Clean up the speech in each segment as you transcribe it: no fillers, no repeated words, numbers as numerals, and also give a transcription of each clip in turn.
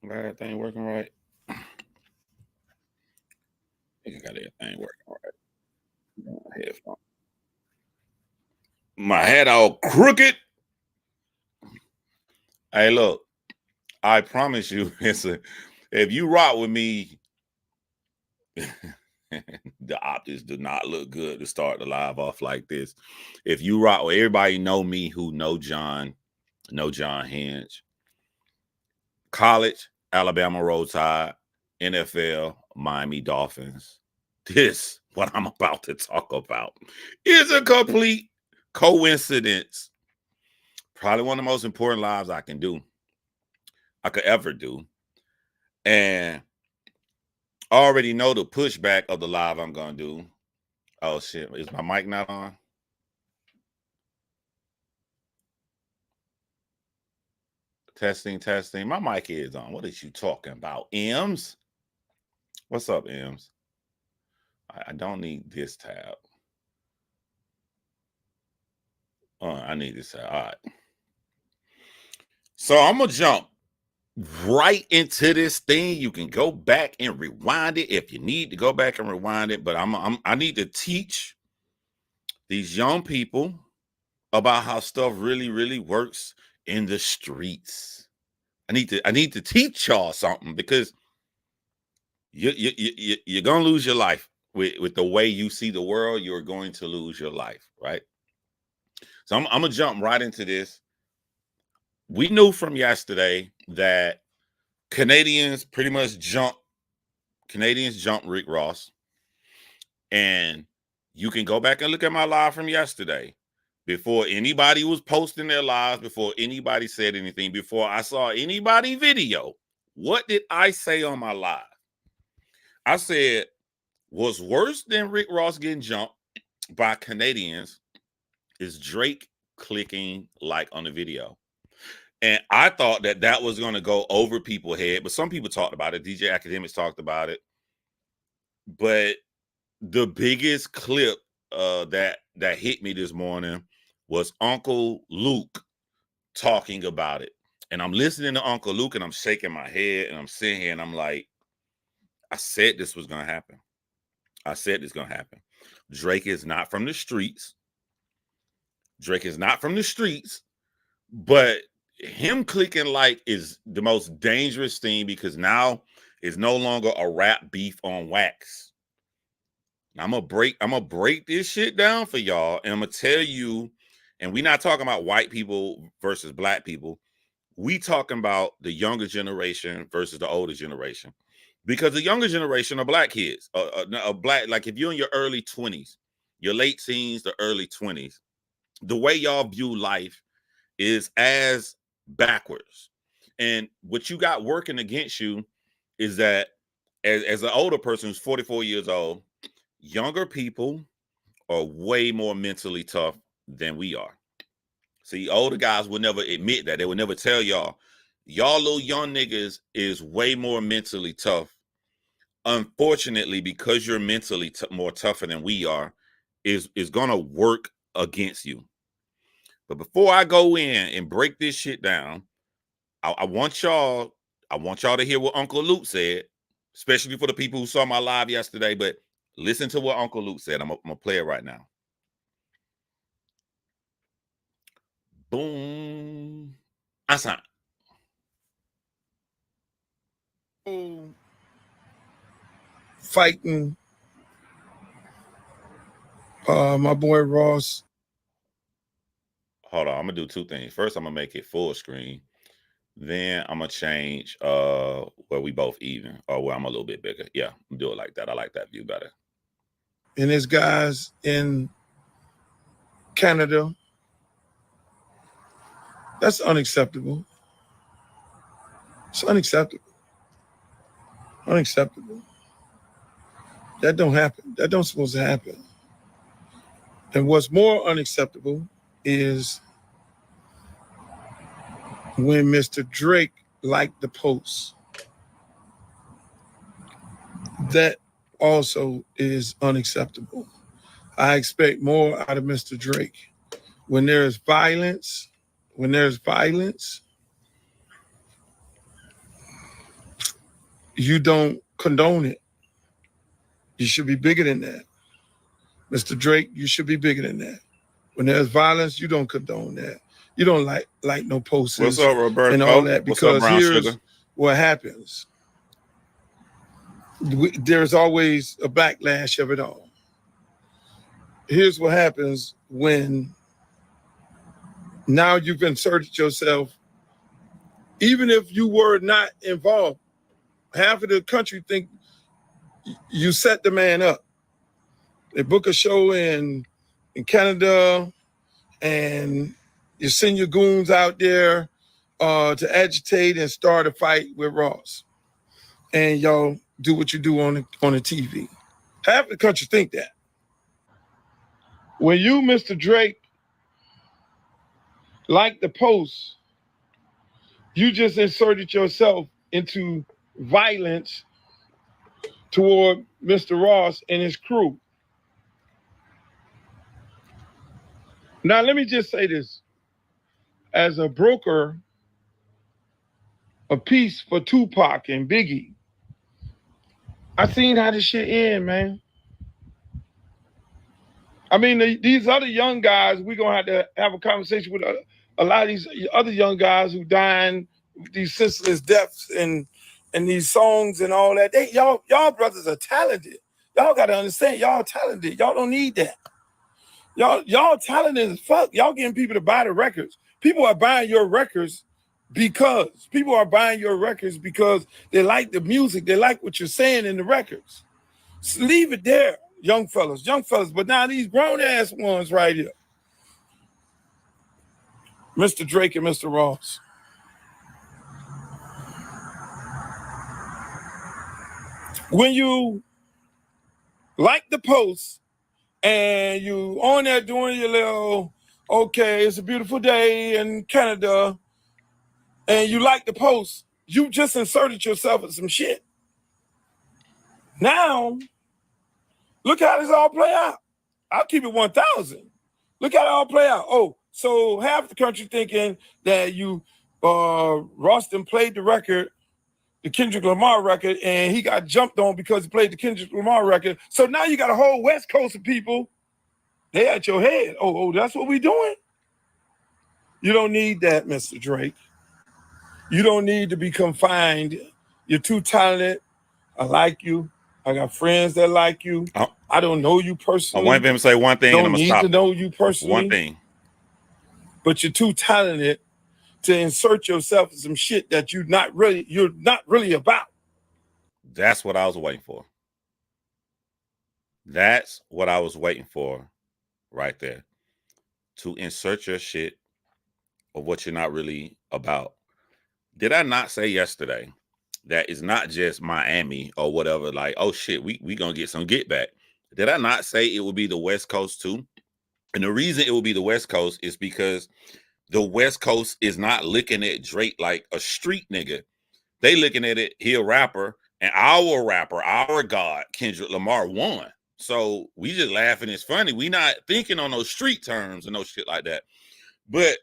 Got everything working right. I think I got everything working right. Headphone. My head all crooked. Hey, look, I promise you, if you rock with me, the optics do not look good to start the live off like this. If you rock with everybody know me who know John Hinge. College, Alabama Roll Tide, NFL, Miami Dolphins. This, what I'm about to talk about, is a complete coincidence. Probably one of the most important lives I could ever do. And I already know the pushback of the live I'm going to do. Oh, shit. Is my mic not on? Testing, testing. My mic is on. What is you talking about, Ems? What's up, Ems? I don't need this tab. I need this tab. All right. So I'm going to jump right into this thing. You can go back and rewind it if you need to go back and rewind it. But I need to teach these young people about how stuff really, really works in the streets. I need to teach y'all something because you're gonna lose your life with the way you see the world. You're going to lose your life, right? So I'm gonna jump right into this. We knew from yesterday that Canadians pretty much jumped Rick Ross. And you can go back and look at my live from yesterday before anybody was posting their lives, before anybody said anything, before I saw anybody video. What did I say on my live? I said, what's worse than Rick Ross getting jumped by Canadians is Drake clicking like on the video. And I thought that was going to go over people's head, but some people talked about it. DJ Akademiks talked about it. But the biggest clip that hit me this morning was Uncle Luke talking about it. And I'm listening to Uncle Luke and I'm shaking my head and I'm sitting here and I'm like, I said this was going to happen. I said this going to happen. Drake is not from the streets. But him clicking like is the most dangerous thing because now it's no longer a rap beef on wax. I'm gonna break this shit down for y'all, and I'm gonna tell you, and we're not talking about white people versus black people. We talking about the younger generation versus the older generation. Because the younger generation are black kids. Black, like if you're in your early 20s, your late teens, the early 20s, the way y'all view life is as backwards. And what you got working against you is that as an older person who's 44 years old, younger people are way more mentally tough than we are. See, older guys will never admit that. They will never tell y'all little young niggas is way more mentally tough. Unfortunately, because you're mentally more tougher than we are, is gonna work against you. But before I go in and break this shit down, I want y'all to hear what Uncle Luke said, especially for the people who saw my live yesterday. But listen to what Uncle Luke said. I'm gonna play it right now. Boom. Asa. Fighting my boy Ross. Hold on, I'm gonna do two things. First, I'm gonna make it full screen. Then I'm gonna change where we both even or where I'm a little bit bigger. Yeah, do it like that. I like that view better. And his guys in Canada. That's unacceptable. It's unacceptable. Unacceptable. That don't happen. That don't supposed to happen. And what's more unacceptable is when Mr. Drake liked the post. That also is unacceptable. I expect more out of Mr. Drake. When there's violence, you don't condone it. You should be bigger than that. Mr. Drake, you should be bigger than that. When there's violence, you don't condone that. You don't like no What's posters up, and all Roberto? that, What's up, because Brown Sugar? here's what happens. There's always a backlash of it all. Here's what happens when now you've inserted yourself, even if you were not involved. Half of the country think you set the man up. They book a show in Canada, and you send your goons out there to agitate and start a fight with Ross, and y'all do what you do on the TV. Half the country think that. When you, Mr. Drake, like the post, you just inserted yourself into violence toward Mr. Ross and his crew. Now, let me just say this. As a broker of peace for Tupac and Biggie, I seen how this shit end, man. I mean, these other young guys, we're going to have a conversation with a lot of these other young guys who dying these senseless deaths and these songs and all that. Y'all brothers are talented. Y'all got to understand, y'all talented. Y'all don't need that. Y'all talented as fuck. Y'all getting people to buy the records. People are buying your records because they like the music. They like what you're saying in the records. So leave it there, young fellas. But now these grown ass ones right here, Mr. Drake and Mr. Ross. When you like the post and you on there doing your little, okay, it's a beautiful day in Canada, and you like the post, you just inserted yourself in some shit. Now, look how this all play out. I'll keep it 1,000. Look how it all play out. Oh, so half the country thinking that Roston played the record, the Kendrick Lamar record, and he got jumped on because he played the Kendrick Lamar record. So now you got a whole West Coast of people, they at your head. Oh, that's what we doing? You don't need that, Mr. Drake. You don't need to be confined. You're too talented. I like you. I got friends that like you. I don't know you personally. I want him to say one thing. Don't need to know you personally. One thing. But you're too talented to insert yourself in some shit that you're not really about. That's what I was waiting for. That's what I was waiting for right there. To insert your shit of what you're not really about. Did I not say yesterday that it's not just Miami or whatever, like, oh shit, we gonna get some get back? Did I not say it would be the West Coast too? And the reason it will be the West Coast is because the West Coast is not looking at Drake like a street nigga. They looking at it, he a rapper, and our God, Kendrick Lamar, won. So we just laughing. It's funny. We not thinking on those street terms and no shit like that. But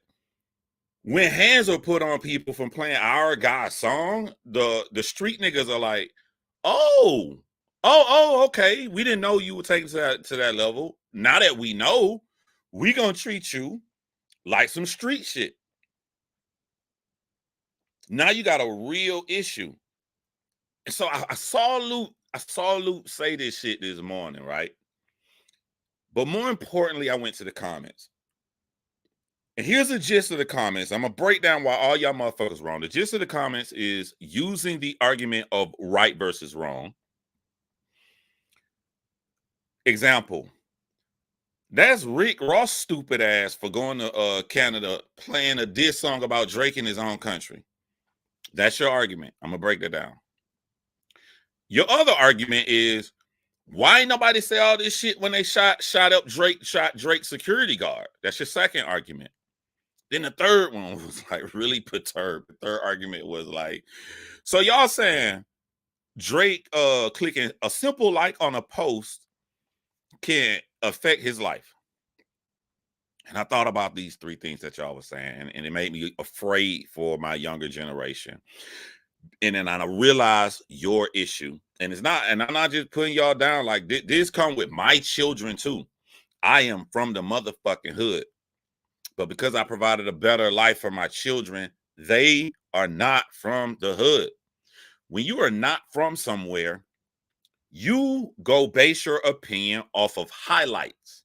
when hands are put on people from playing our God's song, the street niggas are like, oh, okay. We didn't know you were taking to that level. Now that we know, we gonna treat you like some street shit. Now you got a real issue. And so I saw Luke say this shit this morning, right? But more importantly, I went to the comments. And here's the gist of the comments. I'm going to break down why all y'all motherfuckers wrong. The gist of the comments is using the argument of right versus wrong. Example. That's Rick Ross' stupid ass for going to Canada playing a diss song about Drake in his own country. That's your argument. I'm going to break that down. Your other argument is, why ain't nobody say all this shit when they shot Drake's security guard? That's your second argument. Then the third one was like really perturbed. The third argument was like, so y'all saying Drake clicking a simple like on a post can affect his life. And I thought about these three things that y'all were saying, and it made me afraid for my younger generation. And then I realize your issue. And it's not, and I'm not just putting y'all down. Like this come with my children too. I am from the motherfucking hood. But because I provided a better life for my children, they are not from the hood. When you are not from somewhere, you go base your opinion off of highlights.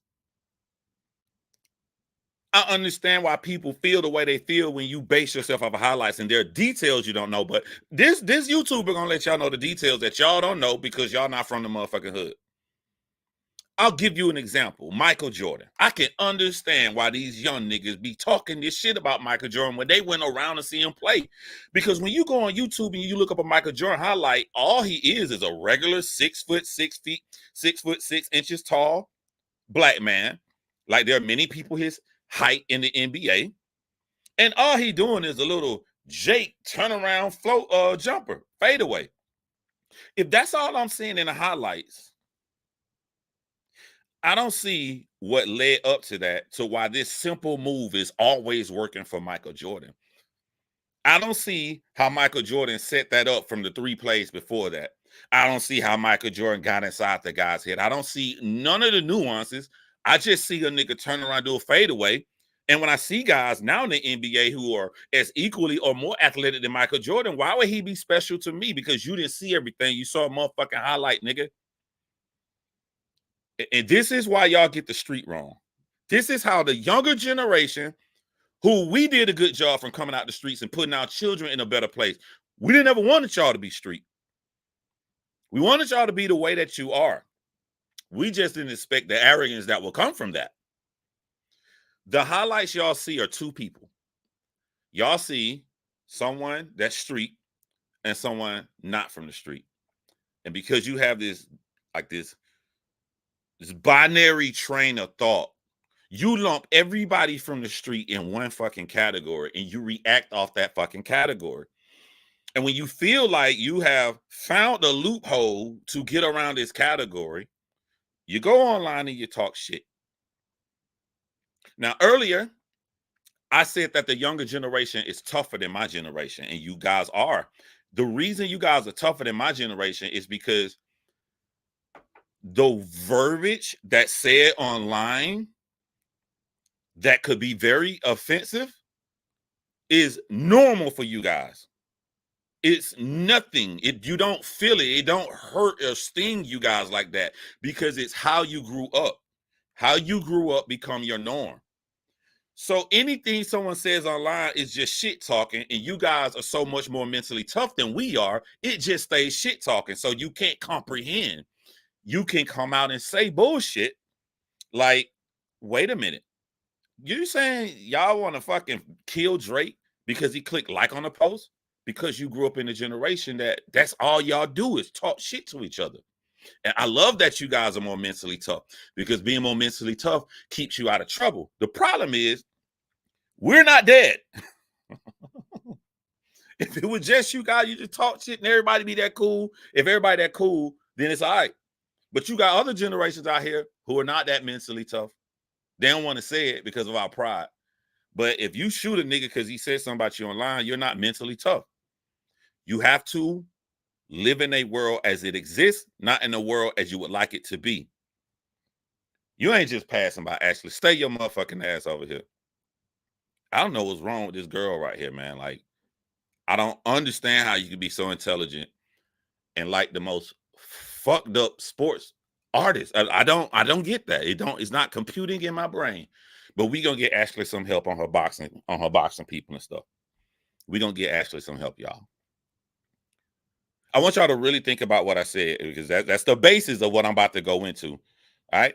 I understand why people feel the way they feel when you base yourself off of highlights, and there are details you don't know. But this YouTuber gonna let y'all know the details that y'all don't know because y'all not from the motherfucking hood. I'll give you an example. Michael Jordan. I can understand why these young niggas be talking this shit about Michael Jordan when they went around to see him play. Because when you go on YouTube and you look up a Michael Jordan highlight, all he is a regular 6'6", 6'6" tall black man. Like there are many people his height in the NBA. And all he doing is a little Jake turnaround float jumper, fadeaway. If that's all I'm seeing in the highlights, I don't see what led up to that, to why this simple move is always working for Michael Jordan. I don't see how Michael Jordan set that up from the 3 plays before that. I don't see how Michael Jordan got inside the guy's head. I don't see none of the nuances. I just see a nigga turn around, do a fadeaway. And when I see guys now in the NBA who are as equally or more athletic than Michael Jordan, why would he be special to me? Because you didn't see everything. You saw a motherfucking highlight, nigga. And this is why y'all get the street wrong. This is how the younger generation, who we did a good job from coming out the streets and putting our children in a better place. We didn't ever wanted y'all to be street. We wanted y'all to be the way that you are. We just didn't expect the arrogance that will come from that. The highlights y'all see are 2 people. Y'all see someone that's street and someone not from the street. And because you have this, like this binary train of thought, you lump everybody from the street in one fucking category and you react off that fucking category. And when you feel like you have found a loophole to get around this category, you go online and you talk shit. Now, earlier, I said that the younger generation is tougher than my generation, and you guys are. The reason you guys are tougher than my generation is because the verbiage that's said online that could be very offensive is normal for you guys. It's nothing. You don't feel it. It don't hurt or sting you guys like that because it's how you grew up. How you grew up become your norm. So anything someone says online is just shit talking, and you guys are so much more mentally tough than we are. It just stays shit talking. So you can't comprehend. You can come out and say bullshit like, wait a minute. You saying y'all want to fucking kill Drake because he clicked like on a post? Because you grew up in a generation that's all y'all do is talk shit to each other. And I love that you guys are more mentally tough because being more mentally tough keeps you out of trouble. The problem is we're not dead. If it was just you guys, you just talk shit and everybody be that cool. If everybody that cool, then it's all right. But you got other generations out here who are not that mentally tough. They don't want to say it because of our pride. But if you shoot a nigga because he said something about you online, you're not mentally tough. You have to live in a world as it exists, not in a world as you would like it to be. You ain't just passing by, Ashley. Stay your motherfucking ass over here. I don't know what's wrong with this girl right here, man. Like, I don't understand how you can be so intelligent and like the most fucked up sports artist. I don't get that. It's not computing in my brain. But we gonna get Ashley some help on her boxing people and stuff. We gonna get Ashley some help, y'all. I want y'all to really think about what I said because that's the basis of what I'm about to go into. All right.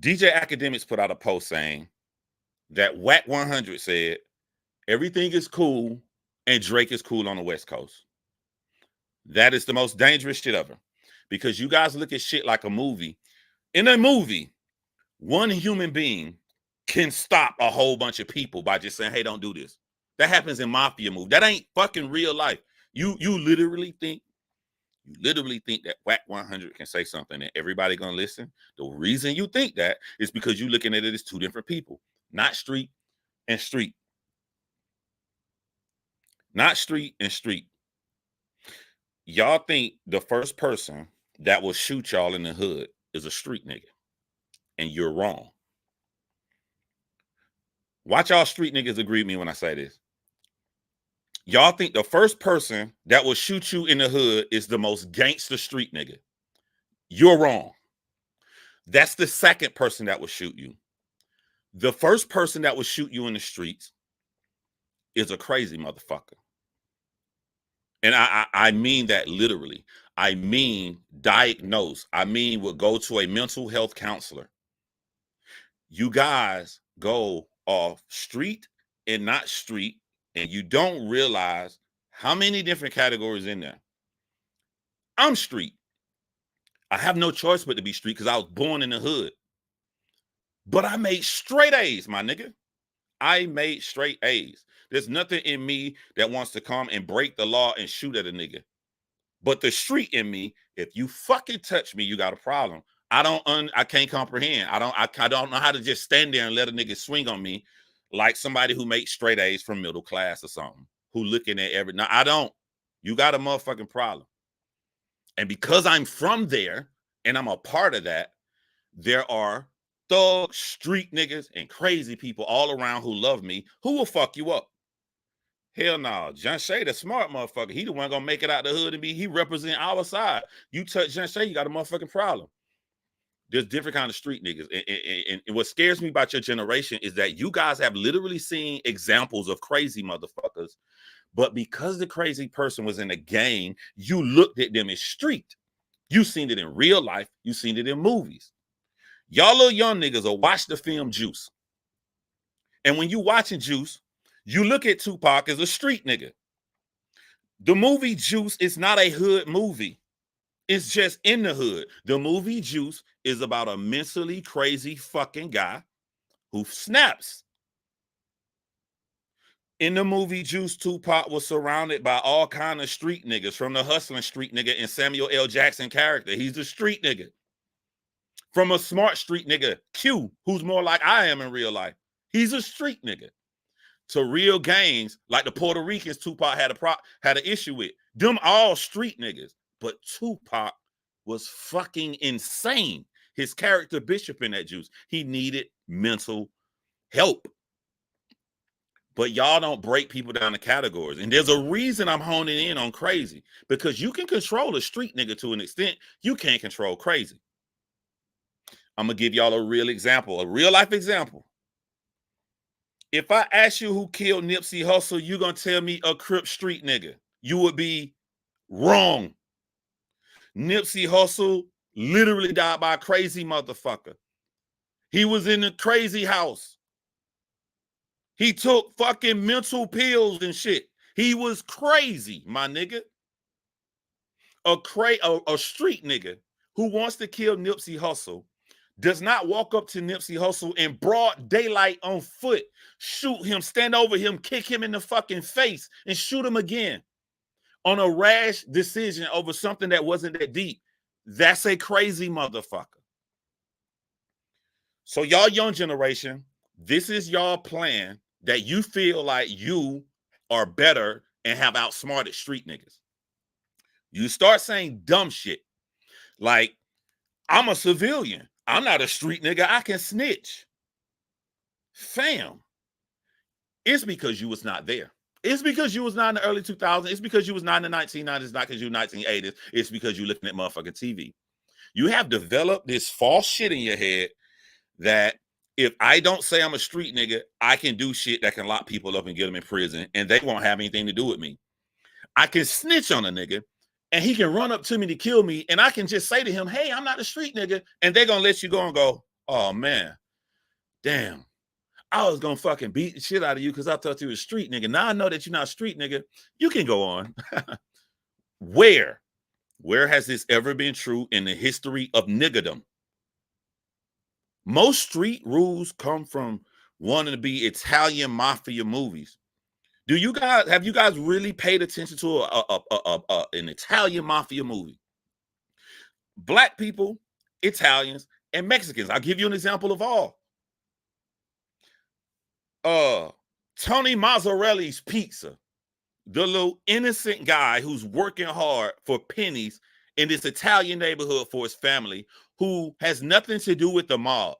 DJ Akademiks put out a post saying that Whack 100 said everything is cool and Drake is cool on the West Coast. That is the most dangerous shit ever because you guys look at shit like a movie. In a movie, one human being can stop a whole bunch of people by just saying, hey, don't do this. That happens in mafia movies. That ain't fucking real life. You literally think that Whack 100 can say something and everybody gonna listen? The reason you think that is because you're looking at it as 2 different people, not street and street. Not street and street. Y'all think the first person that will shoot y'all in the hood is a street nigga, and you're wrong. Watch y'all street niggas agree with me when I say this. Y'all think the first person that will shoot you in the hood is the most gangster street nigga. You're wrong. That's the second person that will shoot you. The first person that will shoot you in the streets is a crazy motherfucker. And I mean that literally. I mean diagnose. I mean would go to a mental health counselor. You guys go off street and not street, and you don't realize how many different categories in there. I'm street. I have no choice but to be street because I was born in the hood. But I made straight A's, my nigga. I made straight A's. There's nothing in me that wants to come and break the law and shoot at a nigga. But the street in me, if you fucking touch me, you got a problem. I can't comprehend. I don't know how to just stand there and let a nigga swing on me like somebody who makes straight A's from middle class or something, who looking at every. No, I don't. You got a motherfucking problem. And because I'm from there and I'm a part of that, there are thug street niggas and crazy people all around who love me who will fuck you up. Hell no. John Shay, the smart motherfucker. He the one gonna make it out the hood and he represent our side. You touch John Shay, you got a motherfucking problem. There's different kind of street niggas. And what scares me about your generation is that you guys have literally seen examples of crazy motherfuckers. But because the crazy person was in a gang, you looked at them as street. You seen it in real life. You seen it in movies. Y'all little young niggas will watch the film Juice. And when you watching Juice, you look at Tupac as a street nigga. The movie Juice is not a hood movie. It's just in the hood. The movie Juice is about a mentally crazy fucking guy who snaps. In the movie Juice, Tupac was surrounded by all kind of street niggas, from the hustling street nigga and Samuel L. Jackson character. He's the street nigga. From a smart street nigga, Q, who's more like I am in real life. He's a street nigga. To real gangs like the Puerto Ricans Tupac had an issue with. Them all street niggas. But Tupac was fucking insane. His character Bishop in that Juice, he needed mental help. But y'all don't break people down to categories. And there's a reason I'm honing in on crazy. Because you can control a street nigga to an extent. You can't control crazy. I'm going to give y'all a real example, a real life example. If I ask you who killed Nipsey Hussle, you're going to tell me a Crip street nigga. You would be wrong. Nipsey Hussle literally died by a crazy motherfucker. He was in a crazy house. He took fucking mental pills and shit. He was crazy, my nigga. A street nigga who wants to kill Nipsey Hussle does not walk up to Nipsey Hussle in broad daylight on foot, shoot him, stand over him, kick him in the fucking face, and shoot him again on a rash decision over something that wasn't that deep. That's a crazy motherfucker. So y'all young generation, this is y'all plan that you feel like you are better and have outsmarted street niggas. You start saying dumb shit like, I'm a civilian. I'm not a street nigga. I can snitch. Fam, it's because you was not there. It's because you was not in the early 2000s. It's because you was not in the 1990s, not because you 1980s. It's because you looking at motherfucking TV. You have developed this false shit in your head that if I don't say I'm a street nigga, I can do shit that can lock people up and get them in prison, and they won't have anything to do with me. I can snitch on a nigga, and he can run up to me to kill me, and I can just say to him, hey, I'm not a street nigga, and they're going to let you go and go, oh, man, damn, I was going to fucking beat the shit out of you because I thought you were a street nigga. Now I know that you're not a street nigga. You can go on. Where has this ever been true in the history of niggerdom? Most street rules come from wanting to be Italian mafia movies. Have you guys really paid attention to an Italian mafia movie? Black people, Italians, and Mexicans. I'll give you an example of all. Tony Mazzarelli's Pizza. the little innocent guy who's working hard for pennies in this Italian neighborhood for his family, who has nothing to do with the mob.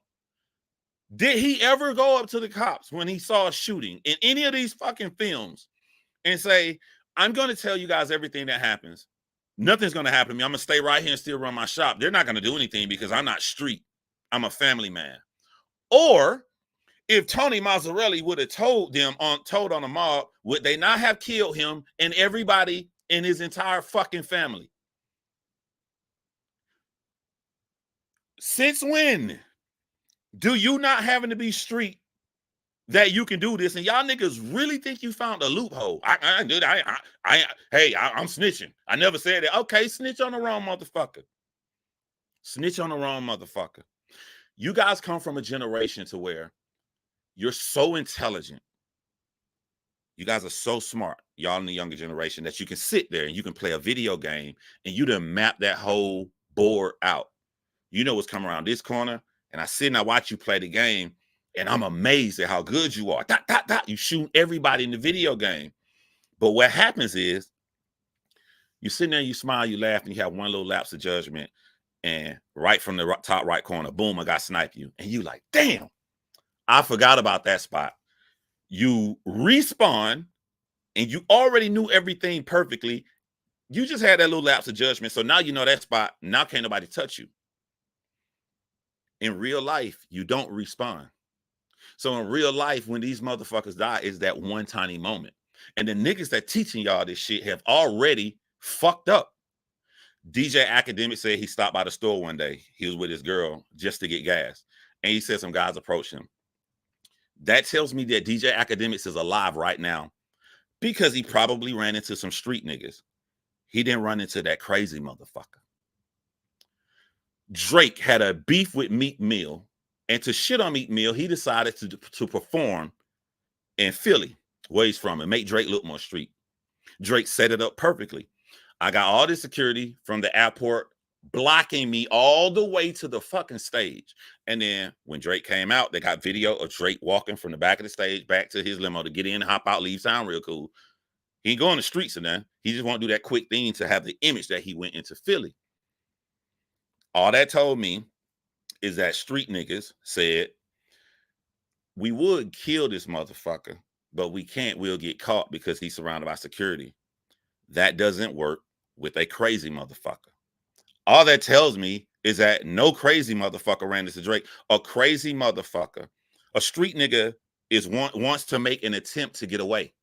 Did he ever go up to the cops when he saw a shooting in any of these fucking films and say, I'm going to tell you guys everything that happens? Nothing's going to happen to me. I'm going to stay right here and still run my shop. They're not going to do anything because I'm not street. I'm a family man. Or if Tony Mazzarelli would have told on the mob, would they not have killed him and everybody in his entire fucking family? Since when do you not having to be street that you can do this? And y'all niggas really think you found a loophole? I'm snitching. I never said that. Okay, snitch on the wrong motherfucker. Snitch on the wrong motherfucker. You guys come from a generation to where you're so intelligent. You guys are so smart, y'all in the younger generation, that you can sit there and you can play a video game and you done map that whole board out. You know what's coming around this corner, and I sit and I watch you play the game, and I'm amazed at how good you are. Dot, dot, dot. You shoot everybody in the video game. But what happens is you sit there, you smile, you laugh, and you have one little lapse of judgment, and right from the top right corner, boom, I got sniped you. And you like, damn, I forgot about that spot. You respawn, and you already knew everything perfectly. You just had that little lapse of judgment. So now you know that spot. Now can't nobody touch you. In real life, you don't respawn. So in real life, when these motherfuckers die, is that one tiny moment. And the niggas that teaching y'all this shit have already fucked up. DJ Akademiks said he stopped by the store one day. He was with his girl just to get gas. And he said some guys approached him. That tells me that DJ Akademiks is alive right now because he probably ran into some street niggas. He didn't run into that crazy motherfucker. Drake had a beef with Meek Mill, and to shit on Meek Mill, he decided to perform in Philly, where he's from, and make Drake look more street. Drake set it up perfectly. I got all this security from the airport blocking me all the way to the fucking stage. And then when Drake came out, they got video of Drake walking from the back of the stage back to his limo to get in, hop out, leave, sound real cool. He ain't going the streets and then. He just want to do that quick thing to have the image that he went into Philly. All that told me is that street niggas said, we would kill this motherfucker, but we can't. We'll get caught because he's surrounded by security. That doesn't work with a crazy motherfucker. All that tells me is that no crazy motherfucker ran into Drake. A crazy motherfucker, a street nigga wants to make an attempt to get away.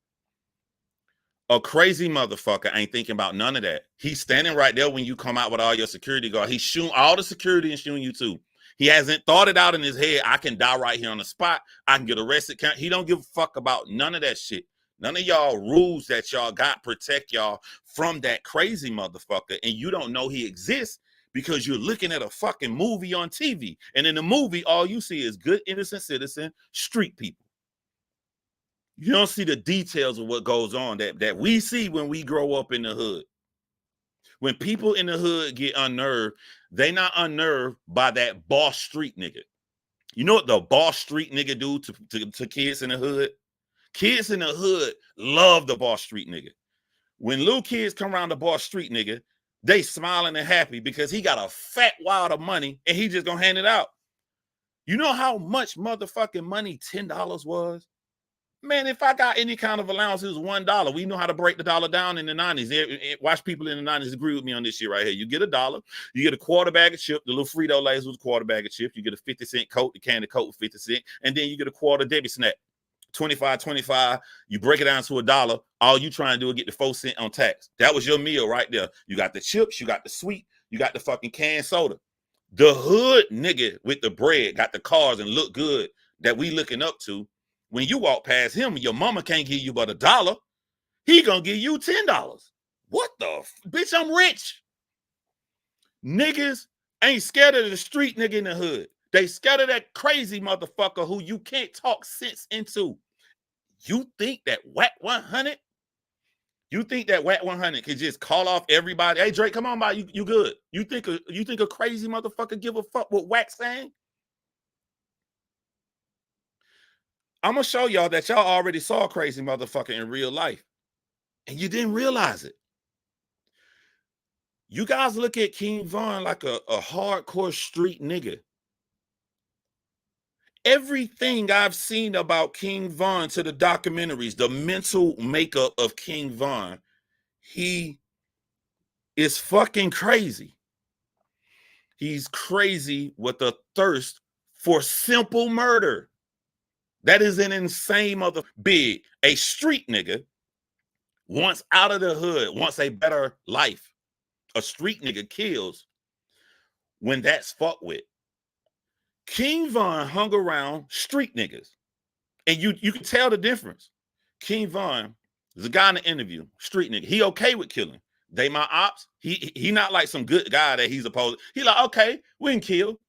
A crazy motherfucker ain't thinking about none of that. He's standing right there when you come out with all your security guard. He's shooting all the security and shooting you too. He hasn't thought it out in his head. I can die right here on the spot. I can get arrested. He don't give a fuck about none of that shit. None of y'all rules that y'all got protect y'all from that crazy motherfucker. And you don't know he exists because you're looking at a fucking movie on TV. And in the movie, all you see is good, innocent citizen, street people. You don't see the details of what goes on that we see when we grow up in the hood. When people in the hood get unnerved, they not unnerved by that boss street nigga. You know what the boss street nigga do to kids in the hood? Kids in the hood love the boss street nigga. When little kids come around the boss street nigga, they smiling and happy because he got a fat wad of money and he just gonna hand it out. You know how much motherfucking money $10 was? Man, if I got any kind of allowance, it was $1. We know how to break the dollar down in the 90s. Watch people in the 90s agree with me on this shit right here. You get $1, you get a quarter bag of chips, the little Frito Lays was a quarter bag of chips, you get a 50-cent Coke, the candy Coke with 50 cents, and then you get a quarter Debbie snack. 25, you break it down to $1. All you trying to do is get the 4 cents on tax. That was your meal right there. You got the chips, you got the sweet, you got the fucking canned soda. The hood nigga with the bread got the cars and look good that we looking up to. When you walk past him, your mama can't give you but $1. He gonna give you $10. What the bitch? I'm rich. Niggas ain't scared of the street nigga in the hood. They scared of that crazy motherfucker who you can't talk sense into. You think that Whack 100? You think that Whack 100 can just call off everybody? Hey Drake, come on by. You good? You think a crazy motherfucker give a fuck what Whack saying? I'm gonna show y'all that y'all already saw a crazy motherfucker in real life. and you didn't realize it. You guys look at King Von like a hardcore street nigga. Everything I've seen about King Von to the documentaries, the mental makeup of King Von, he is fucking crazy. He's crazy with a thirst for simple murder. That is an insane mother big. A street nigga wants out of the hood, wants a better life. A street nigga kills when that's fucked with. King Von hung around street niggas. And you can tell the difference. King Von is a guy in the interview, street nigga. He okay with killing. They my ops. He not like some good guy that he's opposed. He like, okay, we can kill.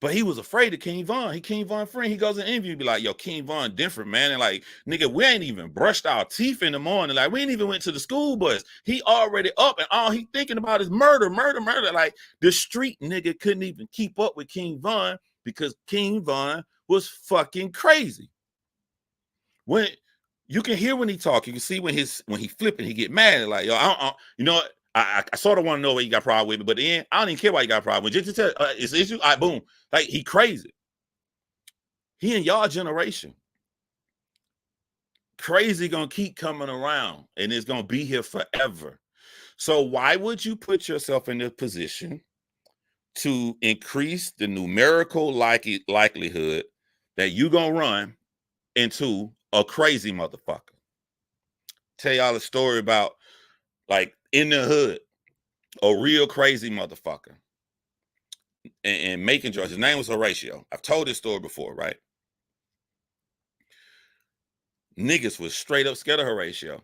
But he was afraid of King Von. He King Von friend. He goes in an interview, be like, yo, King Von different, man. And like, nigga, we ain't even brushed our teeth in the morning. Like, we ain't even went to the school bus. He already up and all he thinking about is murder. Like, the street nigga couldn't even keep up with King Von because King Von was fucking crazy. When you can hear when he talk, you can see when he flipping, he get mad. Like, yo, you know what? I sort of want to know where you got a problem with me, but then I don't even care why you got a problem with. Just to tell it's an issue. All right, boom. Like, he crazy. He in y'all generation. Crazy gonna keep coming around and it's gonna be here forever. So why would you put yourself in a position to increase the numerical likelihood that you gonna run into a crazy motherfucker? Tell y'all a story about, like, in the hood, a real crazy motherfucker and making drugs. His name was Horatio. I've told this story before, right? Niggas was straight up scared of Horatio.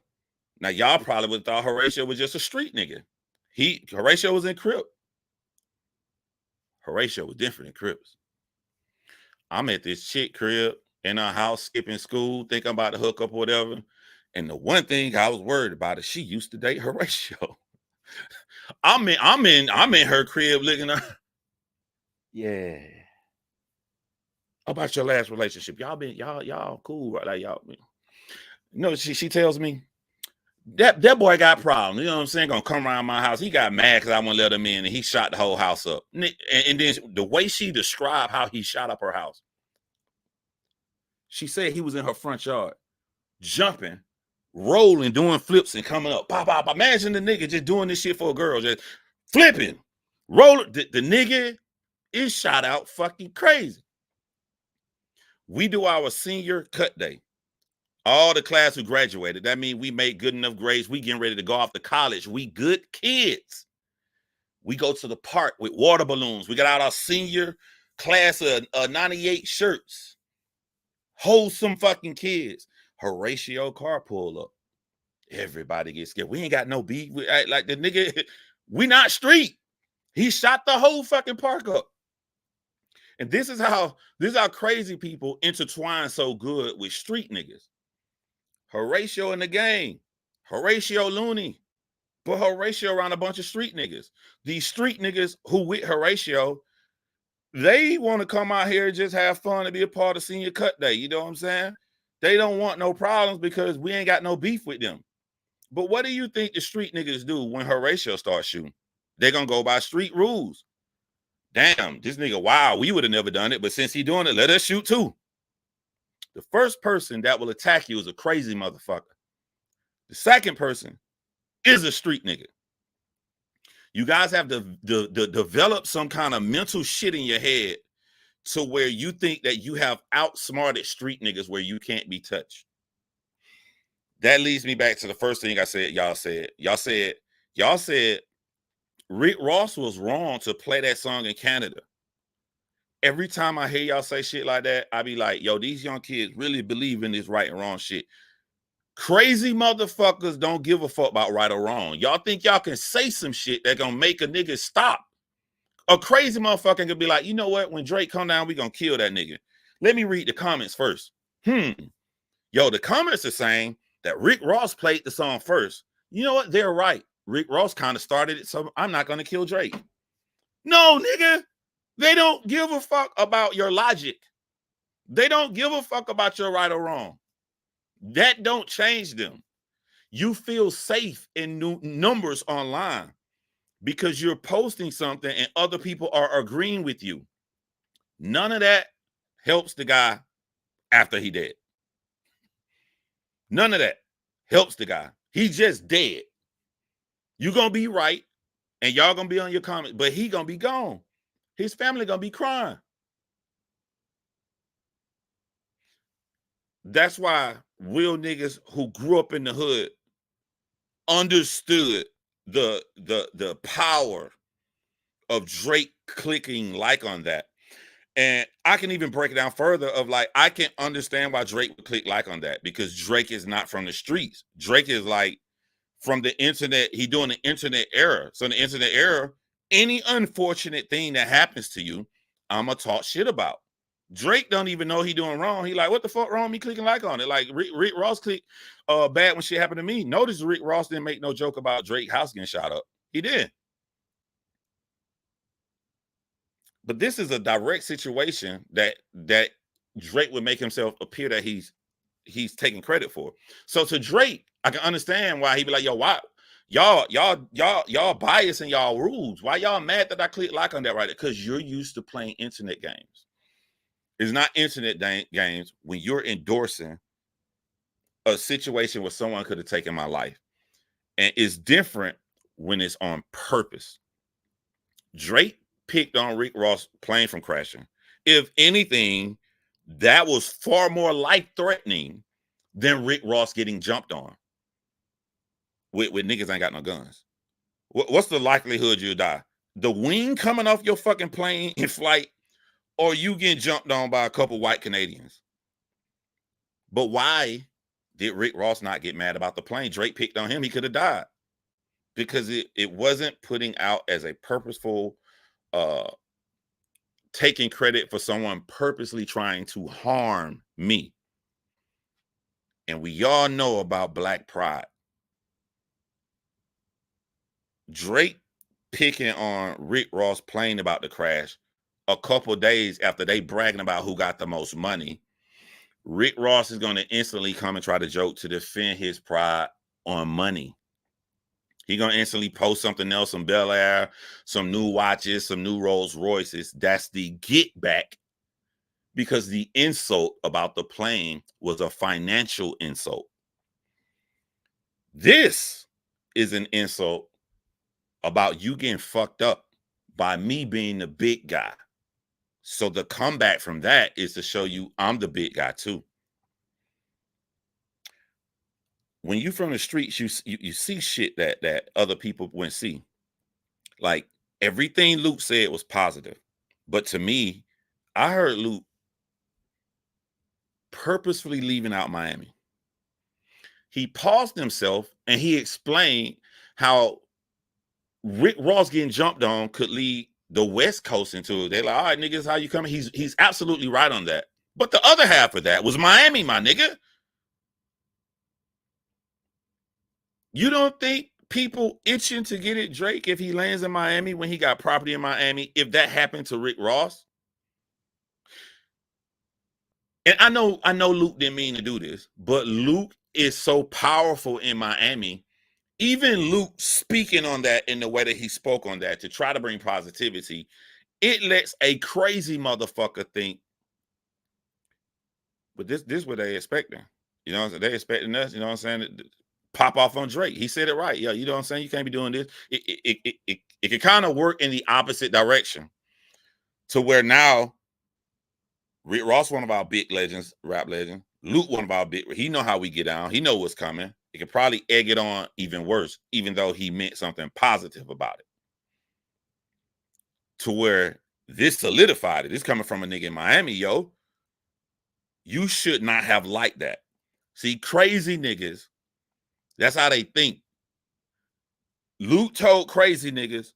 Now, y'all probably would have thought Horatio was just a street nigga. Horatio was in Crip. Horatio was different in Crips. I'm at this chick crib in her house, skipping school, thinking about the hookup or whatever. And the one thing I was worried about is she used to date Horatio. I'm in her crib looking at her. Yeah. How about your last relationship? Y'all cool, right? Like, y'all. No, she tells me that boy got problems. You know what I'm saying? Gonna come around my house. He got mad because I wouldn't let him in, and he shot the whole house up. And then the way she described how he shot up her house, she said he was in her front yard, jumping, rolling, doing flips, and coming up. Pop, pop. Imagine the nigga just doing this shit for a girl, just flipping, rolling. The nigga is shot out fucking crazy. We do our senior cut day. All the class who graduated. That means we made good enough grades. We getting ready to go off to college. We good kids. We go to the park with water balloons. We got out our senior class of 98 shirts. Wholesome fucking kids. Horatio car pull up. Everybody gets scared. We ain't got no beef. Like the nigga, we not street. He shot the whole fucking park up. And this is how crazy people intertwine so good with street niggas. Horatio in the gang. Horatio loony. But Horatio around a bunch of street niggas. These street niggas who with Horatio, they want to come out here and just have fun and be a part of senior cut day. You know what I'm saying? They don't want no problems because we ain't got no beef with them. But what do you think the street niggas do when Horatio starts shooting? They're going to go by street rules. Damn, this nigga, wow, we would have never done it. But since he doing it, let us shoot too. The first person that will attack you is a crazy motherfucker. The second person is a street nigga. You guys have to develop some kind of mental shit in your head to where you think that you have outsmarted street niggas where you can't be touched. That leads me back to the first thing I said. Y'all said Rick Ross was wrong to play that song in Canada. Every time I hear y'all say shit like that, I be like, yo, these young kids really believe in this right and wrong shit. Crazy motherfuckers don't give a fuck about right or wrong. Y'all think y'all can say some shit that gonna make a nigga stop. A crazy motherfucker can be like, you know what? When Drake come down, we gonna kill that nigga. Let me read the comments first. Yo, the comments are saying that Rick Ross played the song first. You know what? They're right. Rick Ross kind of started it, so I'm not gonna kill Drake. No, nigga. They don't give a fuck about your logic. They don't give a fuck about your right or wrong. That don't change them. You feel safe in new numbers online because you're posting something and other people are agreeing with you. None of that helps the guy after he dead. None of that helps the guy. He's just dead. You gonna be right, and y'all gonna be on your comments, but he gonna be gone. His family gonna be crying. That's why real niggas who grew up in the hood understood the power of Drake clicking like on that. And I can even break it down further of like, I can understand why Drake would click like on that because Drake is not from the streets. Drake is like from the internet. He doing the internet era. So in the internet era, any unfortunate thing that happens to you, I'ma talk shit about. Drake don't even know he doing wrong. He like, what the fuck wrong? Me clicking like on it. Like Rick Ross clicked bad when shit happened to me. Notice Rick Ross didn't make no joke about Drake house getting shot up. He did. But this is a direct situation that Drake would make himself appear that he's taking credit for. So to Drake, I can understand why he'd be like, yo, why y'all bias in y'all rules. Why y'all mad that I click like on that right there? Because you're used to playing internet games. It's not internet games when you're endorsing a situation where someone could have taken my life. And it's different when it's on purpose. Drake picked on Rick Ross plane from crashing. If anything, that was far more life-threatening than Rick Ross getting jumped on. With niggas ain't got no guns. What's the likelihood you'll die? The wing coming off your fucking plane in flight, or you getting jumped on by a couple white Canadians? But why did Rick Ross not get mad about the plane? Drake picked on him. He could have died because it wasn't putting out as a purposeful taking credit for someone purposely trying to harm me. And we all know about Black pride. Drake picking on Rick Ross playing about the crash a couple days after they bragging about who got the most money. Rick Ross is going to instantly come and try to joke to defend his pride on money. He going to instantly post something else, some Bel Air, some new watches, some new Rolls Royces. That's the get back, because the insult about the plane was a financial insult. This is an insult about you getting fucked up by me being the big guy. So the comeback from that is to show you I'm the big guy too. When you from the streets, you see shit that other people wouldn't see. Like everything Luke said was positive, but to me, I heard Luke purposefully leaving out Miami. He paused himself and he explained how Rick Ross getting jumped on could lead the West Coast into it. They're like, all right, niggas, how you coming? He's absolutely right on that. But the other half of that was Miami, my nigga. You don't think people itching to get at Drake if he lands in Miami when he got property in Miami, if that happened to Rick Ross? And I know Luke didn't mean to do this, but Luke is so powerful in Miami. Even Luke speaking on that in the way that he spoke on that to try to bring positivity, it lets a crazy motherfucker think, but this is what they expecting. You know what I'm saying? They expecting us, you know what I'm saying, pop off on Drake. He said it right. Yeah, you know what I'm saying? You can't be doing this. It can kind of work in the opposite direction to where now Rick Ross, one of our big legends, rap legend. Luke, one of our big, he know how we get down. He know what's coming. It could probably egg it on even worse, even though he meant something positive about it. To where this solidified it. This coming from a nigga in Miami, yo. You should not have liked that. See, crazy niggas, that's how they think. Luke told crazy niggas,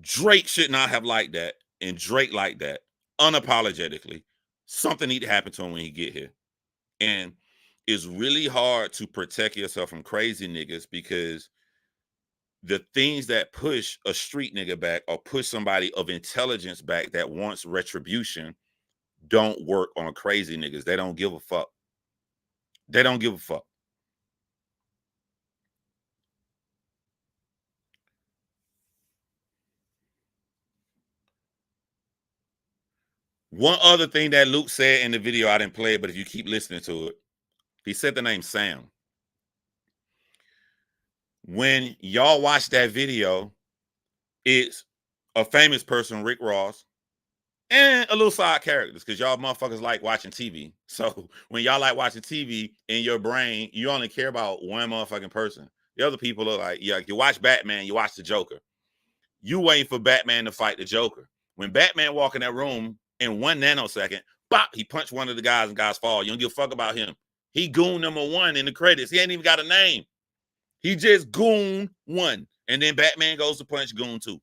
Drake should not have liked that, and Drake liked that unapologetically. Something need to happen to him when he get here. And it's really hard to protect yourself from crazy niggas because the things that push a street nigga back or push somebody of intelligence back that wants retribution don't work on crazy niggas. They don't give a fuck. They don't give a fuck. One other thing that Luke said in the video, I didn't play it, but if you keep listening to it, he said the name Sam. When y'all watch that video, it's a famous person, Rick Ross, and a little side characters, because y'all motherfuckers like watching TV. So when y'all like watching TV, in your brain, you only care about one motherfucking person. The other people are like, yeah, you watch Batman, you watch the Joker. You waiting for Batman to fight the Joker. When Batman walk in that room in 1 nanosecond, bop, he punched one of the guys and guys fall. You don't give a fuck about him. He goon number 1 in the credits. He ain't even got a name. He just goon 1. And then Batman goes to punch goon 2.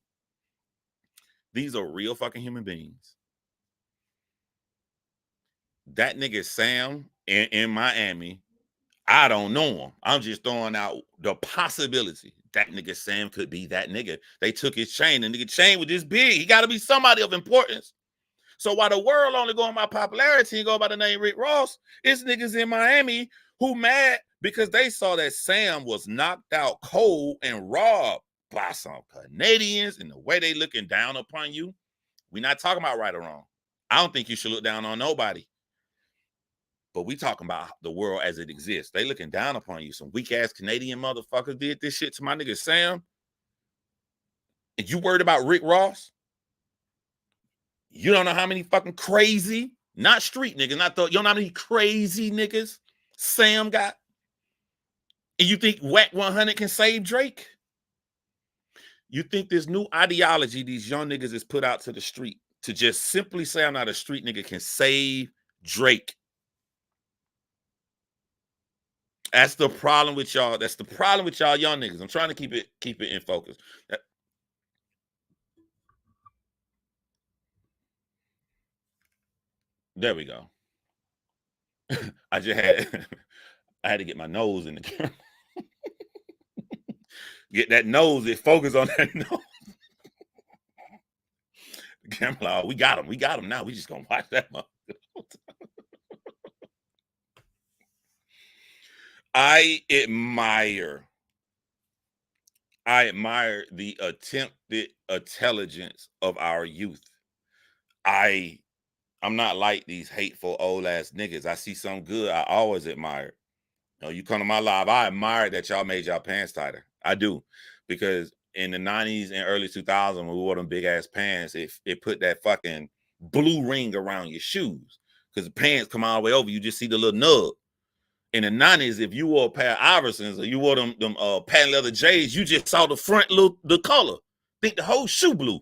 These are real fucking human beings. That nigga Sam in Miami, I don't know him. I'm just throwing out the possibility that nigga Sam could be that nigga. They took his chain. The nigga chain was this big. He got to be somebody of importance. So while the world only going by popularity and go by the name Rick Ross, it's niggas in Miami who mad because they saw that Sam was knocked out cold and robbed by some Canadians, and the way they looking down upon you. We're not talking about right or wrong. I don't think you should look down on nobody. But we talking about the world as it exists. They looking down upon you. Some weak ass Canadian motherfuckers did this shit to my nigga Sam. And you worried about Rick Ross? You don't know how many fucking crazy, not street niggas, you don't know how many crazy niggas Sam got? And you think Whack 100 can save Drake? You think this new ideology these young niggas is put out to the street to just simply say I'm not a street nigga can save Drake? That's the problem with y'all. That's the problem with y'all young niggas. I'm trying to keep it in focus. There we go. I had to get my nose in the camera. Get that nose, it focus on that nose. The camera, oh, we got him now. We just gonna watch that motherfucker. I admire the attempted intelligence of our youth. I'm not like these hateful old ass niggas. I see some good, I always admire. You know, you come to my live, I admire that y'all made y'all pants tighter. I do. Because in the 90s and early 2000s, when we wore them big ass pants, it put that fucking blue ring around your shoes. Because the pants come all the way over, you just see the little nub. In the 90s, if you wore a pair of Iversons or you wore them patent leather J's, you just saw the front the color. Think the whole shoe blue.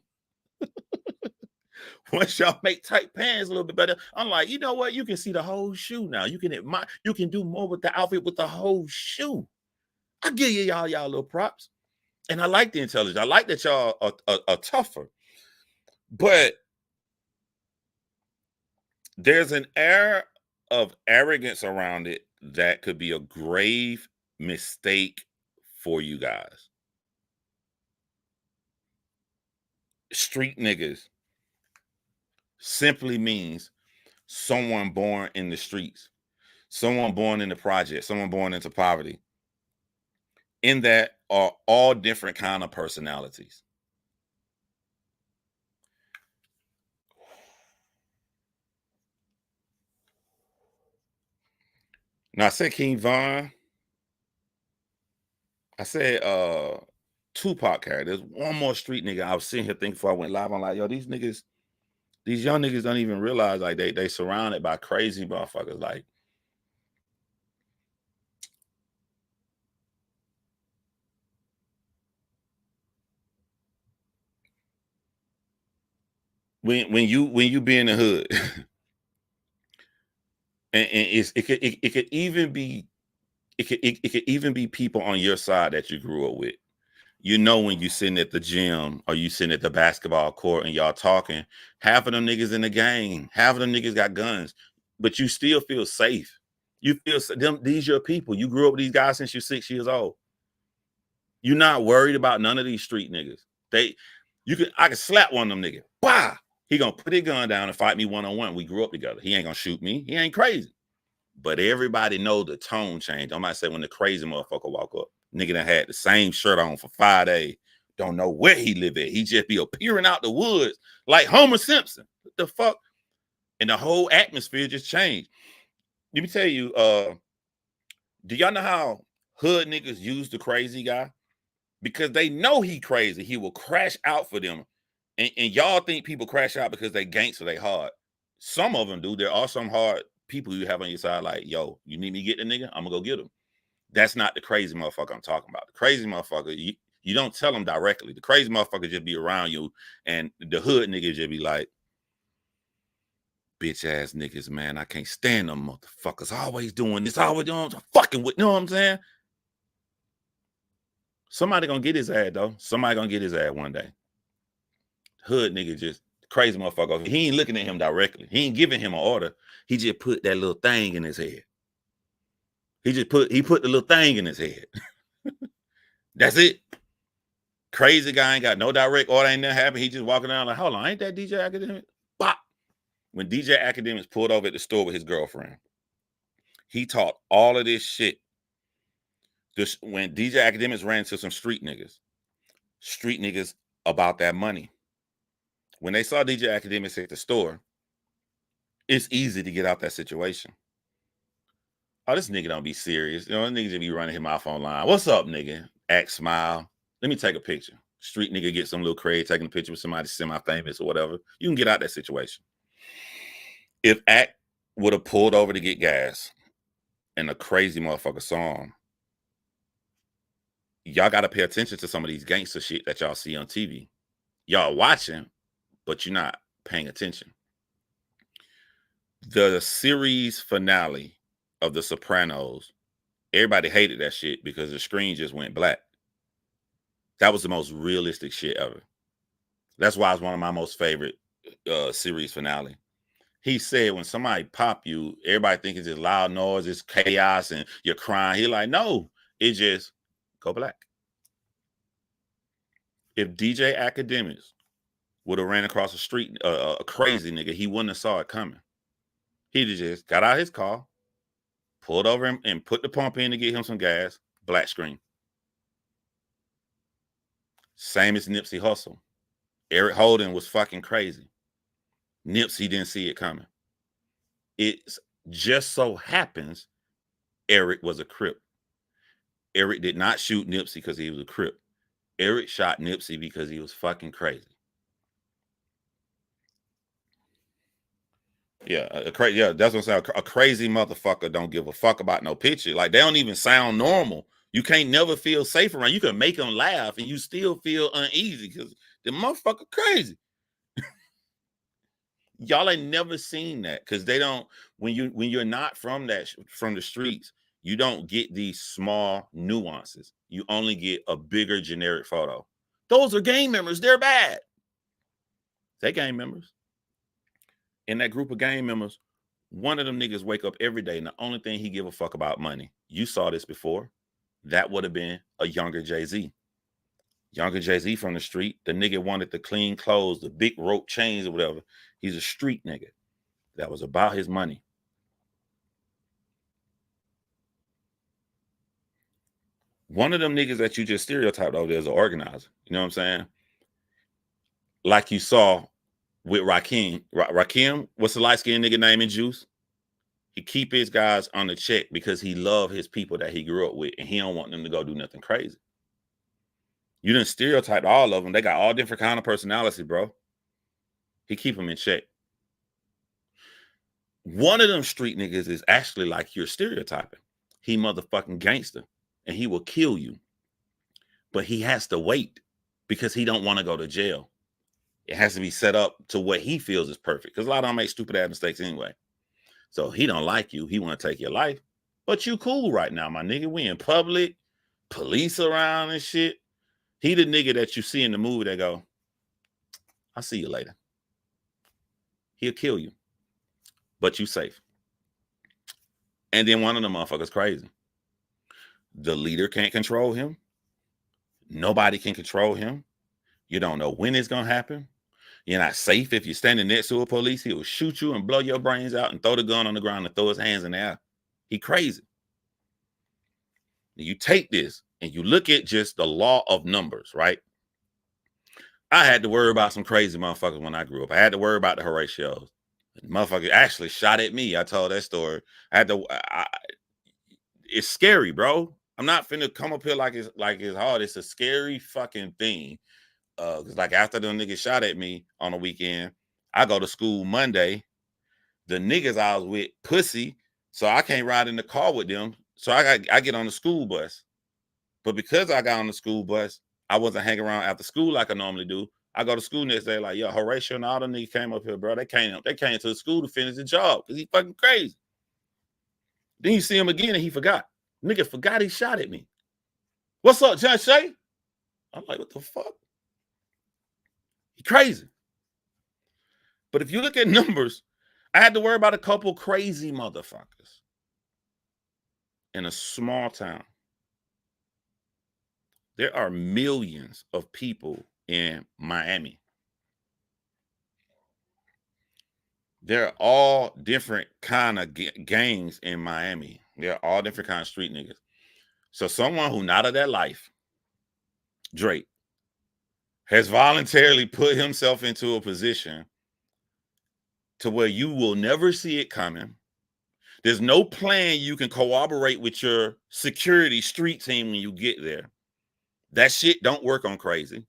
Once y'all make tight pants a little bit better, I'm like, you know what? You can see the whole shoe now. You can admire, you can do more with the outfit with the whole shoe. I give y'all little props. And I like the intelligence. I like that y'all are tougher. But there's an air of arrogance around it that could be a grave mistake for you guys. Street niggas simply means someone born in the streets, someone born in the project, someone born into poverty. In that are all different kind of personalities. Now I said King Von. I said Tupac character. There's one more street nigga I was sitting here thinking before I went live. I'm like, yo, these niggas, these young niggas don't even realize like they surrounded by crazy motherfuckers. Like when you be in the hood, and it could even be it could even be people on your side that you grew up with. You know, when you sitting at the gym or you sitting at the basketball court and y'all talking, half of them niggas in the gang, half of them niggas got guns, but you still feel safe. You feel them, these your people. You grew up with these guys since you're 6 years old. You're not worried about none of these street niggas. I can slap one of them niggas. Bah! He gonna put his gun down and fight me one-on-one. We grew up together. He ain't gonna shoot me. He ain't crazy. But everybody know the tone change. I might say when the crazy motherfucker walk up, nigga that had the same shirt on for 5 days, don't know where he live at. He just be appearing out the woods like Homer Simpson. What the fuck? And the whole atmosphere just changed. Let me tell you, do y'all know how hood niggas use the crazy guy? Because they know he crazy. He will crash out for them. And y'all think people crash out because they gangster, they hard. Some of them do. There are some hard people you have on your side, like, yo, you need me to get the nigga? I'm gonna go get him. That's not the crazy motherfucker I'm talking about. The crazy motherfucker, you don't tell him directly. The crazy motherfucker just be around you, and the hood nigga just be like, bitch ass niggas, man. I can't stand them motherfuckers. Always doing this, always doing fucking with, you know what I'm saying? Somebody gonna get his ass though. Somebody gonna get his ass one day. Hood nigga just crazy motherfucker. He ain't looking at him directly. He ain't giving him an order. He just put that little thing in his head. He put the little thing in his head. That's it. Crazy guy ain't got no direct order, ain't nothing happen. He just walking around like, hold on, ain't that DJ Akademiks? Bop. When DJ Akademiks pulled over at the store with his girlfriend, he taught all of this shit. When DJ Akademiks ran into some street niggas about that money. When they saw DJ Akademiks at the store, it's easy to get out that situation. Oh, this nigga don't be serious. You know, this nigga just be running him off online. What's up, nigga? Act, smile. Let me take a picture. Street nigga get some little crazy taking a picture with somebody semi-famous or whatever. You can get out that situation. If Act would have pulled over to get gas and a crazy motherfucker saw him, y'all got to pay attention to some of these gangster shit that y'all see on TV. Y'all watching, but you're not paying attention. The series finale of The Sopranos, everybody hated that shit because the screen just went black. That was the most realistic shit ever. That's why it's one of my most favorite series finale. He said when somebody pop you, everybody think it's just loud noise, it's chaos, and you're crying. He like, no, it just go black. If DJ Akademiks would have ran across the street, a crazy nigga, he wouldn't have saw it coming. He'd have just got out his car, pulled over him, and put the pump in to get him some gas, black screen. Same as Nipsey Hussle. Eric Holden was fucking crazy. Nipsey didn't see it coming. It just so happens Eric was a Crip. Eric did not shoot Nipsey because he was a Crip. Eric shot Nipsey because he was fucking crazy. Yeah, that's what I'm saying. A crazy motherfucker don't give a fuck about no picture. Like, they don't even sound normal. You can't never feel safe around. You can make them laugh and you still feel uneasy because the motherfucker crazy. Y'all ain't never seen that because they don't. When you're not from the streets, you don't get these small nuances. You only get a bigger generic photo. Those are gang members. They're bad. They gang members. In that group of gang members, one of them niggas wake up every day and the only thing he give a fuck about money. You saw this before. That would have been a younger Jay-Z. Younger Jay-Z from the street. The nigga wanted the clean clothes, the big rope chains or whatever. He's a street nigga. That was about his money. One of them niggas that you just stereotyped over there is an organizer. You know what I'm saying? Like you saw with Rakim. Rakim, what's the light-skinned nigga name in Juice? He keep his guys on the check because he love his people that he grew up with, and he don't want them to go do nothing crazy. You didn't stereotype all of them. They got all different kind of personality, bro. He keep them in check. One of them street niggas is actually like you're stereotyping. He motherfucking gangster, and he will kill you. But he has to wait because he don't want to go to jail. It has to be set up to what he feels is perfect. Because a lot of them make stupid ass mistakes anyway. So he don't like you. He want to take your life. But you cool right now, my nigga. We in public, police around and shit. He the nigga that you see in the movie that go, I'll see you later. He'll kill you. But you safe. And then one of them motherfuckers crazy. The leader can't control him. Nobody can control him. You don't know when it's going to happen. You're not safe if you're standing next to a police. He will shoot you and blow your brains out and throw the gun on the ground and throw his hands in the air. He crazy. You take this and you look at just the law of numbers, right? I had to worry about some crazy motherfuckers when I grew up. I had to worry about the Horatios. The motherfucker actually shot at me. I told that story. I had to. It's scary, bro. I'm not finna come up here like it's hard. It's a scary fucking thing. Cause like after the nigga shot at me on the weekend, I go to school Monday. The niggas I was with pussy, so I can't ride in the car with them. So I get on the school bus. But because I got on the school bus, I wasn't hanging around after school like I normally do. I go to school next day, like, yo, Horatio and all the niggas came up here, bro. They came to the school to finish the job because he fucking crazy. Then you see him again and he forgot. Nigga forgot he shot at me. What's up, John Shay? I'm like, what the fuck? He crazy. But if you look at numbers, I had to worry about a couple crazy motherfuckers in a small town. There are millions of people in Miami. There are all different kind of gangs in Miami. There are all different kind of street niggas. So someone who not of that life, Drake, has voluntarily put himself into a position to where you will never see it coming. There's no plan you can corroborate with your security street team when you get there. That shit don't work on crazy.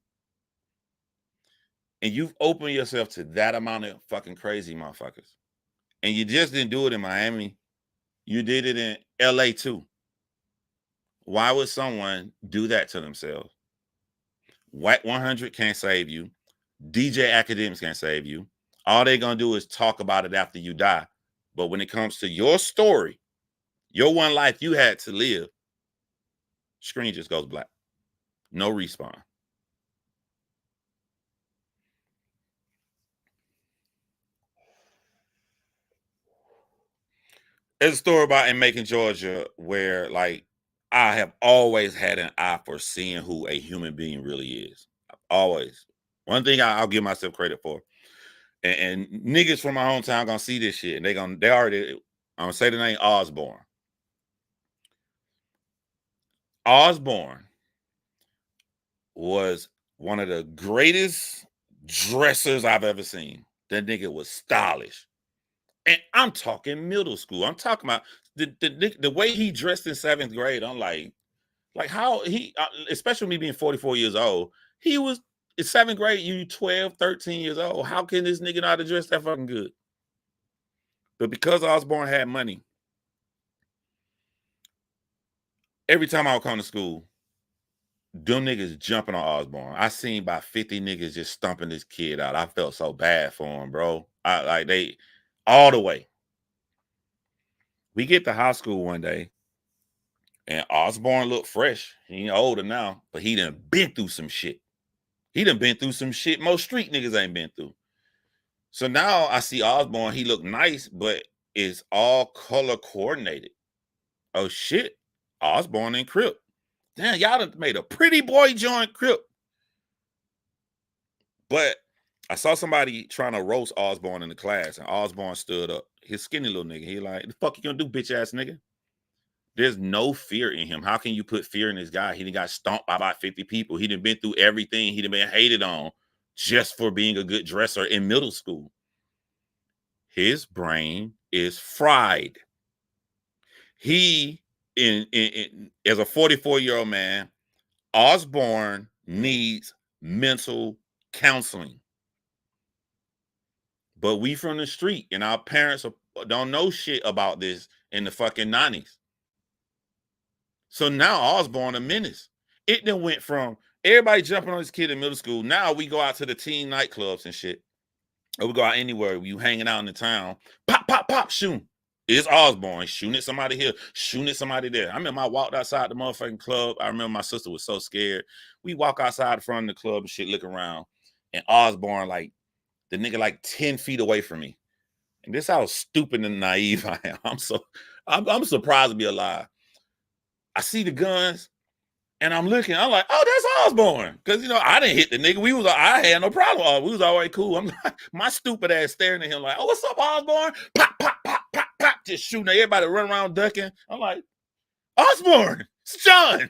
And you've opened yourself to that amount of fucking crazy motherfuckers. And you just didn't do it in Miami. You did it in LA too. Why would someone do that to themselves? White 100 can't save you. DJ Academics can't save you. All they're going to do is talk about it after you die. But when it comes to your story, your one life you had to live, screen just goes black. No respawn. There's a story about in Macon, Georgia, where like I have always had an eye for seeing who a human being really is. Always. One thing I'll give myself credit for. And niggas from my hometown gonna see this shit, and they already. I'm gonna say the name Osborne. Osborne was one of the greatest dressers I've ever seen. That nigga was stylish, and I'm talking middle school. I'm talking about the way he dressed in 7th grade. I'm like how he, especially me being 44 years old, he was in 7th grade. You 12, 13 years old. How can this nigga not dress that fucking good? But because Osborne had money, every time I would come to school, them niggas jumping on Osborne. I seen about 50 niggas just stumping this kid out. I felt so bad for him, bro. They all the way. We get to high school one day, and Osborne looked fresh. He older now, but he done been through some shit. He done been through some shit most street niggas ain't been through. So now I see Osborne. He look nice, but it's all color coordinated. Oh shit, Osborne and Crip. Damn, y'all done made a pretty boy joint Crip. But I saw somebody trying to roast Osborne in the class, and Osborne stood up. His skinny little nigga. He like, the fuck you gonna do, bitch ass nigga? There's no fear in him. How can you put fear in this guy? He done got stomped by about 50 people. He done been through everything. He done been hated on just for being a good dresser in middle school. His brain is fried. He, as a 44-year-old man, Osborne needs mental counseling. But we from the street, and our parents don't know shit about this in the fucking 90s. So now Osborne a menace. It then went from everybody jumping on this kid in middle school. Now we go out to the teen nightclubs and shit. Or we go out anywhere. You hanging out in the town. Pop, pop, pop, shooting. It's Osborne shooting at somebody here, shooting at somebody there. I remember I walked outside the motherfucking club. I remember my sister was so scared. We walk outside the front of the club and shit, look around. And Osborne, like, the nigga like 10 feet away from me. And this how stupid and naive I am. I'm surprised to be alive. I see the guns and I'm looking. I'm like, oh, that's Osborne. Because I didn't hit the nigga. I had no problem. We was already cool. I'm like, my stupid ass staring at him like, oh, what's up, Osborne? Pop, pop, pop, pop, pop. Just shooting at everybody, running around ducking. I'm like, Osborne, it's John.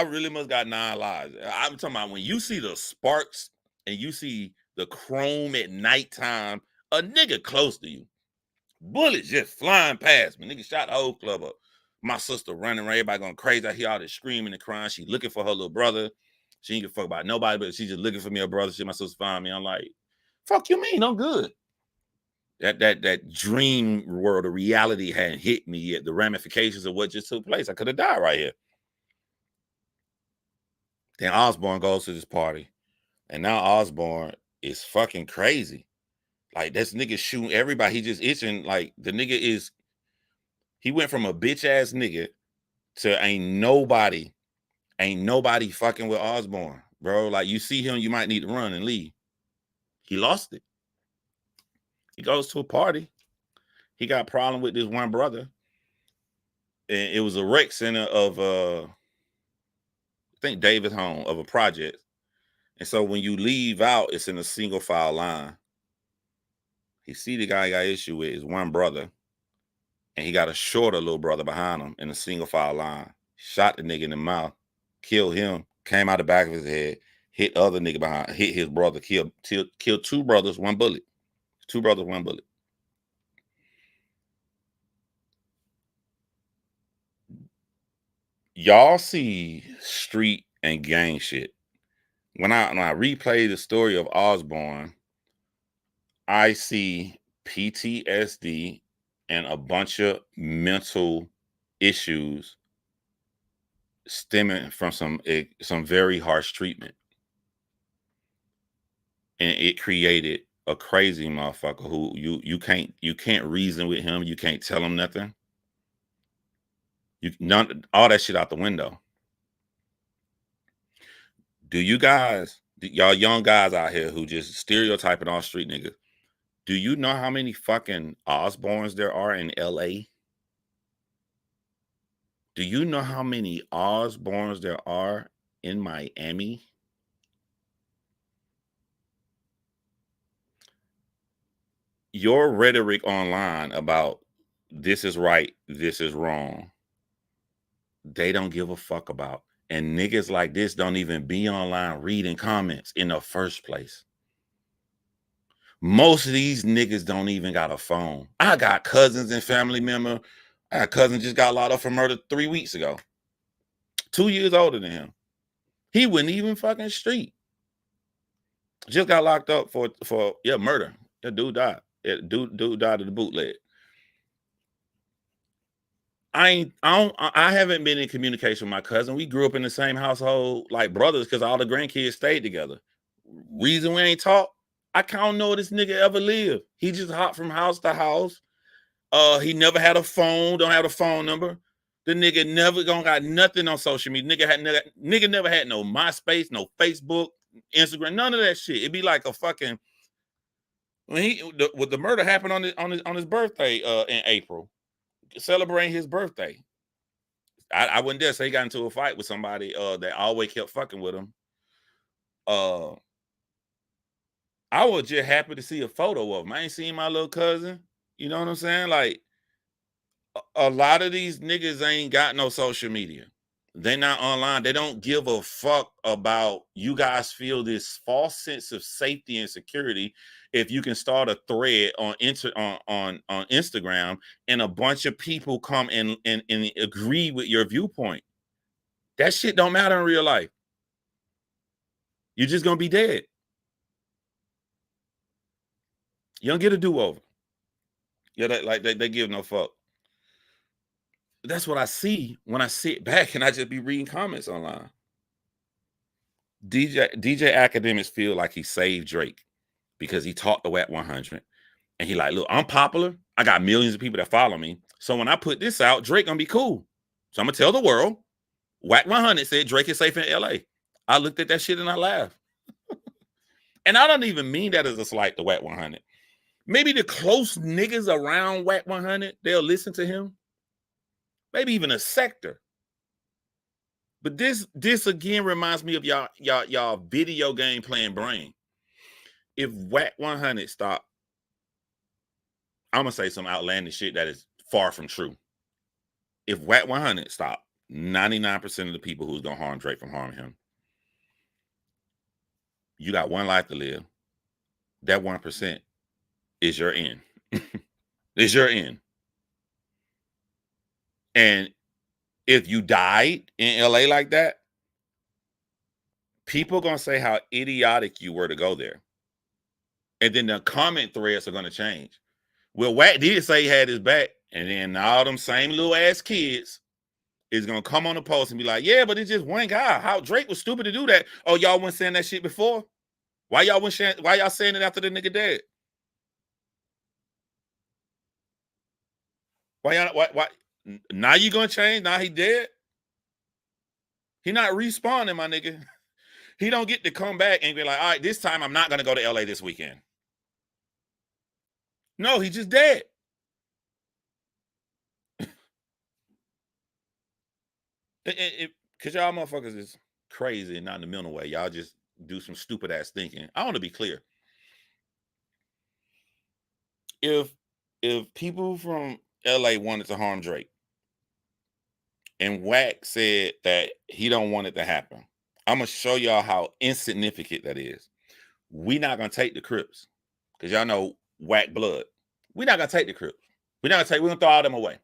I really must got 9 lives. I'm talking about when you see the sparks and you see the chrome at nighttime, a nigga close to you, bullets just flying past me. Nigga shot the whole club up. My sister running around, everybody going crazy. I hear all this screaming and crying. She looking for her little brother. She ain't give a fuck about nobody, but she just looking for me, her brother. She, my sister find me. I'm like, fuck you mean? I'm good. That dream world of reality hadn't hit me yet. The ramifications of what just took place. I could have died right here. Then Osborne goes to this party. And now Osborne is fucking crazy. Like, this nigga shooting everybody. He just itching. Like, the nigga is, he went from a bitch ass nigga to ain't nobody fucking with Osborne, bro. Like, you see him, you might need to run and leave. He lost it. He goes to a party. He got a problem with this one brother. And it was a rec center of I think Davis home of a project. And so when you leave out, it's in a single file line. He see the guy he got issue with is one brother. And he got a shorter little brother behind him in a single file line. Shot the nigga in the mouth, killed him, came out the back of his head, hit other nigga behind, hit his brother, killed 2 brothers, 1 bullet. 2 brothers, 1 bullet. Y'all see street and gang shit. When I replay the story of Osborne, I see PTSD and a bunch of mental issues stemming from some very harsh treatment. And it created a crazy motherfucker who you can't reason with him, you can't tell him nothing. All that shit out the window. Do you guys, y'all young guys out here who just stereotyping all street niggas, do you know how many fucking Osborns there are in LA? Do you know how many Osborns there are in Miami? Your rhetoric online about this is right, this is wrong, they don't give a fuck about. And niggas like this don't even be online reading comments in the first place. Most of these niggas don't even got a phone. I got cousins and family members. I got a cousin just got locked up for murder 3 weeks ago. 2 years older than him. He wouldn't even fucking street. Just got locked up for murder. That dude died. Dude died of the bootleg. I haven't been in communication with my cousin. We grew up in the same household like brothers because all the grandkids stayed together. Reason we ain't talk, I can't know this nigga ever lived. He just hopped from house to house. He never had a phone, don't have a phone number. The nigga never got nothing on social media. Nigga never had no MySpace, no Facebook, Instagram, none of that shit. It'd be like a fucking when the murder happened on his birthday in April, celebrating his birthday. I wouldn't dare say he got into a fight with somebody that always kept fucking with him. I was just happy to see a photo of him. I ain't seen my little cousin. You know what I'm saying? Like a lot of these niggas ain't got no social media. They're not online. They don't give a fuck about you guys feel this false sense of safety and security if you can start a thread on Instagram and a bunch of people come and agree with your viewpoint. That shit don't matter in real life. You're just gonna be dead. You don't get a do-over. Yeah, they give no fuck. That's what I see when I sit back and I just be reading comments online. DJ Akademiks feel like he saved Drake because he talked to WAC 100 and he like, look, I'm popular. I got millions of people that follow me. So when I put this out, Drake gonna be cool. So I'm gonna tell the world, WAC 100 said Drake is safe in LA. I looked at that shit and I laughed. And I don't even mean that as a slight to WAC 100. Maybe the close niggas around WAC 100, they'll listen to him. Maybe even a sector. But this again reminds me of y'all video game playing brain. If WAC 100 stop, I'm gonna say some outlandish shit that is far from true. If WAC 100 stop, 99% of the people who's gonna harm Drake from harming him. You got one life to live. That 1% is your end. Is your end. And if you died in LA like that, people are gonna say how idiotic you were to go there. And then the comment threads are gonna change. Well, Wack did say he had his back, and then all them same little ass kids is gonna come on the post and be like, yeah, but it's just one guy. How Drake was stupid to do that. Oh, y'all weren't saying that shit before? Why y'all saying it after the nigga dead? Why now you gonna change? Now he dead? He not respawning, my nigga. He don't get to come back and be like, all right, this time I'm not gonna go to LA this weekend. No, he just dead. Because y'all motherfuckers is crazy and not in the mental way. Y'all just do some stupid ass thinking. I want to be clear. If people from LA wanted to harm Drake and Wack said that he don't want it to happen, I'm gonna show y'all how insignificant that is. We not gonna take the Crips because y'all know Wack blood. We're not gonna take the Crips. We're gonna throw all them away.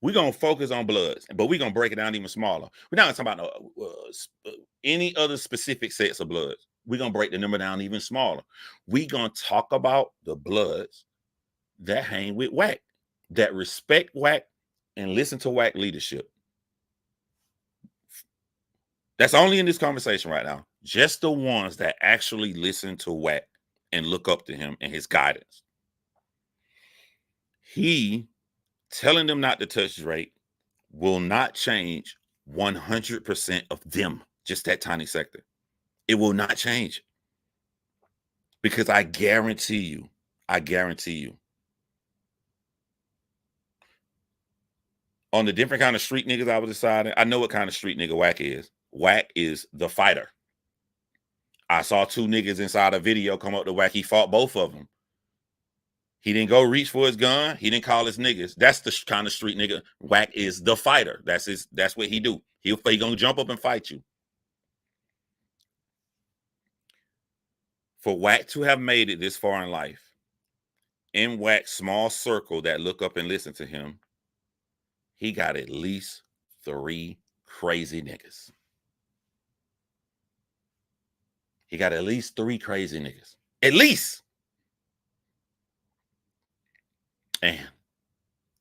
We're gonna focus on Bloods, but we're gonna break it down even smaller. We're not gonna talk about any other specific sets of Bloods. We're gonna break the number down even smaller. We're gonna talk about the Bloods that hang with Wack, that respect Wack and listen to Wack leadership. That's only in this conversation right now. Just the ones that actually listen to Wack and look up to him and his guidance. He telling them not to touch Drake will not change 100% of them, just that tiny sector. It will not change. Because I guarantee you, on the different kind of street niggas I was deciding, I know what kind of street nigga Wack is. Wack is the fighter. I saw two niggas inside a video come up to Wack. He fought both of them. He didn't go reach for his gun. He didn't call his niggas. That's the kind of street nigga. Wack is the fighter. That's what he do. He gonna jump up and fight you. For Wack to have made it this far in life, in Wack's small circle that look up and listen to him, he got at least 3 crazy niggas. He got at least 3 crazy niggas. At least. And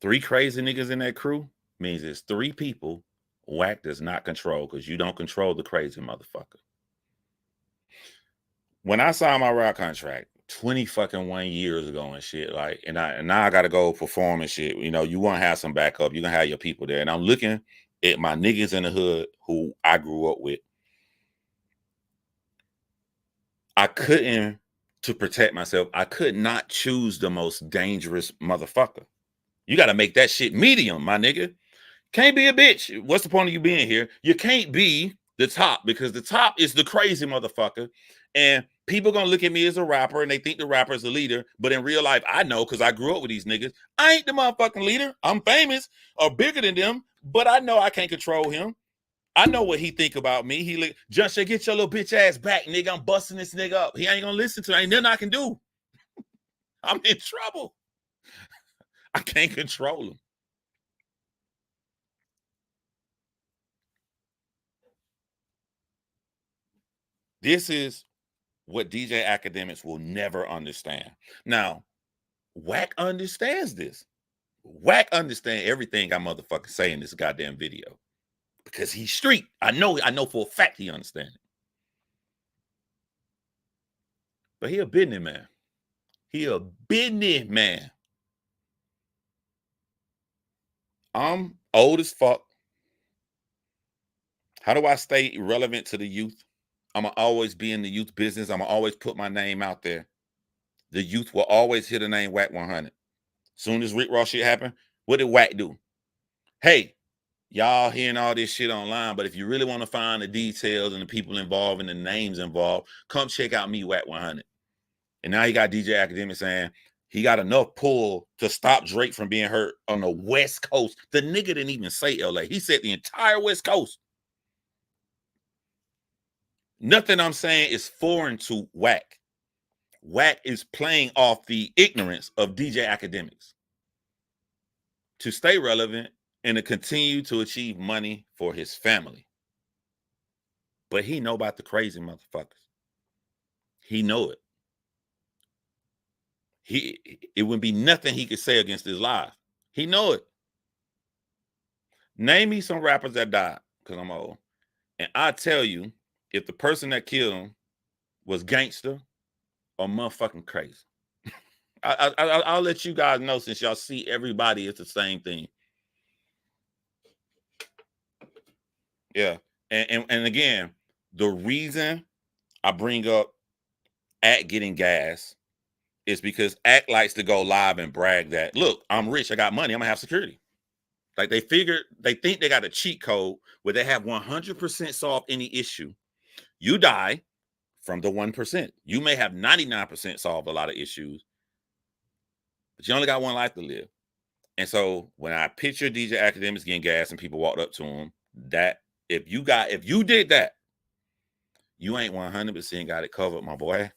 3 crazy niggas in that crew means it's 3 people Wack does not control, because you don't control the crazy motherfucker. When I signed my rap contract 21 years ago and shit, like, and now I gotta go perform and shit. You know, you want to have some backup. You're gonna have your people there. And I'm looking at my niggas in the hood who I grew up with. I couldn't, to protect myself, I could not choose the most dangerous motherfucker. You got to make that shit medium, my nigga. Can't be a bitch. What's the point of you being here? You can't be the top, because the top is the crazy motherfucker. And people gonna look at me as a rapper and they think the rapper is the leader. But in real life, I know, because I grew up with these niggas, I ain't the motherfucking leader. I'm famous or bigger than them, but I know I can't control him. I know what he think about me. He like, Just get your little bitch ass back, nigga. I'm busting this nigga up. He ain't gonna listen to me. Ain't nothing I can do. I'm in trouble. I can't control him. This is what DJ Akademiks will never understand. Now, Wack understands this. Wack understand everything I motherfucking say in this goddamn video, because he's street. I know for a fact he understands it. But he a business man. He a business man. I'm old as fuck. How do I stay relevant to the youth? I'm going to always be in the youth business. I'm going to always put my name out there. The youth will always hear the name Wack 100. Soon as Rick Ross shit happened, what did Wack do? Hey, y'all hearing all this shit online, but if you really want to find the details and the people involved and the names involved, come check out me, Wack 100. And now you got DJ Akademiks saying He got enough pull to stop Drake from being hurt on the West Coast. The nigga didn't even say LA. He said the entire West Coast. Nothing I'm saying is foreign to Wack. Wack is playing off the ignorance of DJ Akademiks to stay relevant and to continue to achieve money for his family. But he know about the crazy motherfuckers. He know it. It wouldn't be nothing he could say against his life. He know it. Name me some rappers that died, because I'm old. And I tell you, if the person that killed him was gangster or motherfucking crazy. I'll let you guys know, since y'all see everybody, it's the same thing. Yeah. And again, the reason I bring up Act getting gas is because Act likes to go live and brag that, look, I'm rich, I got money, I'm gonna have security. Like they think they got a cheat code where they have 100% solved any issue. You die from the 1%. You may have 99% solved a lot of issues, but you only got one life to live. And so when I picture DJ Akademiks getting gas and people walked up to him, that if you did that, you ain't 100% got it covered, my boy.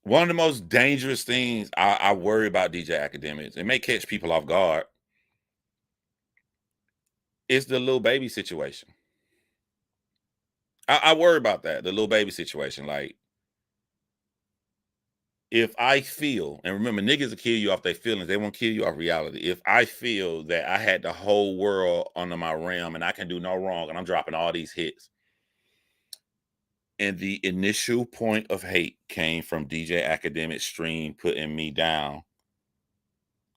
One of the most dangerous things I worry about DJ Akademiks, it may catch people off guard, is the little baby situation. I worry about that, the little baby situation. Like, if I feel, and remember, niggas will kill you off their feelings, they won't kill you off reality. If I feel that I had the whole world under my realm and I can do no wrong and I'm dropping all these hits, and the initial point of hate came from DJ Akademiks stream putting me down,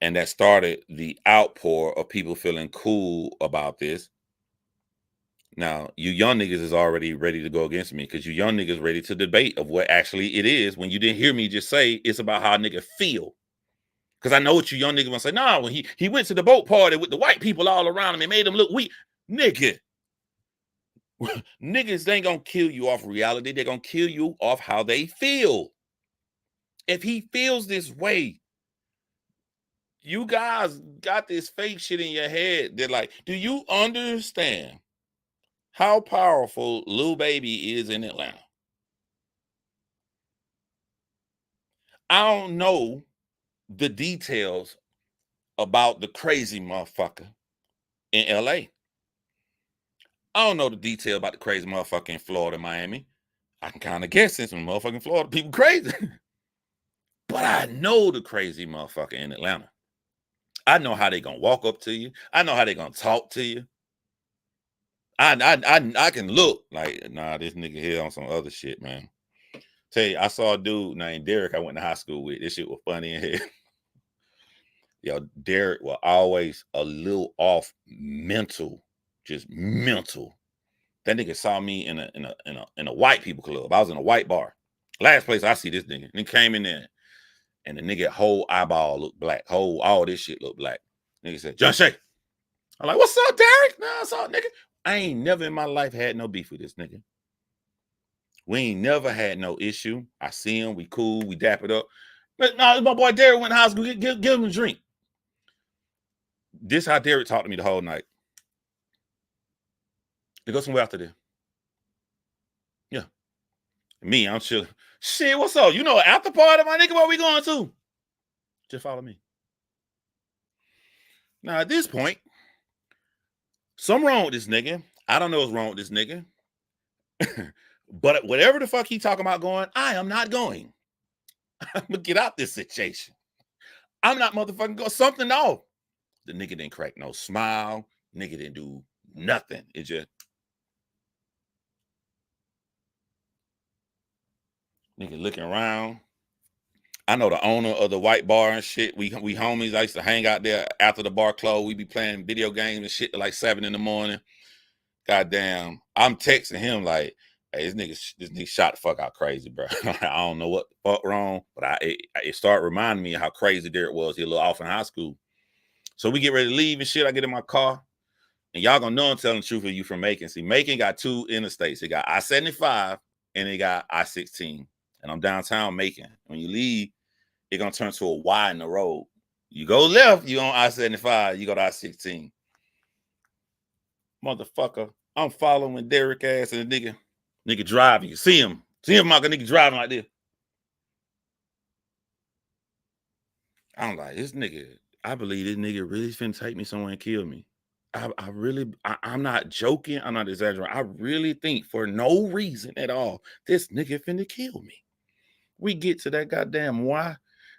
and that started the outpour of people feeling cool about this. Now, you young niggas is already ready to go against me, because you young niggas ready to debate of what actually it is, when you didn't hear me just say it's about how a nigga feel. Because I know what you young niggas gonna say. Nah, when he went to the boat party with the white people all around him and made him look weak. Nigga. Niggas ain't gonna kill you off reality. They're gonna kill you off how they feel. If he feels this way, you guys got this fake shit in your head. They're like, do you understand how powerful Lil Baby is in Atlanta? I don't know the details about the crazy motherfucker in LA. I don't know the detail about the crazy motherfucker in Florida, Miami. I can kind of guess, since some motherfucking Florida people crazy. But I know the crazy motherfucker in Atlanta. I know how they gonna walk up to you. I know how they gonna talk to you. I can look like, nah, this nigga here on some other shit, man. Tell you, I saw a dude named Derek I went to high school with. This shit was funny in here. Yo, Derek was always a little off mental, just mental. That nigga saw me in a white people club. I was in a white bar. Last place I see this nigga. And he came in there, and the nigga whole eyeball looked black. All this shit looked black. Nigga said, John Shay. I'm like, what's up, Derek? Nah, what's up, nigga? I ain't never in my life had no beef with this nigga. We ain't never had no issue. I see him, we cool, we dap it up. But no, my boy Derek went to high school. Give him a drink. This how Derek talked to me the whole night. They go somewhere after this. Yeah. Me, I'm chilling. Shit, what's up? You know, after party, my nigga, where we going to? Just follow me. Now, at this point, something wrong with this nigga. I don't know what's wrong with this nigga. But whatever the fuck he talking about going, I am not going. I'm gonna get out this situation. I'm not motherfucking going. Something off. The nigga didn't crack no smile. Nigga didn't do nothing. It just nigga looking around. I know the owner of the white bar and shit. We homies. I used to hang out there after the bar closed. We be playing video games and shit till like 7 in the morning. Goddamn, I'm texting him like, hey, this nigga shot the fuck out crazy, bro. I don't know what the fuck wrong, but it started reminding me of how crazy Derek was. He a little off in high school. So we get ready to leave and shit. I get in my car, and y'all gonna know I'm telling the truth if you from Macon. See, Macon got 2 interstates. It got I-75 and it got I-16. and I'm downtown Macon. When you leave, it's gonna turn to a Y in the road. You go left, you on I-75, you go to I-16. Motherfucker, I'm following Derek ass and the nigga driving. You see him, Michael, nigga driving like this. I'm like, this nigga, I believe this nigga really finna take me somewhere and kill me. I'm not joking. I'm not exaggerating. I really think for no reason at all, this nigga finna kill me. We get to that goddamn Y,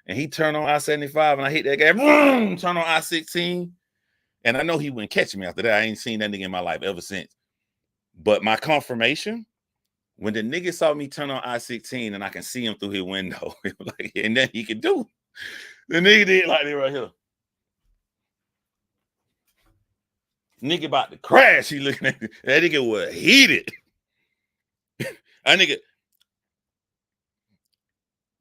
and he turned on I-75, and I hit that guy, boom, turn on I-16. And I know he wouldn't catch me after that. I ain't seen that nigga in my life ever since. But my confirmation, when the nigga saw me turn on I-16 and I can see him through his window, like, and then he could do, the nigga did like that right here. Nigga about to crash. He looking at that nigga was heated. That nigga,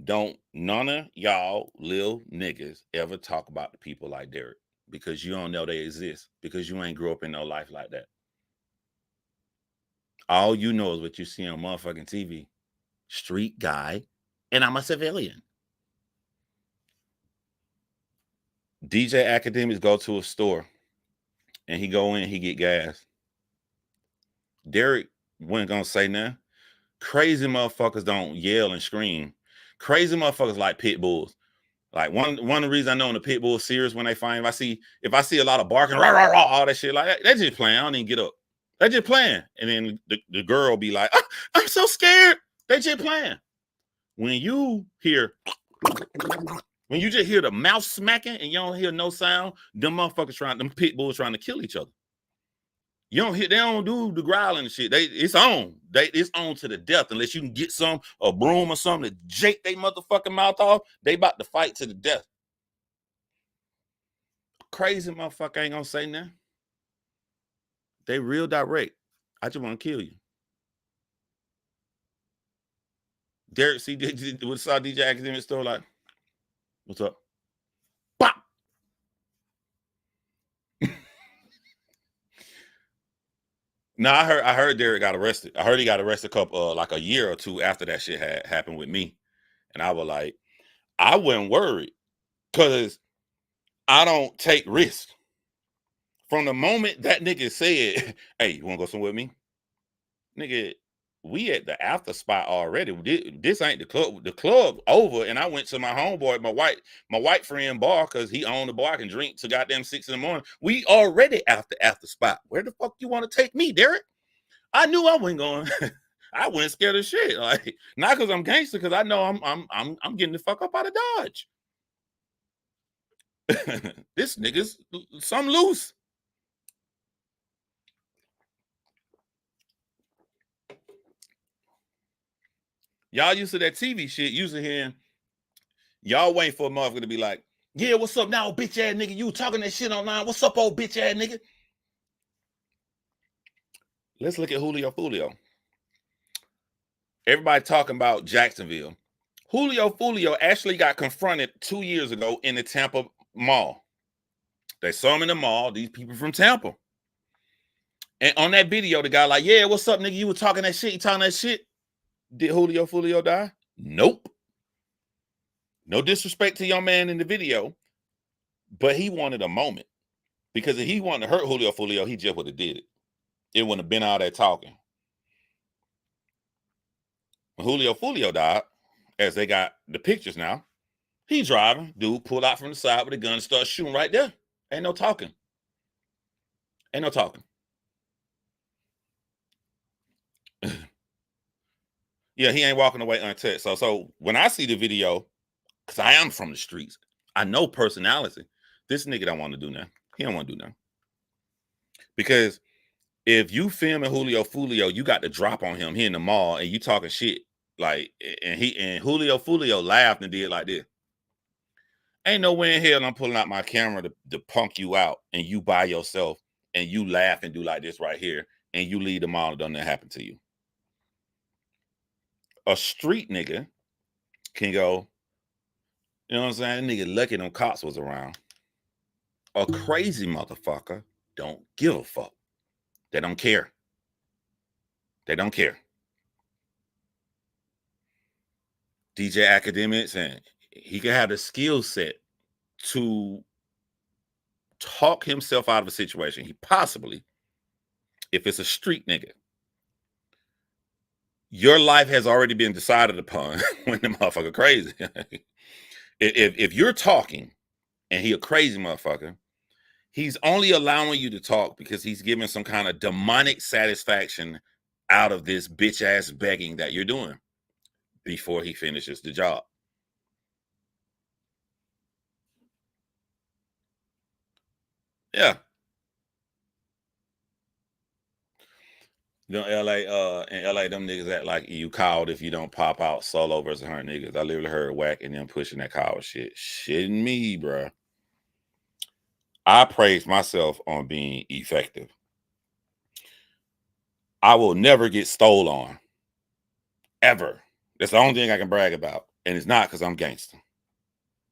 don't none of y'all little niggas ever talk about the people like Derek, because you don't know they exist, because you ain't grew up in no life like that. All you know is what you see on motherfucking TV. Street guy, and I'm a civilian. DJ Akademiks go to a store, and he go in, he get gas. Derek wasn't gonna say nothing. Crazy motherfuckers don't yell and scream. Crazy motherfuckers like pit bulls. Like one of the reasons I know in the pit bull series, when they find, if I see a lot of barking, rah, rah, rah, all that shit, like that, they just playing. I don't even get up. They just playing. And then the girl be like, oh, I'm so scared. They just playing. When you just hear the mouse smacking and you don't hear no sound, them pit bulls trying to kill each other. You don't hear, they don't do the growling and shit. It's on to the death, unless you can get a broom or something to jake they motherfucking mouth off. They about to fight to the death. Crazy motherfucker ain't gonna say nothing. They real direct. I just want to kill you. Derek, see, saw DJ Academics store, like, what's up? Bop! No, I heard Derek got arrested. I heard he got arrested like a year or two after that shit had happened with me. And I was like, I wasn't worried, because I don't take risks. From the moment that nigga said, hey, you want to go somewhere with me? Nigga, we at the after spot already. This ain't the club. The club over, and I went to my homeboy, my white friend bar, because he owned the bar. I can drink to goddamn 6 in the morning. We already after spot. Where the fuck you want to take me, Derek? I knew I wasn't going. I wasn't scared of shit. Like, not because I'm gangster, because I know I'm getting the fuck up out of Dodge. This nigga's some loose. Y'all used to that TV shit, used to hearing, y'all waiting for a motherfucker to be like, yeah, what's up now, bitch ass nigga? You talking that shit online? What's up, old bitch ass nigga? Let's look at Julio Fulio. Everybody talking about Jacksonville. Julio Fulio actually got confronted 2 years ago in the Tampa mall. They saw him in the mall, these people from Tampa. And on that video, the guy like, yeah, what's up, nigga? You were talking that shit. You talking that shit? Did Julio Fulio die? Nope. No disrespect to your man in the video, but he wanted a moment. Because if he wanted to hurt Julio Fulio, he just would have did it. It wouldn't have been all that talking. When Julio Fulio died, as they got the pictures now, he driving, dude pulled out from the side with a gun and start shooting right there. Ain't no talking. Ain't no talking. Yeah, he ain't walking away untouched. So when I see the video, because I am from the streets, I know personality. This nigga don't want to do nothing. He don't want to do nothing. Because if you filming Julio Fulio, you got to drop on him here in the mall and you talking shit. Like, and Julio Fulio laughed and did like this. Ain't no way in hell I'm pulling out my camera to punk you out, and you by yourself and you laugh and do like this right here, and you leave the mall and don't nothing happen to you. A street nigga can go, you know what I'm saying? Nigga lucky them cops was around. A crazy motherfucker don't give a fuck. They don't care. They don't care. DJ Academics, and he can have the skill set to talk himself out of a situation. He possibly, if it's a street nigga, your life has already been decided upon when the motherfucker crazy. if you're talking and he a crazy motherfucker, he's only allowing you to talk because he's giving some kind of demonic satisfaction out of this bitch ass begging that you're doing before he finishes the job. Yeah. You know, in LA, them niggas act like you called if you don't pop out solo versus 100 niggas. I literally heard Whack and them pushing that call shit. Shitting me, bruh. I praise myself on being effective. I will never get stole on. Ever. That's the only thing I can brag about. And it's not because I'm gangster.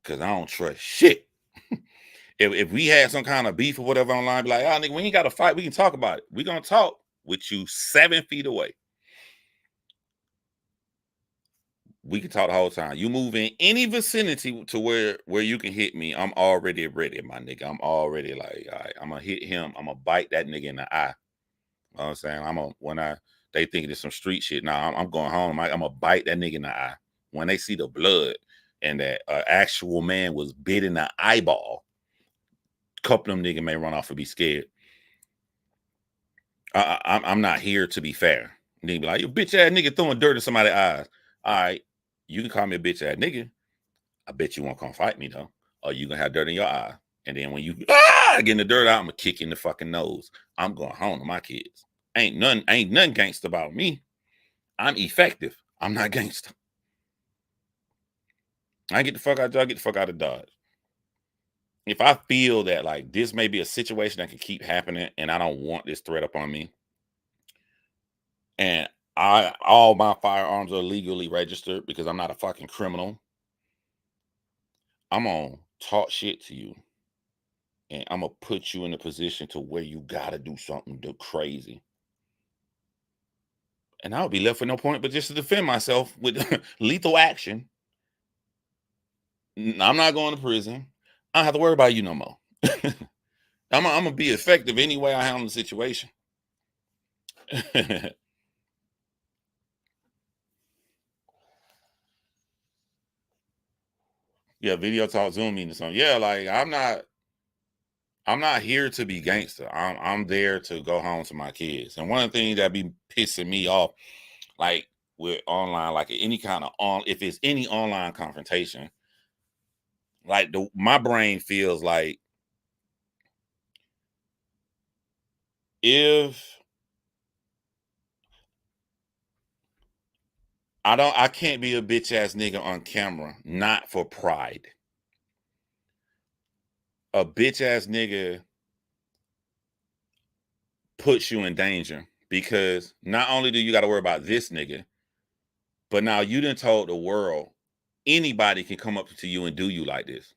Because I don't trust shit. If we had some kind of beef or whatever online, be like, oh, nigga, we ain't got to fight. We can talk about it. We going to talk with you 7 feet away. We can talk the whole time. You move in any vicinity to where you can hit me, I'm already ready, my nigga. I'm already like, all right, I'm gonna hit him. I'm gonna bite that nigga in the eye. You know what I'm saying? They think it's some street shit. Nah, I'm going home. I'm gonna bite that nigga in the eye. When they see the blood and that actual man was bit in the eyeball, a couple of them niggas may run off and be scared. I'm not here to be fair. Nigga be like, you bitch ass nigga throwing dirt in somebody's eyes. All right, you can call me a bitch ass nigga. I bet you won't come fight me though. Or you gonna have dirt in your eye. And then when you getting the dirt out, I'm gonna kick you in the fucking nose. I'm going home to my kids. Ain't none gangster about me. I'm effective. I'm not gangster. I get the fuck out of Dodge, get the fuck out of Dodge. If I feel that like this may be a situation that can keep happening and I don't want this threat up on me, and all my firearms are legally registered because I'm not a fucking criminal, I'm gonna talk shit to you. And I'm gonna put you in a position to where you gotta do something crazy. And I would be left with no point but just to defend myself with lethal action. I'm not going to prison. I don't have to worry about you no more. I'm gonna be effective any way I handle the situation. Yeah, video talk, Zoom meeting or something. Yeah, like I'm not here to be gangster. I'm there to go home to my kids. And one of the things that be pissing me off, like with online, like any kind of if it's any online confrontation, like my brain feels like if I can't be a bitch ass nigga on camera, not for pride. A bitch ass nigga puts you in danger because not only do you got to worry about this nigga, but now you done told the world anybody can come up to you and do you like this.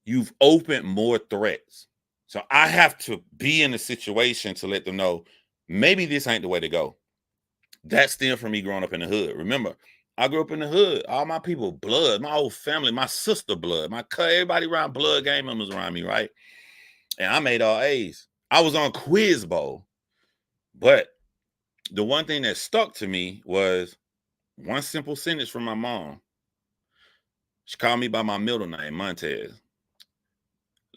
You've opened more threats. So I have to be in a situation to let them know maybe this ain't the way to go. That's still from me growing up in the hood. Remember, I grew up in the hood. All my people, blood, my whole family, my sister blood, my everybody around blood gang members around me, right? And I made all A's. I was on Quiz Bowl, but the one thing that stuck to me was one simple sentence from my mom. She called me by my middle name, Montez.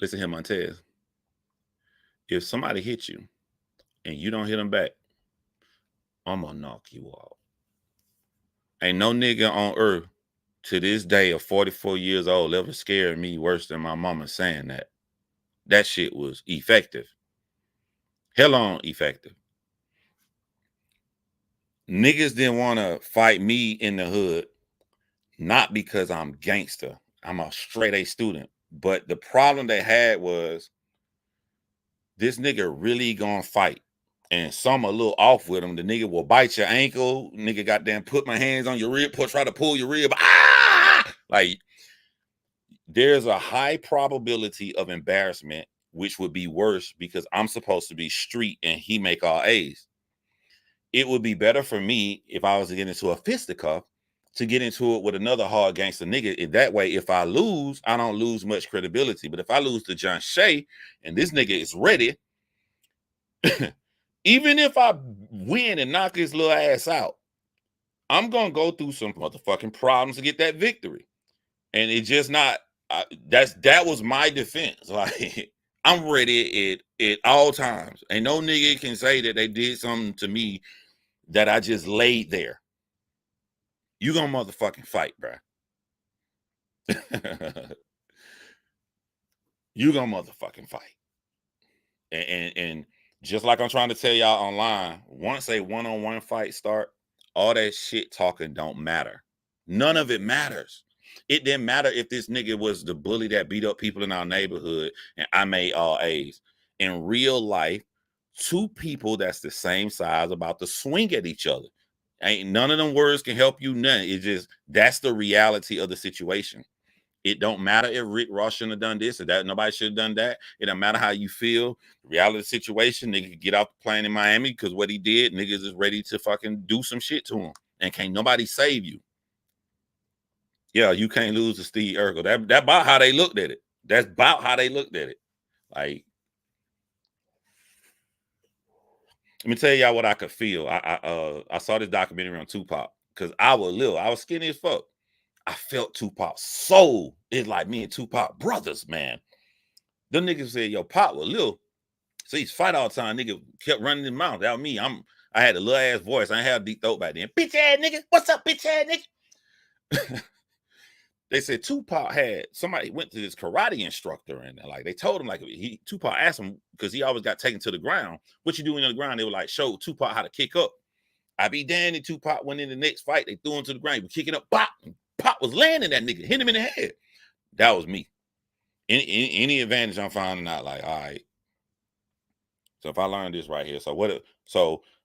Listen here, Montez. If somebody hits you and you don't hit them back, I'm gonna knock you out. Ain't no nigga on earth to this day of 44 years old ever scared me worse than my mama saying that. That shit was effective. Hell on effective. Niggas didn't want to fight me in the hood, not because I'm gangster. I'm a straight A student. But the problem they had was this nigga really gonna fight. And some a little off with him. The nigga will bite your ankle. Nigga goddamn put my hands on your rib, try to pull your rib. Ah! Like there's a high probability of embarrassment, which would be worse because I'm supposed to be street and he make all A's. It would be better for me if I was to get into a fisticuff to get into it with another hard gangster nigga. That way, if I lose, I don't lose much credibility. But if I lose to John Shay and this nigga is ready, even if I win and knock his little ass out, I'm gonna go through some motherfucking problems to get that victory. And it just not that was my defense. Like I'm ready at all times. And no nigga can say that they did something to me that I just laid there. You gonna motherfucking fight, bro. You gonna motherfucking fight. And just like I'm trying to tell y'all online, once a one-on-one fight start, all that shit talking don't matter. None of it matters. It didn't matter if this nigga was the bully that beat up people in our neighborhood and I made all A's. In real life, two people that's the same size about to swing at each other. Ain't none of them words can help you none. It just that's the reality of the situation. It don't matter if Rick Ross shouldn't have done this or that. Nobody should have done that. It don't matter how you feel. The reality of the situation, nigga could get off the plane in Miami because what he did, niggas is ready to fucking do some shit to him. And can't nobody save you. Yeah, you can't lose to Steve Urkel. That about how they looked at it. That's about how they looked at it. Like, let me tell y'all what I could feel. I saw this documentary on Tupac because I was skinny as fuck. I felt Tupac's soul. It's like me and Tupac brothers, man. Them niggas said, yo, Pop was little. So he's fight all the time. Nigga kept running his mouth. That was me. I had a little ass voice. I didn't have a deep throat back then. Bitch ass nigga. What's up, bitch ass nigga? They said Tupac had somebody went to this karate instructor and like they told him like Tupac asked him because he always got taken to the ground. What you doing on the ground? They were like show Tupac how to kick up. I be damned if Tupac went in the next fight. They threw him to the ground. He was kicking up. Pop. Pop was landing that nigga, hit him in the head. That was me. Any advantage I'm finding out, like, all right. So if I learned this right here, so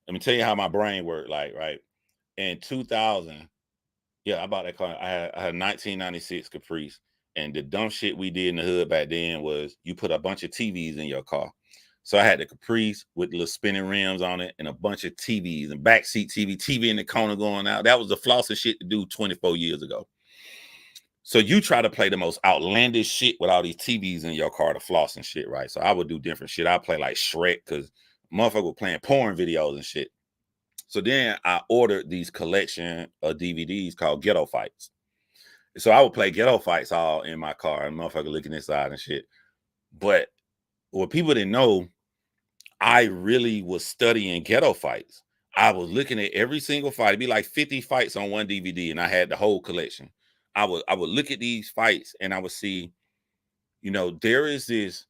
let me tell you how my brain worked. Like, right in 2000, yeah, I bought that car. I had a 1996 Caprice, and the dumb shit we did in the hood back then was you put a bunch of TVs in your car. So I had the Caprice with little spinning rims on it and a bunch of TVs and backseat TV in the corner going out. That was the flossing shit to do 24 years ago. So you try to play the most outlandish shit with all these TVs in your car to floss and shit, right? So I would do different shit. I play like Shrek because motherfucker was playing porn videos and shit. So then I ordered these collection of DVDs called Ghetto Fights. So I would play Ghetto Fights all in my car and motherfucker looking inside and shit. But what people didn't know, I really was studying Ghetto Fights. I was looking at every single fight. It'd be like 50 fights on one DVD, and I had the whole collection. I would look at these fights and I would see, there is this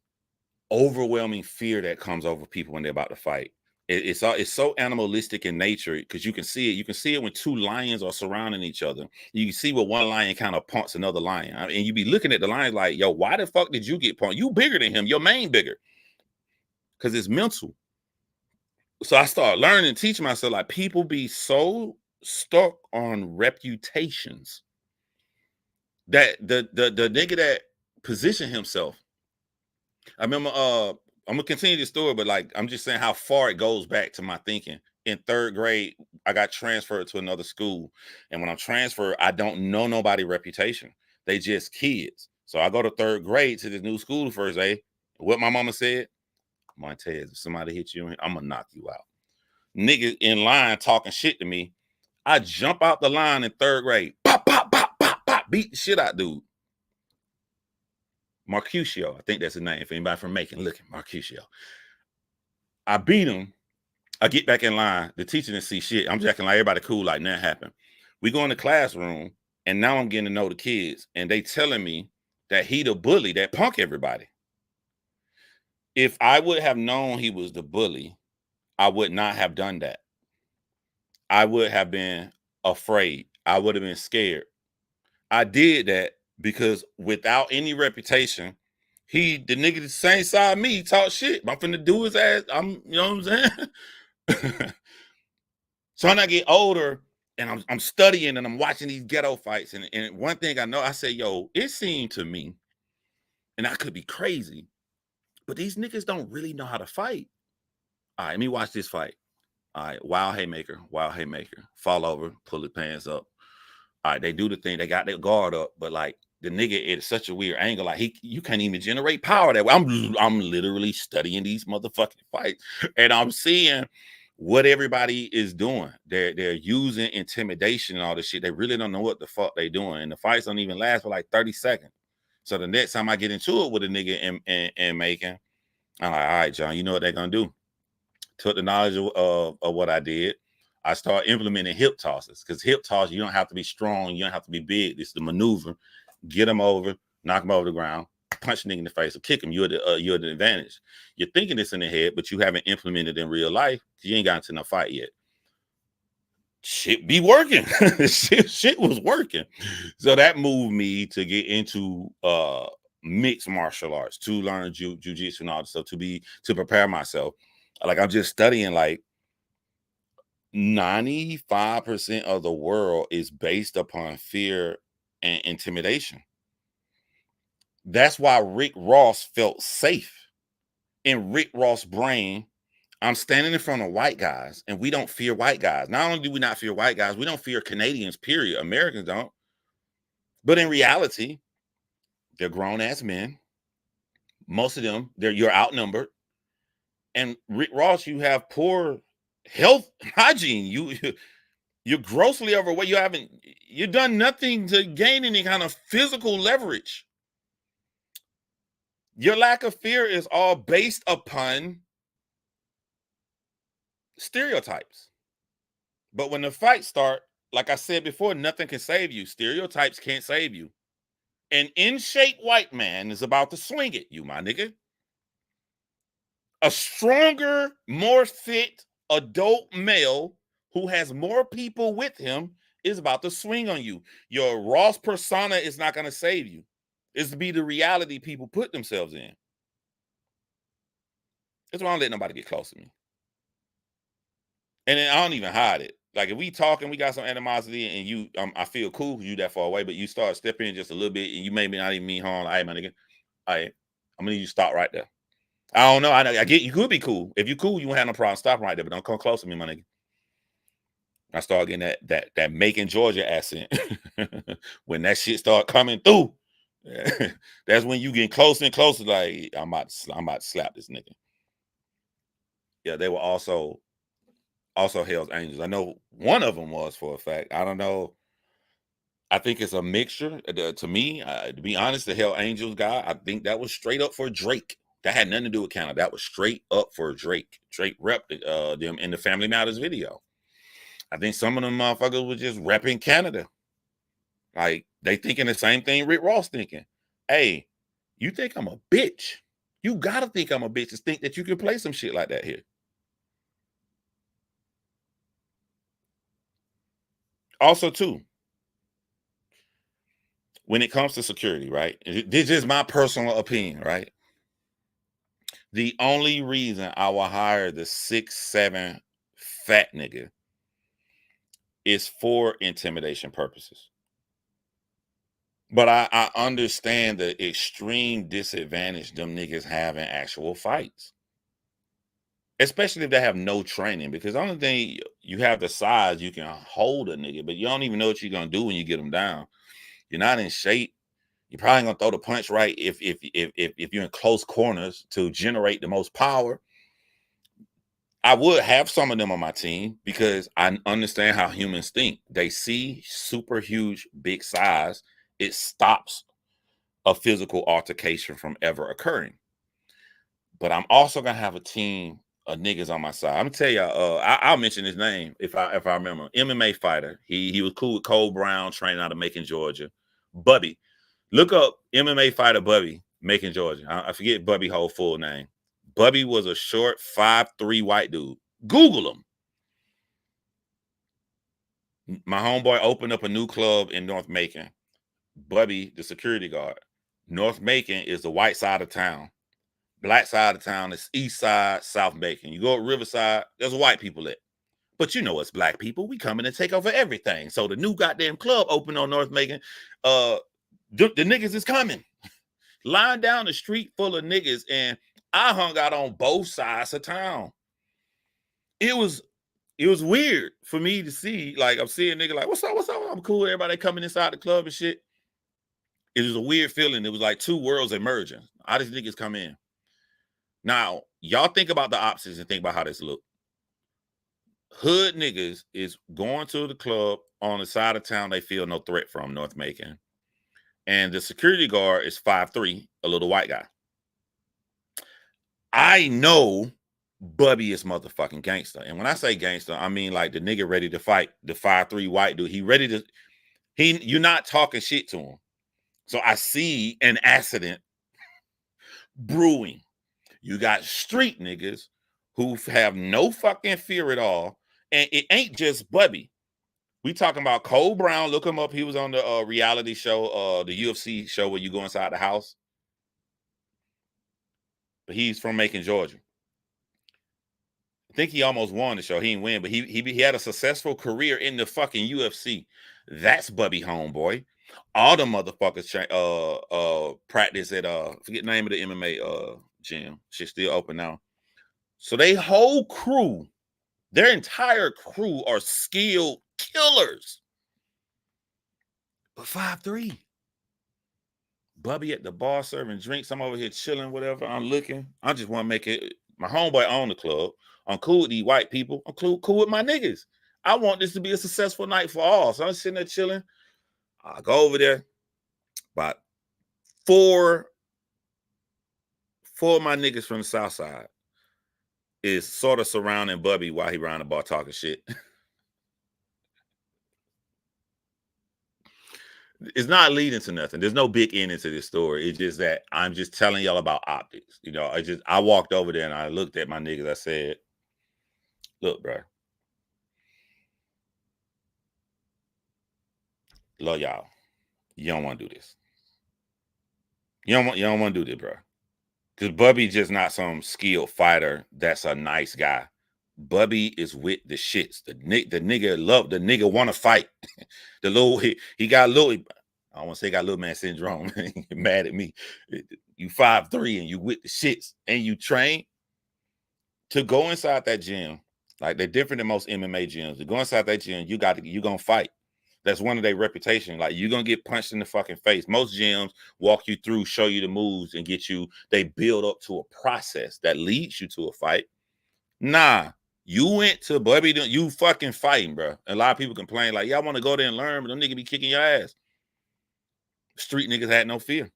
overwhelming fear that comes over people when they're about to fight. It's so animalistic in nature because you can see it. You can see it when two lions are surrounding each other. You can see what one lion kind of punts another lion. And you be looking at the lion like, yo, why the fuck did you get punked? You bigger than him. Your mane bigger. Because it's mental. So I started learning and teaching myself, like, people be so stuck on reputations that the nigga that positioned himself. I remember I'm gonna continue the story, but like I'm just saying how far it goes back to my thinking. In third grade, I got transferred to another school. And when I'm transferred, I don't know nobody reputation. They just kids. So I go to third grade to this new school the first day. What my mama said, Montez, if somebody hit you, I'm gonna knock you out. Niggas in line talking shit to me. I jump out the line in third grade. Pop, pop, pop, pop, pop. Beat the shit out, dude. Marcusio, I think that's his name. For anybody from Macon, looking, Marcusio. I beat him. I get back in line. The teacher didn't see shit. I'm just acting like everybody cool, like nothing happened. We go in the classroom, and now I'm getting to know the kids, and they telling me that he the bully that punk everybody. If I would have known he was the bully, I would not have done that. I would have been afraid. I would have been scared. I did that because without any reputation, the nigga the same side of me talk shit. I'm finna do his ass. You know what I'm saying? So when I get older and I'm studying and I'm watching these ghetto fights, and one thing I know, I say, yo, it seemed to me, and I could be crazy, but these niggas don't really know how to fight. All right, let me watch this fight. All right, wild haymaker, fall over, pull his pants up. All right, they do the thing. They got their guard up, but like the nigga at such a weird angle, like you can't even generate power that way. I'm literally studying these motherfucking fights, and I'm seeing what everybody is doing. They're using intimidation and all this shit. They really don't know what the fuck they doing, and the fights don't even last for like 30 seconds. So the next time I get into it with a nigga and making, I'm like, all right, John, you know what they're gonna do. Took the knowledge of what I did. I start implementing hip tosses, because hip toss, you don't have to be strong, you don't have to be big. It's the maneuver. Get them over, knock them over the ground, punch a nigga in the face, or kick him. You're the advantage. You're thinking this in the head, but you haven't implemented in real life because you ain't gotten to no fight yet. Shit be working. shit was working. So that moved me to get into mixed martial arts, to learn jujitsu and all this stuff, to prepare myself. Like I'm just studying, like 95% of the world is based upon fear and intimidation. That's why Rick Ross felt safe. In Rick Ross' brain, I'm standing in front of white guys, and we don't fear white guys. Not only do we not fear white guys, we don't fear Canadians, period. Americans don't. But in reality, they're grown-ass men. Most of them, you're outnumbered. And Rick Ross, you have poor health hygiene. You're grossly overweight. You've done nothing to gain any kind of physical leverage. Your lack of fear is all based upon stereotypes. But when the fights start, like I said before, nothing can save you. Stereotypes can't save you. An in-shape white man is about to swing at you, my nigga. A stronger, more fit adult male who has more people with him is about to swing on you. Your Ross persona is not going to save you. It's to be the reality people put themselves in. That's why I don't let nobody get close to me. And then I don't even hide it. Like if we talking, we got some animosity, and you, I feel cool because you that far away, but you start stepping in just a little bit, and you maybe not even mean harm. All right, my nigga. All right, I'm gonna need you to stop right there. I don't know. I get you could be cool. If you cool, you won't have no problem stopping right there, but don't come close to me, my nigga. I start getting that Macon, Georgia accent. When that shit start coming through, that's when you get closer and closer. Like I'm about to slap this nigga. Yeah, they were also Hell's Angels. I know one of them was, for a fact. I don't know. I think it's a mixture. To me, to be honest, the Hell Angels guy, I think that was straight up for Drake. That had nothing to do with Canada. That was straight up for Drake. Drake repped them in the Family Matters video. I think some of them motherfuckers were just repping Canada. Like, they thinking the same thing Rick Ross thinking. Hey, you think I'm a bitch? You gotta think I'm a bitch to think that you can play some shit like that here. Also, too, when it comes to security, right? This is my personal opinion, right? The only reason I will hire the 6'7" fat nigga is for intimidation purposes. But I understand the extreme disadvantage them niggas have in actual fights. Especially if they have no training, because the only thing, you have the size, you can hold a nigga, but you don't even know what you're gonna do when you get them down. You're not in shape. You're probably gonna throw the punch right if you're in close corners to generate the most power. I would have some of them on my team because I understand how humans think. They see super huge, big size. It stops a physical altercation from ever occurring. But I'm also gonna have a team of niggas on my side. I'm gonna tell y'all. I'll mention his name if I remember. MMA fighter. He was cool with Cole Brown, training out of Macon, Georgia. Bubby. Look up MMA fighter Bubby, Macon, Georgia. I forget Bubby whole full name. Bubby was a short 5'3" white dude. Google him. My homeboy opened up a new club in North Macon. Bubby, the security guard. North Macon is the white side of town. Black side of town is east side, South Macon. You go to Riverside, there's white people at. But you know us black people, we come in and take over everything. So the new goddamn club opened on North Macon. The niggas is coming. Lying down the street full of niggas, and I hung out on both sides of town. It was weird for me to see. Like, I'm seeing nigga like, what's up? I'm cool. Everybody coming inside the club and shit. It was a weird feeling. It was like two worlds emerging. All these niggas come in. Now, y'all think about the opposites and think about how this look. Hood niggas is going to the club on the side of town they feel no threat from, North Macon. And the security guard is 5'3", a little white guy. I know Bubby is motherfucking gangster. And when I say gangster, I mean like the nigga ready to fight. The 5'3" white dude. You're not talking shit to him. So I see an accident brewing. You got street niggas who have no fucking fear at all. And it ain't just Bubby. We talking about Cole Brown. Look him up. He was on the reality show, the UFC show where you go inside the house. But he's from Macon, Georgia. I think he almost won the show. He didn't win, but he had a successful career in the fucking UFC. That's Bubby homeboy. All the motherfuckers practice at forget the name of the MMA gym. Shit's still open now. So they whole crew, their entire crew are skilled killers. But 5'3". Bubby at the bar serving drinks. I'm over here chilling, whatever. I'm looking. I just want to make it. My homeboy own the club. I'm cool with these white people. I'm cool with my niggas. I want this to be a successful night for all. So I'm sitting there chilling. I go over there. About four of my niggas from the south side is sort of surrounding Bubby while he around the bar talking shit. It's not leading to nothing. There's no big ending to this story. It's just that I'm just telling y'all about optics. You know, I walked over there and I looked at my niggas. I said, look, bro. Love y'all. You don't want to do this. You don't want to do this, bro. Because Bubby just not some skilled fighter that's a nice guy. Bubby is with the shits. The nigga want to fight. The little he got little. I don't want to say he got little man syndrome. He mad at me. You 5'3" and you with the shits and you train to go inside that gym. Like they're different than most MMA gyms. To go inside that gym, you gonna fight. That's one of their reputation. Like you're gonna get punched in the fucking face. Most gyms walk you through, show you the moves, and they build up to a process that leads you to a fight. Nah, you went to Bubby, you fucking fighting, bro. A lot of people complain, like, yeah, I want to go there and learn, but them niggas be kicking your ass. Street niggas had no fear.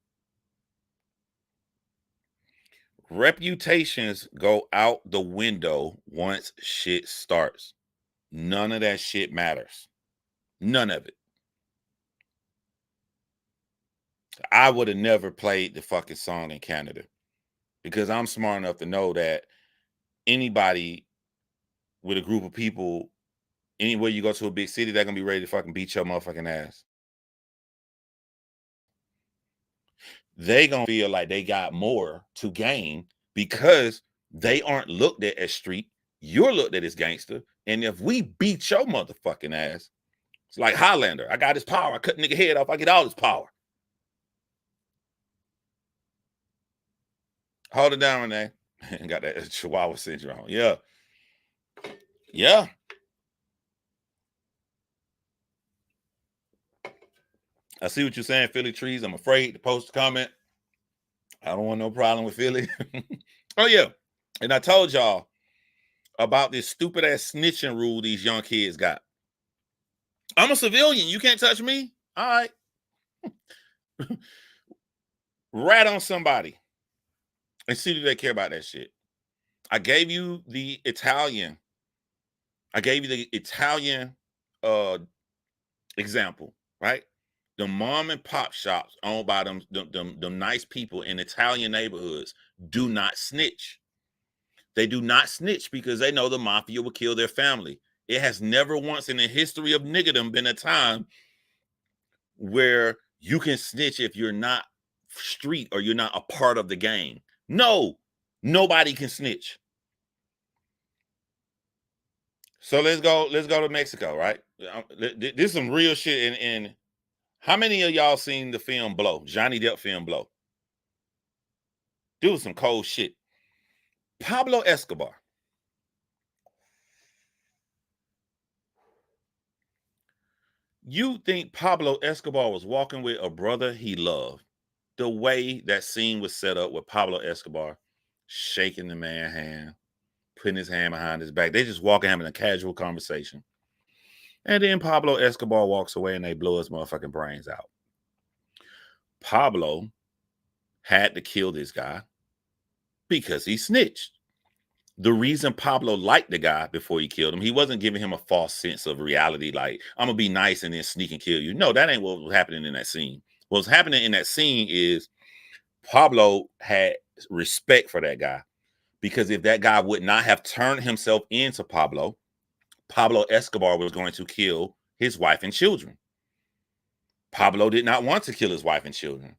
Reputations go out the window once shit starts. None of that shit matters. None of it. I would have never played the fucking song in Canada because I'm smart enough to know that anybody with a group of people, anywhere you go to a big city, they're gonna be ready to fucking beat your motherfucking ass. They gonna feel like they got more to gain because they aren't looked at as street. You're looked at as gangster. And if we beat your motherfucking ass, it's like Highlander. I got his power. I cut nigga head off. I get all his power. Hold it down, Renee. Got that Chihuahua syndrome. Yeah. Yeah. I see what you're saying, Philly Trees. I'm afraid to post a comment. I don't want no problem with Philly. Oh, yeah. And I told y'all about this stupid ass snitching rule these young kids got. I'm a civilian. You can't touch me. All right. Rat on somebody and see do they care about that shit. I gave you the Italian example, right? The mom and pop shops owned by them nice people in Italian neighborhoods do not snitch. They do not snitch because they know the mafia will kill their family. It has never once in the history of niggerdom been a time where you can snitch if you're not street or you're not a part of the gang. No, nobody can snitch. So let's go to Mexico, right? This is some real shit. And how many of y'all seen the film Blow? Johnny Depp film Blow. Do some cold shit. Pablo Escobar. You think Pablo Escobar was walking with a brother he loved? The way that scene was set up with Pablo Escobar shaking the man's hand, putting his hand behind his back. They just walking, having a casual conversation. And then Pablo Escobar walks away and they blow his motherfucking brains out. Pablo had to kill this guy because he snitched. The reason Pablo liked the guy before he killed him, he wasn't giving him a false sense of reality, like, I'm gonna be nice and then sneak and kill you. No, that ain't what was happening in that scene. What was happening in that scene is Pablo had respect for that guy, because if that guy would not have turned himself into Pablo, Pablo Escobar was going to kill his wife and children. Pablo did not want to kill his wife and children.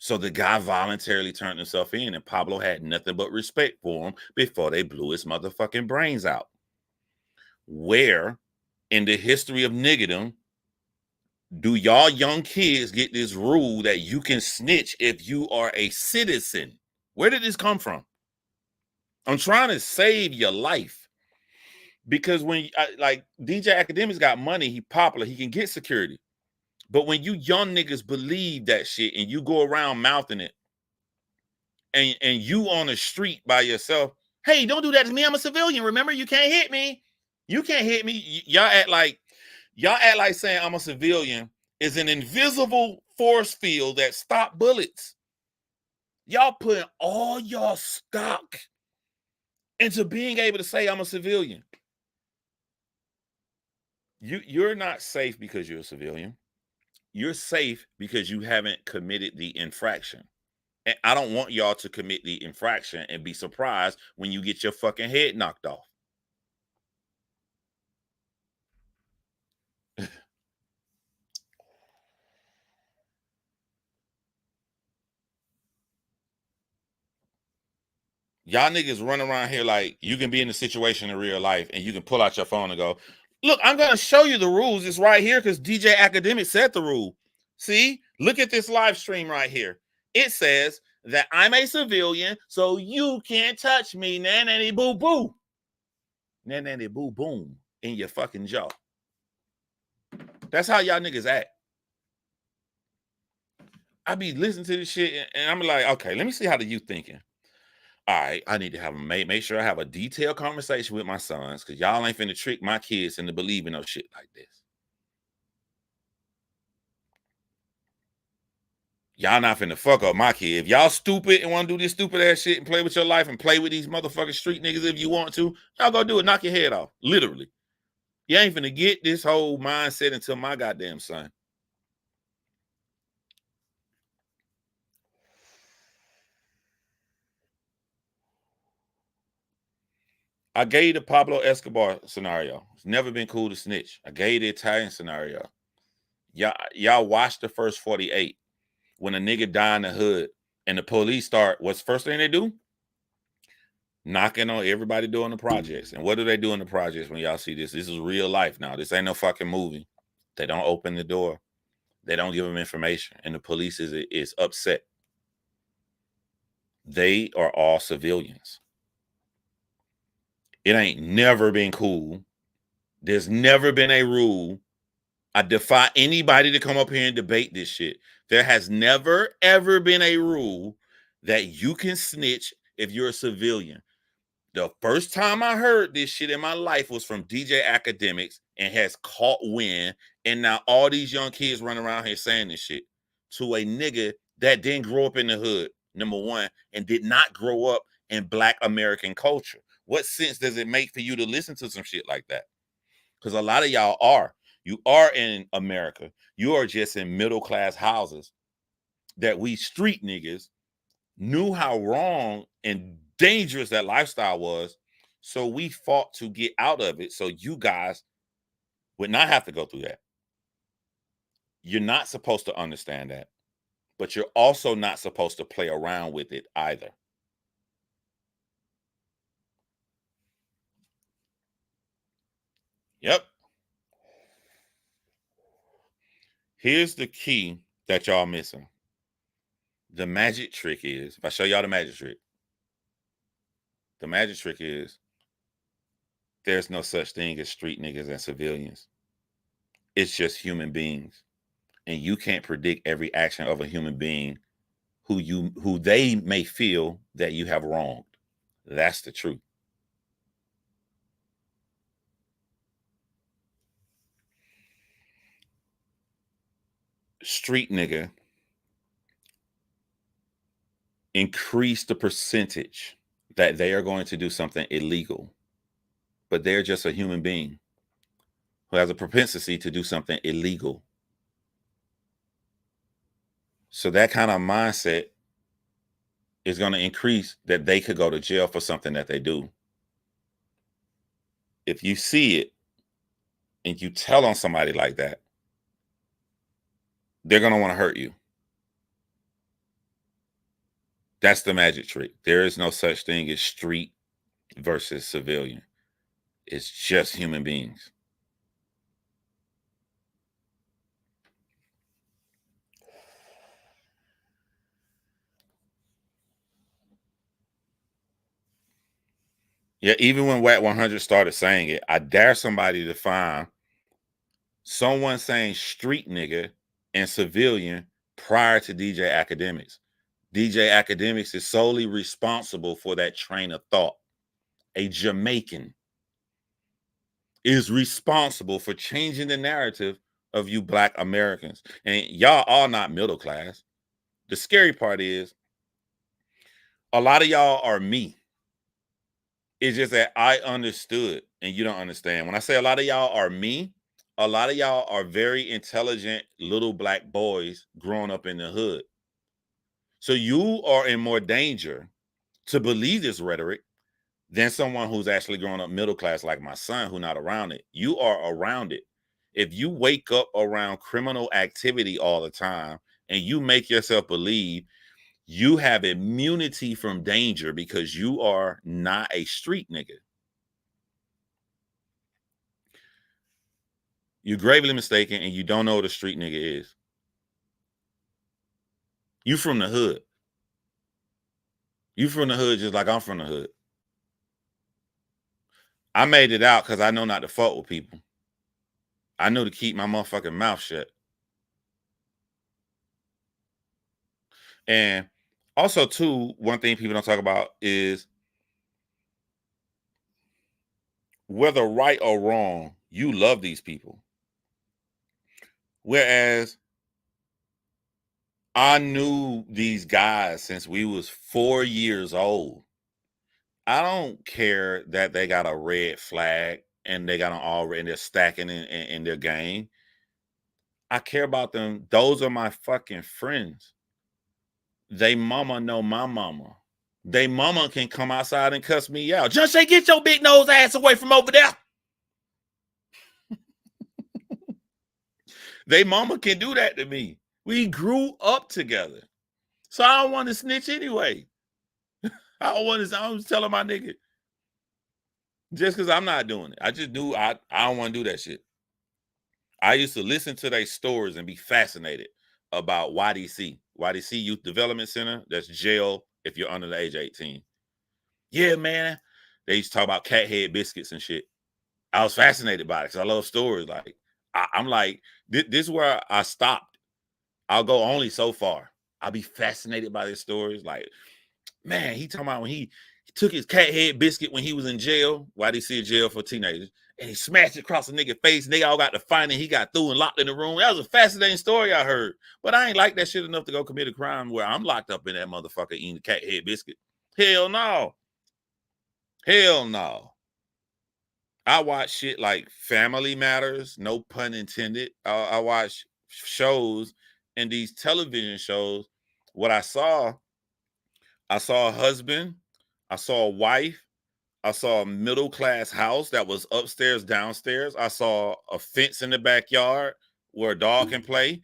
So the guy voluntarily turned himself in, and Pablo had nothing but respect for him before they blew his motherfucking brains out. Where in the history of niggerdom do y'all young kids get this rule that you can snitch if you are a citizen? Where did this come from? I'm trying to save your life, because when like DJ Akademiks got money, he popular, he can get security. But when you young niggas believe that shit and you go around mouthing it, and you on the street by yourself, hey, don't do that to me. I'm a civilian. Remember, you can't hit me. You can't hit me. Y'all act like saying I'm a civilian is an invisible force field that stop bullets. Y'all putting all y'all stock into being able to say I'm a civilian. You're not safe because you're a civilian. You're safe because you haven't committed the infraction. And I don't want y'all to commit the infraction and be surprised when you get your fucking head knocked off. Y'all niggas run around here like you can be in a situation in real life and you can pull out your phone and go, look, I'm going to show you the rules. It's right here because DJ Akademiks said the rule. See, look at this live stream right here. It says that I'm a civilian, so you can't touch me. Nanny boo boo. Nanny boo boom in your fucking jaw. That's how y'all niggas act. I be listening to this shit and I'm like, okay, let me see how the youth thinking. All right, I need to have make sure I have a detailed conversation with my sons, because y'all ain't finna trick my kids into believing no shit like this. Y'all not finna fuck up my kid. If y'all stupid and want to do this stupid ass shit and play with your life and play with these motherfucking street niggas if you want to, y'all go do it. Knock your head off. Literally. You ain't finna get this whole mindset until my goddamn son. I gave you the Pablo Escobar scenario. It's never been cool to snitch. I gave you the Italian scenario. Y'all watched the first 48. When a nigga die in the hood and the police start, what's the first thing they do? Knocking on everybody doing the projects. And what do they do in the projects when y'all see this? This is real life now. This ain't no fucking movie. They don't open the door. They don't give them information. And the police is upset. They are all civilians. It ain't never been cool. There's never been a rule. I defy anybody to come up here and debate this shit. There has never, ever been a rule that you can snitch if you're a civilian. The first time I heard this shit in my life was from DJ Akademiks and has caught wind. And now all these young kids run around here saying this shit to a nigga that didn't grow up in the hood, number one, and did not grow up in Black American culture. What sense does it make for you to listen to some shit like that? Because a lot of y'all are. You are in America. You are just in middle class houses that we street niggas knew how wrong and dangerous that lifestyle was. So we fought to get out of it so you guys would not have to go through that. You're not supposed to understand that, but you're also not supposed to play around with it either. Yep. Here's the key that y'all missing. The magic trick is, if I show y'all the magic trick is there's no such thing as street niggas and civilians. It's just human beings. And you can't predict every action of a human being who they may feel that you have wronged. That's the truth. Street nigga increase the percentage that they are going to do something illegal, but they're just a human being who has a propensity to do something illegal. So that kind of mindset is going to increase that they could go to jail for something that they do. If you see it and you tell on somebody like that, they're going to want to hurt you. That's the magic trick. There is no such thing as street versus civilian. It's just human beings. Yeah, even when WAC 100 started saying it, I dare somebody to find someone saying street nigga and civilian prior to DJ Akademiks. DJ Akademiks is solely responsible for that train of thought. A Jamaican is responsible for changing the narrative of you Black Americans. And y'all are not middle class. The scary part is a lot of y'all are me. It's just that I understood and you don't understand. When I say a lot of y'all are me, a lot of y'all are very intelligent little Black boys growing up in the hood. So you are in more danger to believe this rhetoric than someone who's actually growing up middle class like my son who's not around it. You are around it. If you wake up around criminal activity all the time and you make yourself believe you have immunity from danger because you are not a street nigga, you're gravely mistaken and you don't know what a street nigga is. You from the hood. You from the hood just like I'm from the hood. I made it out because I know not to fuck with people. I know to keep my motherfucking mouth shut. And also, too, one thing people don't talk about is whether right or wrong, you love these people. Whereas I knew these guys since we was 4 years old. I don't care that they got a red flag and they got an all red and they're stacking in their game. I care about them. Those are my fucking friends. They mama know my mama. They mama can come outside and cuss me out. Just say, get your big nose ass away from over there. They mama can do that to me. We grew up together. So I don't want to snitch anyway. I was telling my nigga. Just because I'm not doing it. I just do I don't want to do that shit. I used to listen to their stories and be fascinated about YDC. YDC Youth Development Center. That's jail if you're under the age of 18. Yeah, man. They used to talk about cat head biscuits and shit. I was fascinated by it because I love stories. Like, I'm like, this is where I stopped. I'll go only so far. I'll be fascinated by these stories. Like, man, he talking about when he took his cat head biscuit when he was in jail. Why did he see a jail for teenagers? And he smashed it across the nigga face. And they all got to find and he got through and locked in the room. That was a fascinating story I heard. But I ain't like that shit enough to go commit a crime where I'm locked up in that motherfucker eating the cat head biscuit. Hell no. Hell no. I watch shit like Family Matters, no pun intended. I watch shows and these television shows. What I saw a husband, I saw a wife, I saw a middle class house that was upstairs, downstairs. I saw a fence in the backyard where a dog can play.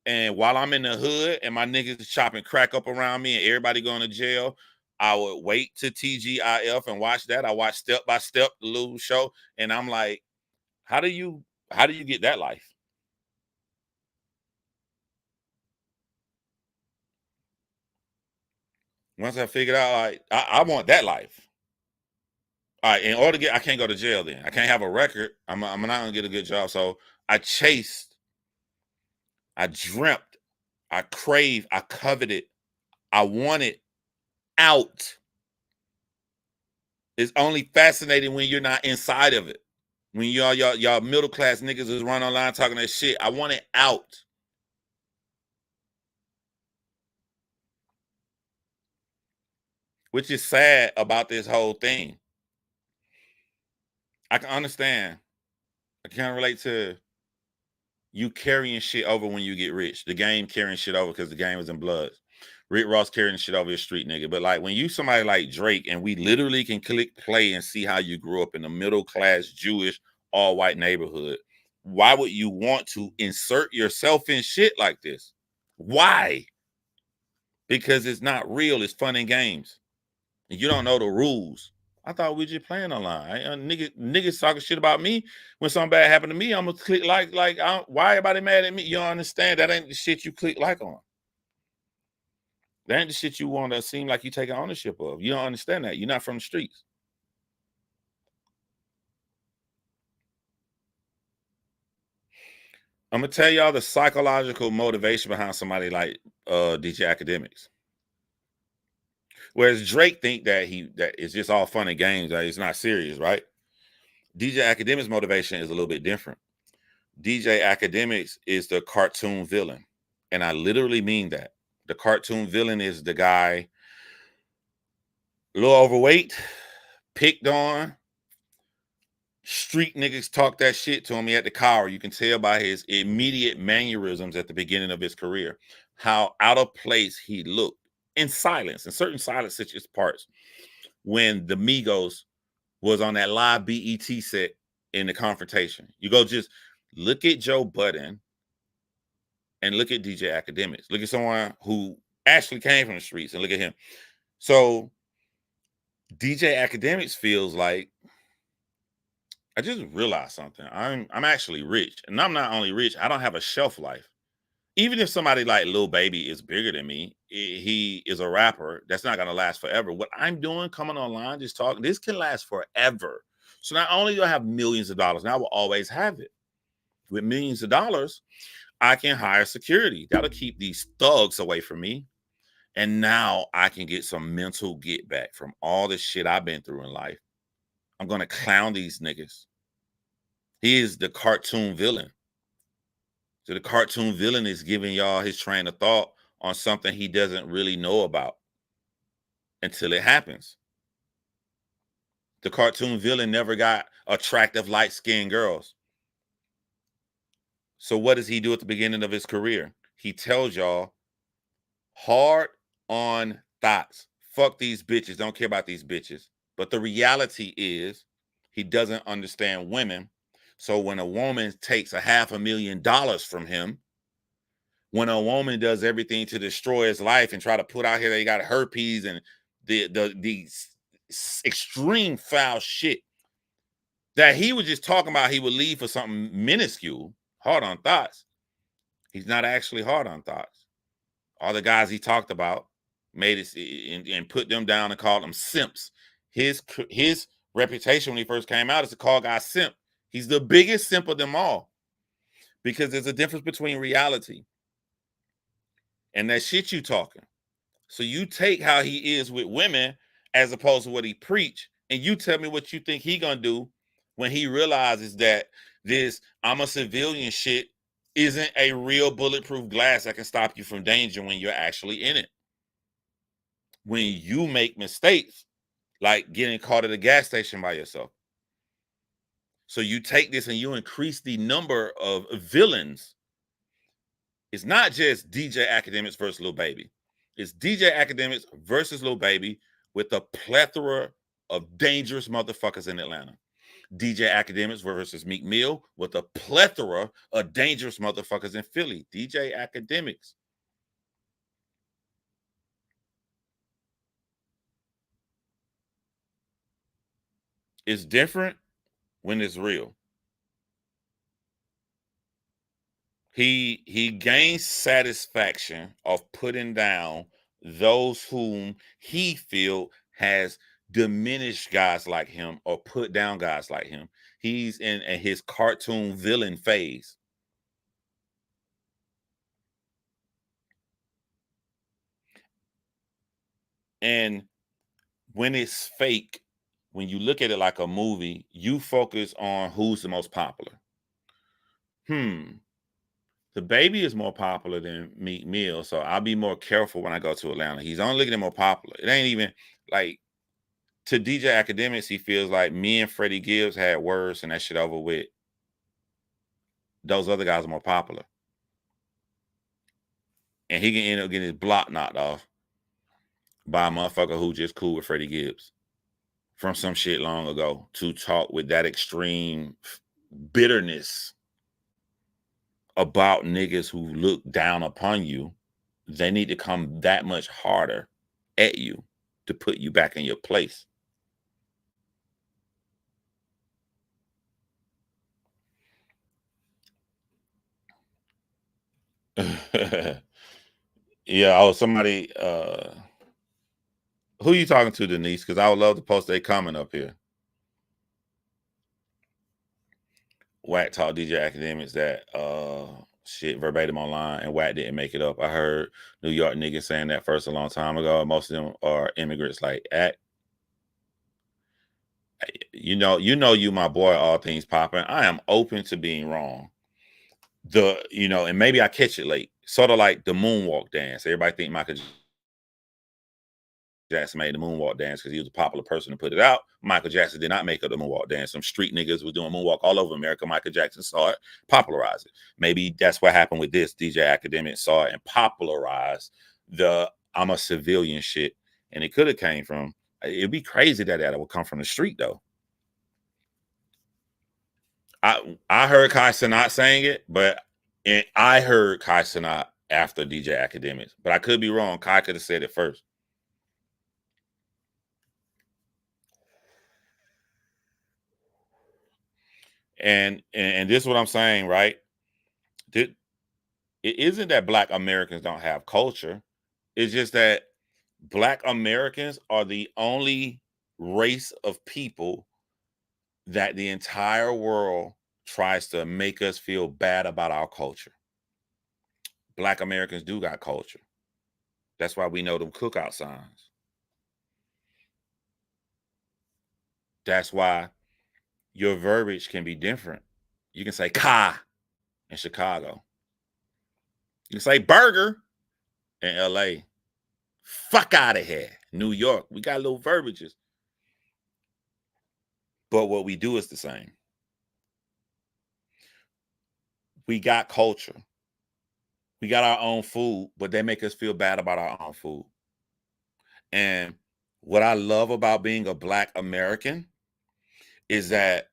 And while I'm in the hood and my niggas chopping crack up around me and everybody going to jail, I would wait to TGIF and watch that. I watched Step by Step, the little show, and I'm like, how do you get that life? Once I figured out, like, I want that life. All right, in order to get, I can't go to jail then. I can't have a record. I'm not gonna get a good job. So I chased, I dreamt, I craved, I coveted, I wanted out. It's only fascinating when you're not inside of it. When y'all middle class niggas is running online talking that shit. I want it out. Which is sad about this whole thing. I can understand. I can relate to you carrying shit over when you get rich. The game carrying shit over because the game was in Bloods. Rick Ross carrying shit over your street nigga. But like when you somebody like Drake and we literally can click play and see how you grew up in a middle class Jewish all white neighborhood, why would you want to insert yourself in shit like this? Why? Because it's not real. It's fun and games. And you don't know the rules. I thought we just playing online. Niggas talking shit about me. When something bad happened to me, I'm gonna click like. Why everybody mad at me? You don't understand. That ain't the shit you click like on. That ain't the shit you want to seem like you taking ownership of. You don't understand that. You're not from the streets. I'm gonna tell y'all the psychological motivation behind somebody like DJ Akademiks. Whereas Drake think that that it's just all fun and games, that it's not serious, right? DJ Akademiks' motivation is a little bit different. DJ Akademiks is the cartoon villain. And I literally mean that. The cartoon villain is the guy, a little overweight, picked on, street niggas talk that shit to him. He had the collar. You can tell by his immediate mannerisms at the beginning of his career how out of place he looked in silence, in certain silence parts, when the Migos was on that live BET set in the confrontation. You go just look at Joe Budden and look at DJ Akademiks. Look at someone who actually came from the streets and look at him. So DJ Akademiks feels like, I just realized something. I'm actually rich. And I'm not only rich, I don't have a shelf life. Even if somebody like Lil Baby is bigger than me, he is a rapper, that's not gonna last forever. What I'm doing, coming online, just talking, this can last forever. So not only do I have millions of dollars, now I will always have it. With millions of dollars, I can hire security. That'll keep these thugs away from me. And now I can get some mental get back from all the shit I've been through in life. I'm going to clown these niggas. He is the cartoon villain. So the cartoon villain is giving y'all his train of thought on something he doesn't really know about until it happens. The cartoon villain never got attractive light-skinned girls. So what does he do at the beginning of his career? He tells y'all hard on thoughts. Fuck these bitches. Don't care about these bitches. But the reality is he doesn't understand women. So when a woman takes $500,000 from him, when a woman does everything to destroy his life and try to put out here that he got herpes and the extreme foul shit that he was just talking about, he would leave for something minuscule, hard on thoughts. He's not actually hard on thoughts. All the guys he talked about made it and put them down and called them simps. His reputation when he first came out is to call guys simp. He's the biggest simp of them all because there's a difference between reality and that shit you talking. So you take how he is with women as opposed to what he preach, and you tell me what you think he gonna do when he realizes that this I'm a civilian shit isn't a real bulletproof glass that can stop you from danger when you're actually in it. When you make mistakes, like getting caught at a gas station by yourself. So you take this and you increase the number of villains. It's not just DJ Akademiks versus Lil Baby. It's DJ Akademiks versus Lil Baby with a plethora of dangerous motherfuckers in Atlanta. DJ Akademiks versus Meek Mill with a plethora of dangerous motherfuckers in Philly. DJ Akademiks. It's different when it's real. He gains satisfaction of putting down those whom he feel has diminish guys like him or put down guys like him. He's in his cartoon villain phase. And when it's fake, when you look at it like a movie, you focus on who's the most popular. The baby is more popular than Meek Mill, so I'll be more careful when I go to Atlanta. He's only looking at more popular. It ain't even like to DJ Academics, he feels like me and Freddie Gibbs had words and that shit over with. Those other guys are more popular. And he can end up getting his block knocked off by a motherfucker who just cool with Freddie Gibbs from some shit long ago to talk with that extreme bitterness about niggas who look down upon you. They need to come that much harder at you to put you back in your place. Yeah, oh, somebody who you talking to, Denise? Because I would love to post a comment up here. Wack taught DJ Academics that shit verbatim online, and Wack didn't make it up. I heard New York niggas saying that first a long time ago. Most of them are immigrants like Act. You my boy, all things popping. I am open to being wrong. And maybe I catch it late. Sort of like the moonwalk dance. Everybody think Michael Jackson made the moonwalk dance because he was a popular person to put it out. Michael Jackson did not make up the moonwalk dance. Some street niggas were doing moonwalk all over America. Michael Jackson saw it, popularized it. Maybe that's what happened with this. DJ Academic saw it and popularized the I'm a civilian shit. And it could have came from, it'd be crazy that would come from the street though. I heard Kai Cenat saying it, but I heard Kai Cenat after DJ Academics. But I could be wrong. Kai could have said it first. And this is what I'm saying, right? It isn't that Black Americans don't have culture. It's just that Black Americans are the only race of people that the entire world tries to make us feel bad about our culture. Black Americans do got culture. That's why we know them cookout signs. That's why your verbiage can be different. You can say "ka" in Chicago. You can say "burger" in LA. Fuck out of here, New York. We got little verbiages, but what we do is the same. We got culture. We got our own food, but they make us feel bad about our own food. And what I love about being a Black American is that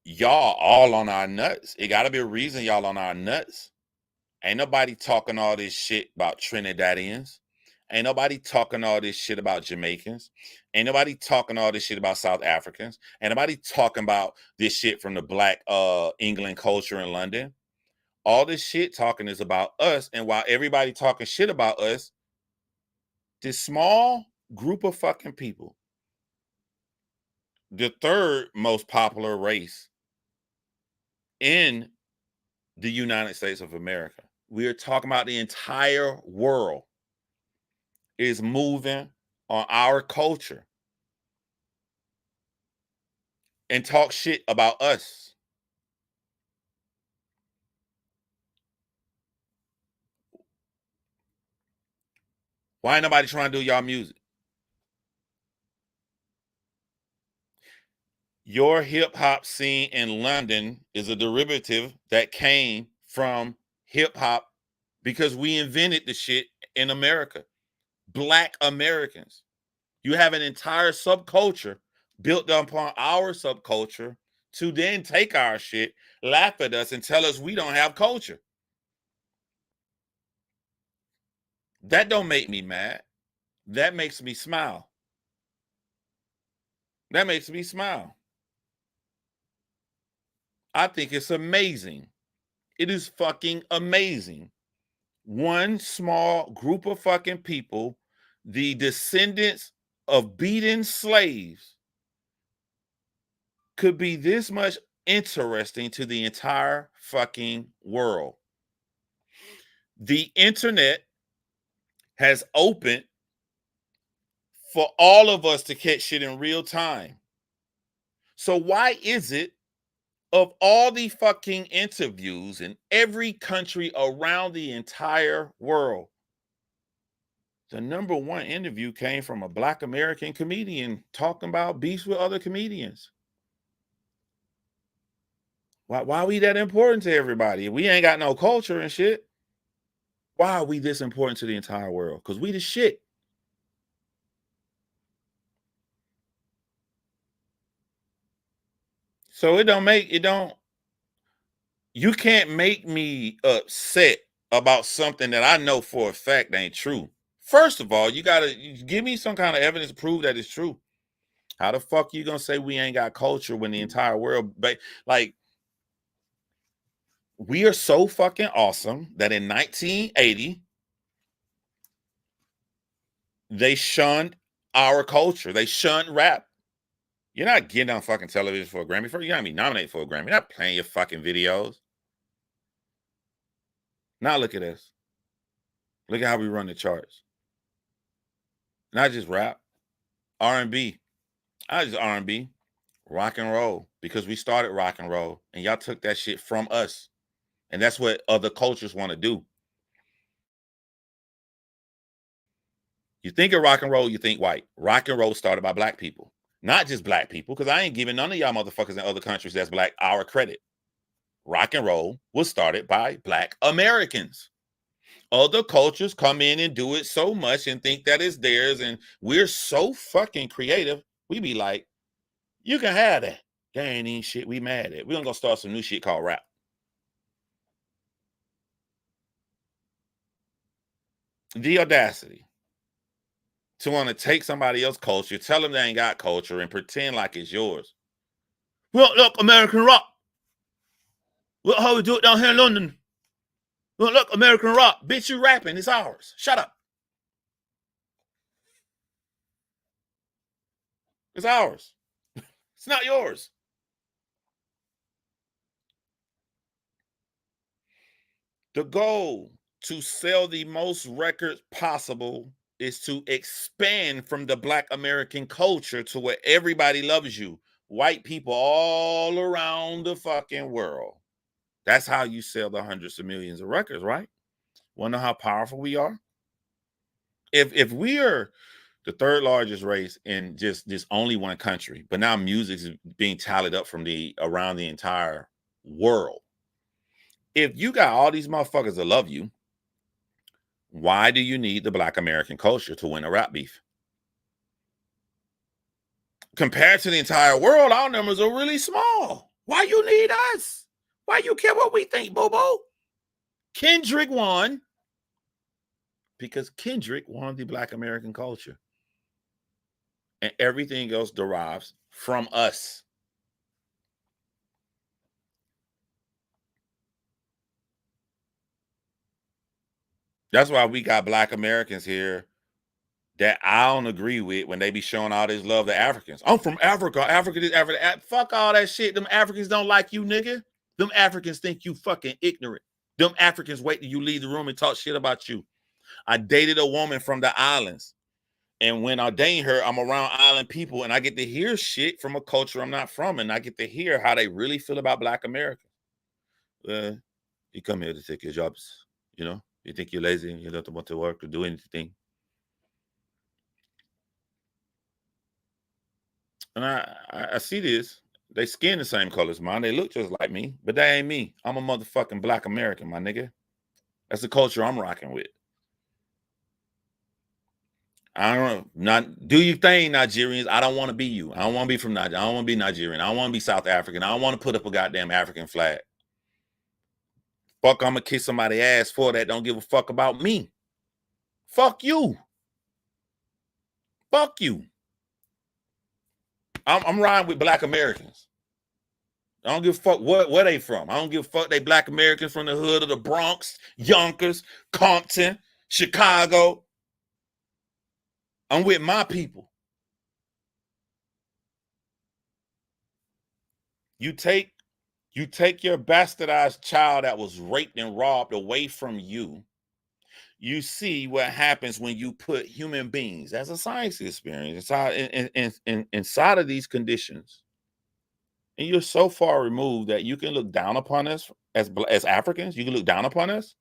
y'all all on our nuts. It got to be a reason y'all on our nuts. Ain't nobody talking all this shit about Trinidadians. Ain't nobody talking all this shit about Jamaicans. Ain't nobody talking all this shit about South Africans. Ain't nobody talking about this shit from the Black England culture in London. All this shit talking is about us. And while everybody talking shit about us, this small group of fucking people, the third most popular race in the United States of America, we are talking about the entire world is moving on our culture and talk shit about us. Why ain't nobody trying to do y'all music? Your hip hop scene in London is a derivative that came from hip hop because we invented the shit in America. Black Americans. You have an entire subculture built upon our subculture to then take our shit, laugh at us, and tell us we don't have culture. That don't make me mad. That makes me smile. That makes me smile. I think it's amazing. It is fucking amazing. One small group of fucking people the descendants of beaten slaves could be this much interesting to the entire fucking world. The internet has opened for all of us to catch shit in real time. So why is it, of all the fucking interviews in every country around the entire world, the number one interview came from a Black American comedian talking about beefs with other comedians? Why are we that important to everybody? We ain't got no culture and shit. Why are we this important to the entire world? Because we the shit. So you can't make me upset about something that I know for a fact ain't true. First of all, you gotta give me some kind of evidence to prove that it's true. How the fuck you gonna say we ain't got culture when the entire world, like, we are so fucking awesome that in 1980 they shunned our culture. They shunned rap. You're not getting on fucking television for a Grammy. You're not be nominated for a Grammy. You're not playing your fucking videos. Now look at us. Look at how we run the charts. Not just rap, R&B. Not just R&B, rock and roll. Because we started rock and roll, and y'all took that shit from us. And that's what other cultures want to do. You think of rock and roll, you think white. Rock and roll started by Black people. Not just Black people, because I ain't giving none of y'all motherfuckers in other countries that's Black our credit. Rock and roll was started by Black Americans. Other cultures come in and do it so much and think that it's theirs, and we're so fucking creative, we be like, you can have that. There ain't any shit we mad at. We're gonna go start some new shit called rap. The audacity to want to take somebody else's culture, tell them they ain't got culture, and pretend like it's yours. Well, look, American rock. Look how we do it down here in London. Well, look, American rock. Bitch, you rapping. It's ours. Shut up. It's ours. It's not yours. The goal to sell the most records possible is to expand from the Black American culture to where everybody loves you. White people all around the fucking world. That's how you sell the hundreds of millions of records, right? Want to know how powerful we are? If we are the third largest race in just only one country, but now music is being tallied up from around the entire world. If you got all these motherfuckers that love you, why do you need the Black American culture to win a rap beef? Compared to the entire world, our numbers are really small. Why you need us? Why you care what we think, Bobo? Kendrick won because Kendrick won the Black American culture. And everything else derives from us. That's why we got Black Americans here that I don't agree with when they be showing all this love to Africans. I'm from Africa. Africa is Africa. Fuck all that shit. Them Africans don't like you, nigga. Them Africans think you fucking ignorant. Them Africans wait till you leave the room and talk shit about you. I dated a woman from the islands. And when I date her, I'm around island people and I get to hear shit from a culture I'm not from. And I get to hear how they really feel about Black America. You come here to take your jobs, you know? You think you're lazy and you don't want to work or do anything. And I see this. They skin the same color as mine. They look just like me, but that ain't me. I'm a motherfucking Black American, my nigga. That's the culture I'm rocking with. I don't know. Not do your thing, Nigerians. I don't want to be you. I don't want to be from Nigeria. I don't want to be Nigerian. I don't want to be South African. I don't want to put up a goddamn African flag. Fuck, I'm gonna kiss somebody's ass for that. Don't give a fuck about me. Fuck you. Fuck you. I'm riding with Black Americans. I don't give a fuck where they from. I don't give a fuck they Black Americans from the hood of the Bronx, Yonkers, Compton, Chicago. I'm with my people. You take your bastardized child that was raped and robbed away from you. You see what happens when you put human beings as a science experience inside of these conditions. And you're so far removed that you can look down upon us as Africans. You can look down upon us.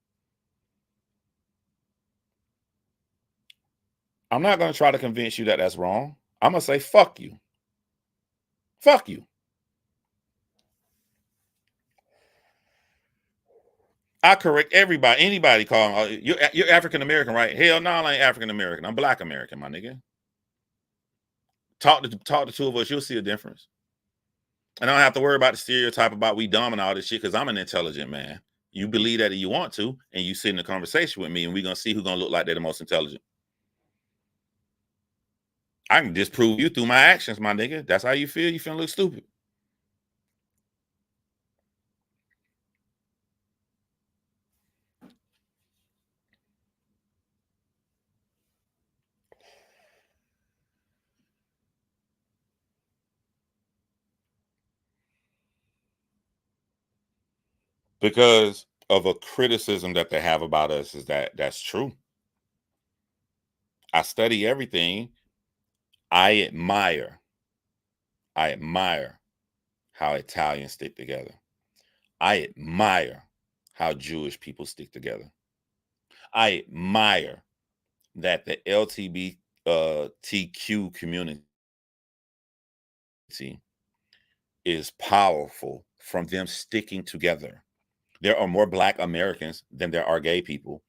I'm not going to try to convince you that that's wrong. I'm going to say, fuck you. Fuck you. I correct everybody. Anybody call you're African American, right? Hell no, I ain't African American. I'm Black American, my nigga. Talk to two of us, you'll see a difference. And I don't have to worry about the stereotype about we dumb and all this shit because I'm an intelligent man. You believe that if you want to, and you sit in a conversation with me, and we're gonna see who's gonna look like they're the most intelligent. I can disprove you through my actions, my nigga. That's how you feel. You feel look stupid. Because of a criticism that they have about us is that's true. I study everything. I admire how Italians stick together. I admire how Jewish people stick together. I admire that the LGBTQ community is powerful from them sticking together. There are more Black Americans than there are gay people,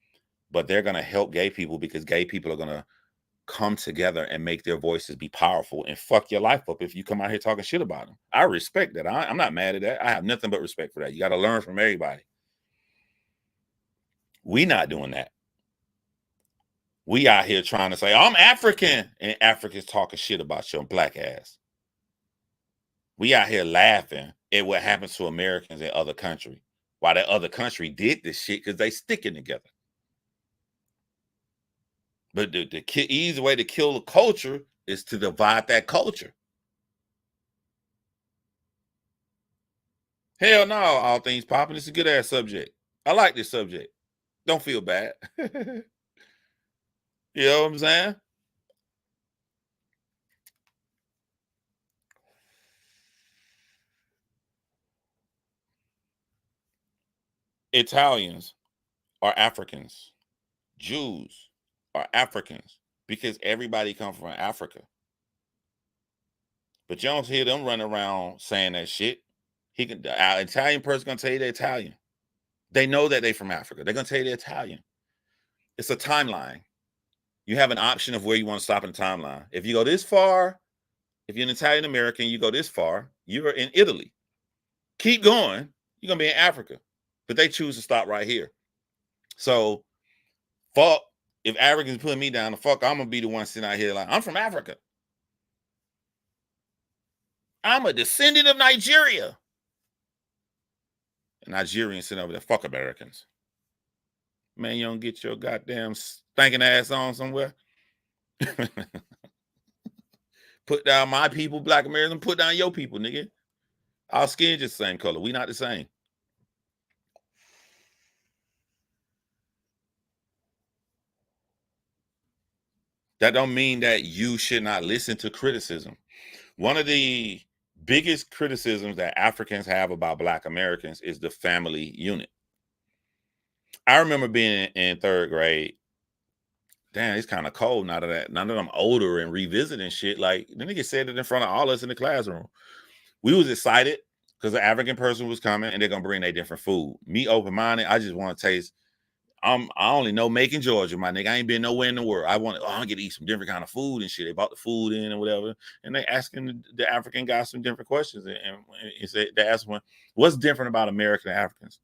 but they're going to help gay people because gay people are going to come together and make their voices be powerful and fuck your life up if you come out here talking shit about them. I respect that. I'm not mad at that. I have nothing but respect for that. You got to learn from everybody. We not doing that. We out here trying to say, I'm African, and Africans talking shit about your Black ass. We out here laughing at what happens to Americans in other countries. Why that other country did this shit because they sticking together. But the easy way to kill a culture is to divide that culture. Hell no, all things popping. It's a good ass subject. I like this subject. Don't feel bad. You know what I'm saying? Italians are Africans. Jews are Africans because everybody comes from Africa. But you don't hear them running around saying that shit. An Italian person gonna tell you they're Italian. They know that they're from Africa. They're gonna tell you they're Italian. It's a timeline. You have an option of where you want to stop in the timeline. If you go this far, if you're an Italian American, you go this far, you're in Italy. Keep going, you're gonna be in Africa. But they choose to stop right here. So fuck if Africans put me down, the fuck I'm gonna be the one sitting out here like I'm from Africa. I'm a descendant of Nigeria. And Nigerians sitting over there, fuck Americans. Man, you don't get your goddamn stinking ass on somewhere. Put down my people, Black Americans, put down your people, nigga. Our skin just the same color. We not the same. That don't mean that you should not listen to criticism. One of the biggest criticisms that Africans have about Black Americans is the family unit. I remember being in third grade. Damn, it's kind of cold now that I'm older and revisiting shit. Like the nigga said it in front of all us in the classroom. We was excited because the African person was coming and they're gonna bring their different food. Me open-minded, I just want to taste. I only know Macon, Georgia, my nigga. I ain't been nowhere in the world. I get to eat some different kind of food and shit. They brought the food in and whatever. And they asking the African guy some different questions. And he said they asked one, what's different about American Africans?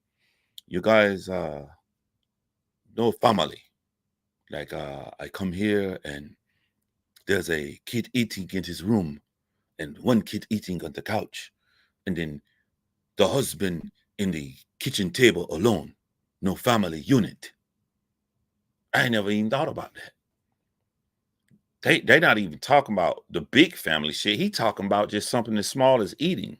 You guys no family. Like I come here and there's a kid eating in his room and one kid eating on the couch. And then the husband in the kitchen table alone. No family unit. I never even thought about that. They not even talking about the big family shit. He talking about just something as small as eating.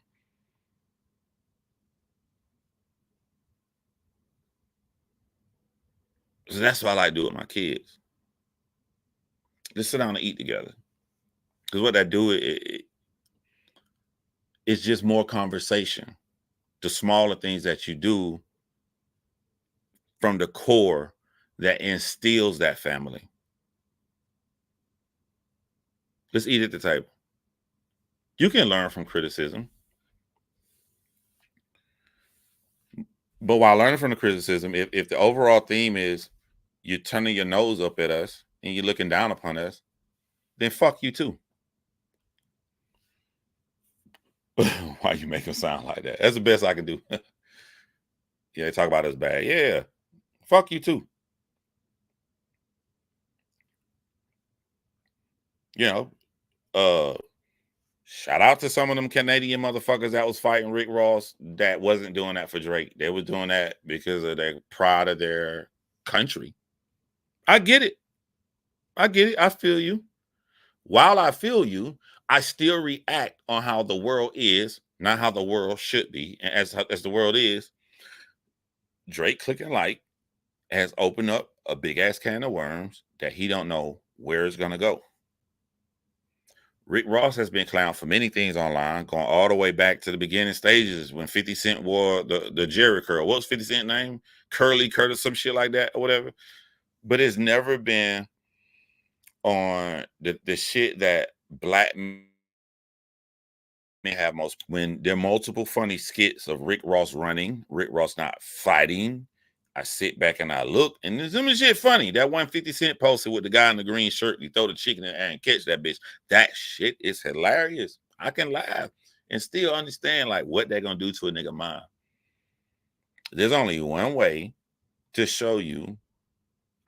So that's what I like to do with my kids. Just sit down and eat together. Because what that do, it's just more conversation. The smaller things that you do from the core that instills that family. Let's eat at the table. You can learn from criticism. But while learning from the criticism, if the overall theme is you're turning your nose up at us and you're looking down upon us, then fuck you too. Why you make them sound like that? That's the best I can do. Yeah, they talk about us bad. Yeah, fuck you too. You know, shout out to some of them Canadian motherfuckers that was fighting Rick Ross that wasn't doing that for Drake. They was doing that because of their pride of their country. I get it. I get it. I feel you. While I feel you, I still react on how the world is, not how the world should be. And as the world is, Drake clicking like has opened up a big ass can of worms that he don't know where it's gonna go. Rick Ross has been clowned for many things online, going all the way back to the beginning stages when 50 Cent wore the Jerry curl. What was 50 Cent name? Curly Curtis, some shit like that, or whatever. But it's never been on the shit that black men have most when there are multiple funny skits of Rick Ross running, Rick Ross not fighting. I sit back and I look, and there's some shit funny. That 150 Cent posted with the guy in the green shirt, you throw the chicken in the air and catch that bitch. That shit is hilarious. I can laugh and still understand like what they're gonna do to a nigga mind. There's only one way to show you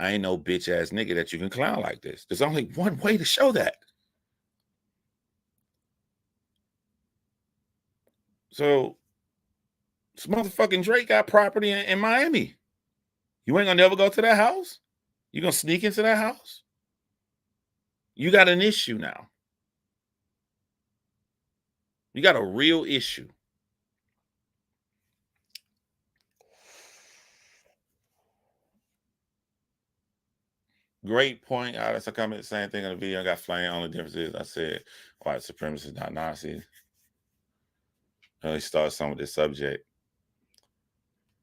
I ain't no bitch ass nigga that you can clown like this. There's only one way to show that. So this motherfucking Drake got property in Miami. You ain't gonna never go to that house? You gonna sneak into that house? You got an issue now. You got a real issue. Great point. That's a comment. Same thing in the video. I got flamed. Only difference is I said white supremacy, not Nazis. He started some of this subject.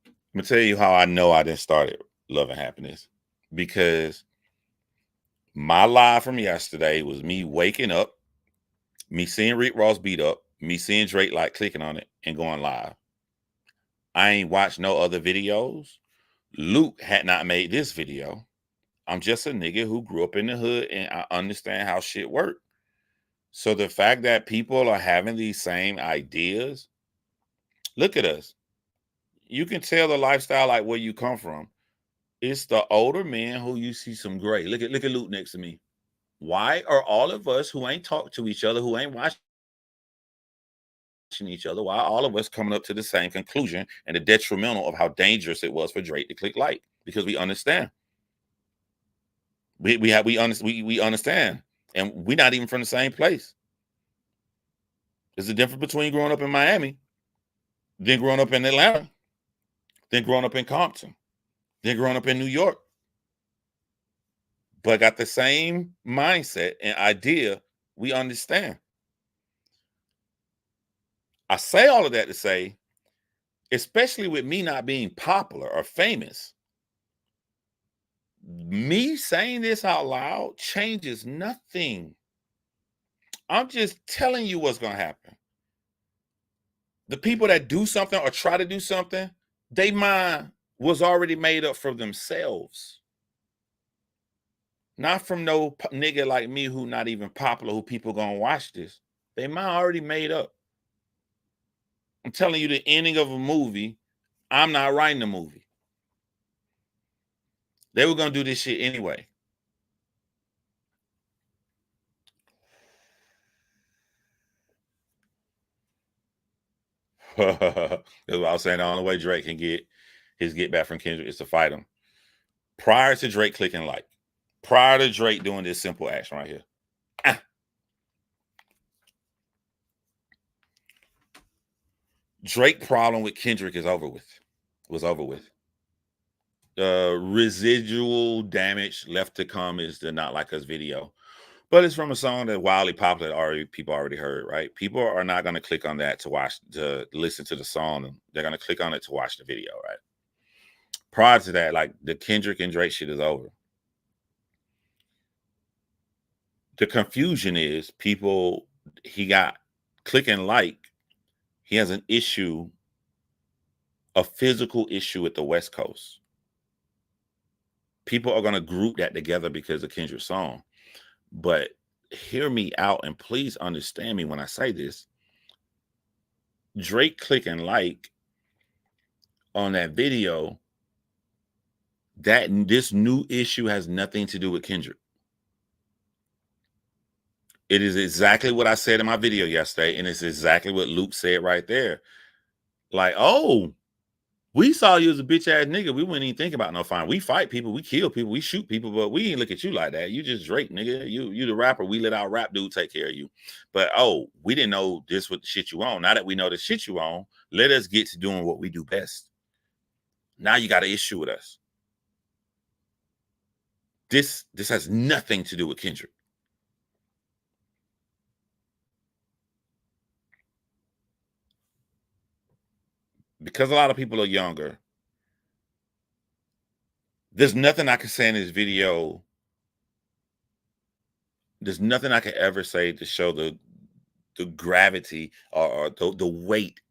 I'm gonna tell you how I know I didn't start it. Love and Happiness, because my live from yesterday was me waking up, me seeing Rick Ross beat up, me seeing Drake like clicking on it and going live. I ain't watched no other videos. Luke had not made this video. I'm just a nigga who grew up in the hood and I understand how shit work. So the fact that people are having these same ideas, look at us. You can tell the lifestyle like where you come from. It's the older men who you see some gray. Look at Luke next to me. Why are all of us who ain't talked to each other, who ain't watching each other, why are all of us coming up to the same conclusion and the detrimental of how dangerous it was for Drake to click like? Because we understand. We understand, and we're not even from the same place. There's a difference between growing up in Miami, then growing up in Atlanta, then growing up in Compton, then growing up in New York. But got the same mindset and idea. We understand. I say all of that to say, especially with me not being popular or famous, me saying this out loud changes nothing. I'm just telling you what's going to happen. The people that do something or try to do something, they mind was already made up for themselves. Not from no nigga like me who not even popular, who people gonna watch this. They mind already made up. I'm telling you the ending of a movie, I'm not writing the movie. They were gonna do this shit anyway. That's what I was saying. The only way Drake can get his get back from Kendrick is to fight him. Prior to Drake clicking like, prior to Drake doing this simple action right here, Drake problem with Kendrick is over with. Was over with. Residual damage left to come is the Not Like Us video. But it's from a song that wildly popular people already heard, right? People are not going to click on that to listen to the song. They're going to click on it to watch the video, right? Prior to that, like the Kendrick and Drake shit is over. The confusion is he got click and like. He has an issue, a physical issue with the West Coast. People are going to group that together because of Kendrick's song. But hear me out and please understand me when I say this. Drake click and like on that video, that this new issue has nothing to do with Kendrick. It is exactly what I said in my video yesterday, and it's exactly what Luke said right there. Like, oh, we saw you as a bitch ass nigga. We wouldn't even think about no fine. We fight people, we kill people, we shoot people, but we ain't look at you like that. You just Drake, nigga. You the rapper. We let our rap dude take care of you. But oh, we didn't know this was the shit you on. Now that we know the shit you on, let us get to doing what we do best. Now you got an issue with us. This has nothing to do with Kendrick. Because a lot of people are younger, there's nothing I can say in this video. There's nothing I could ever say to show the gravity or the weight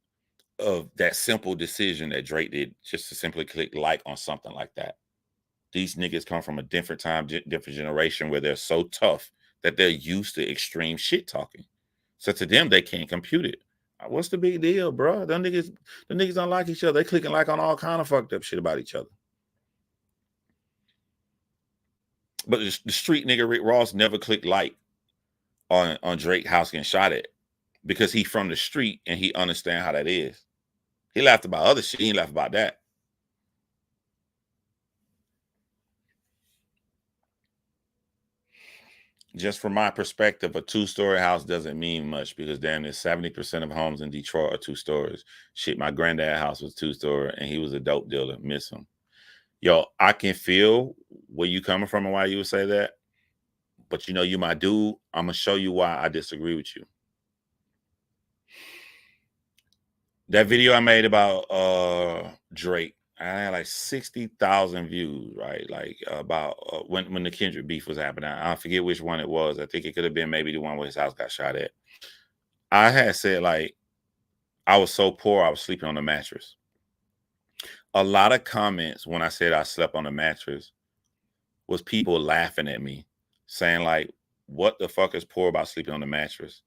of that simple decision that Drake did just to simply click like on something like that. These niggas come from a different time, different generation where they're so tough that they're used to extreme shit talking. So to them, they can't compute it. What's the big deal, bro? The niggas don't like each other. They clicking like on all kind of fucked up shit about each other. But the street nigga Rick Ross never clicked like on Drake house getting shot at because he from the street and he understand how that is. He laughed about other shit. He ain't laughed about that. Just from my perspective, a 2-story house doesn't mean much because damn near 70% of homes in Detroit are 2 stories. Shit, my granddad's house was 2-story and he was a dope dealer. Miss him. Yo, I can feel where you coming from and why you would say that. But you know, you my dude. I'm gonna show you why I disagree with you. That video I made about Drake, I had like 60,000 views, right? Like about when the Kendrick beef was happening. I forget which one it was. I think it could have been maybe the one where his house got shot at. I had said like I was so poor I was sleeping on the mattress. A lot of comments when I said I slept on the mattress was people laughing at me, saying like, "What the fuck is poor about sleeping on the mattress?"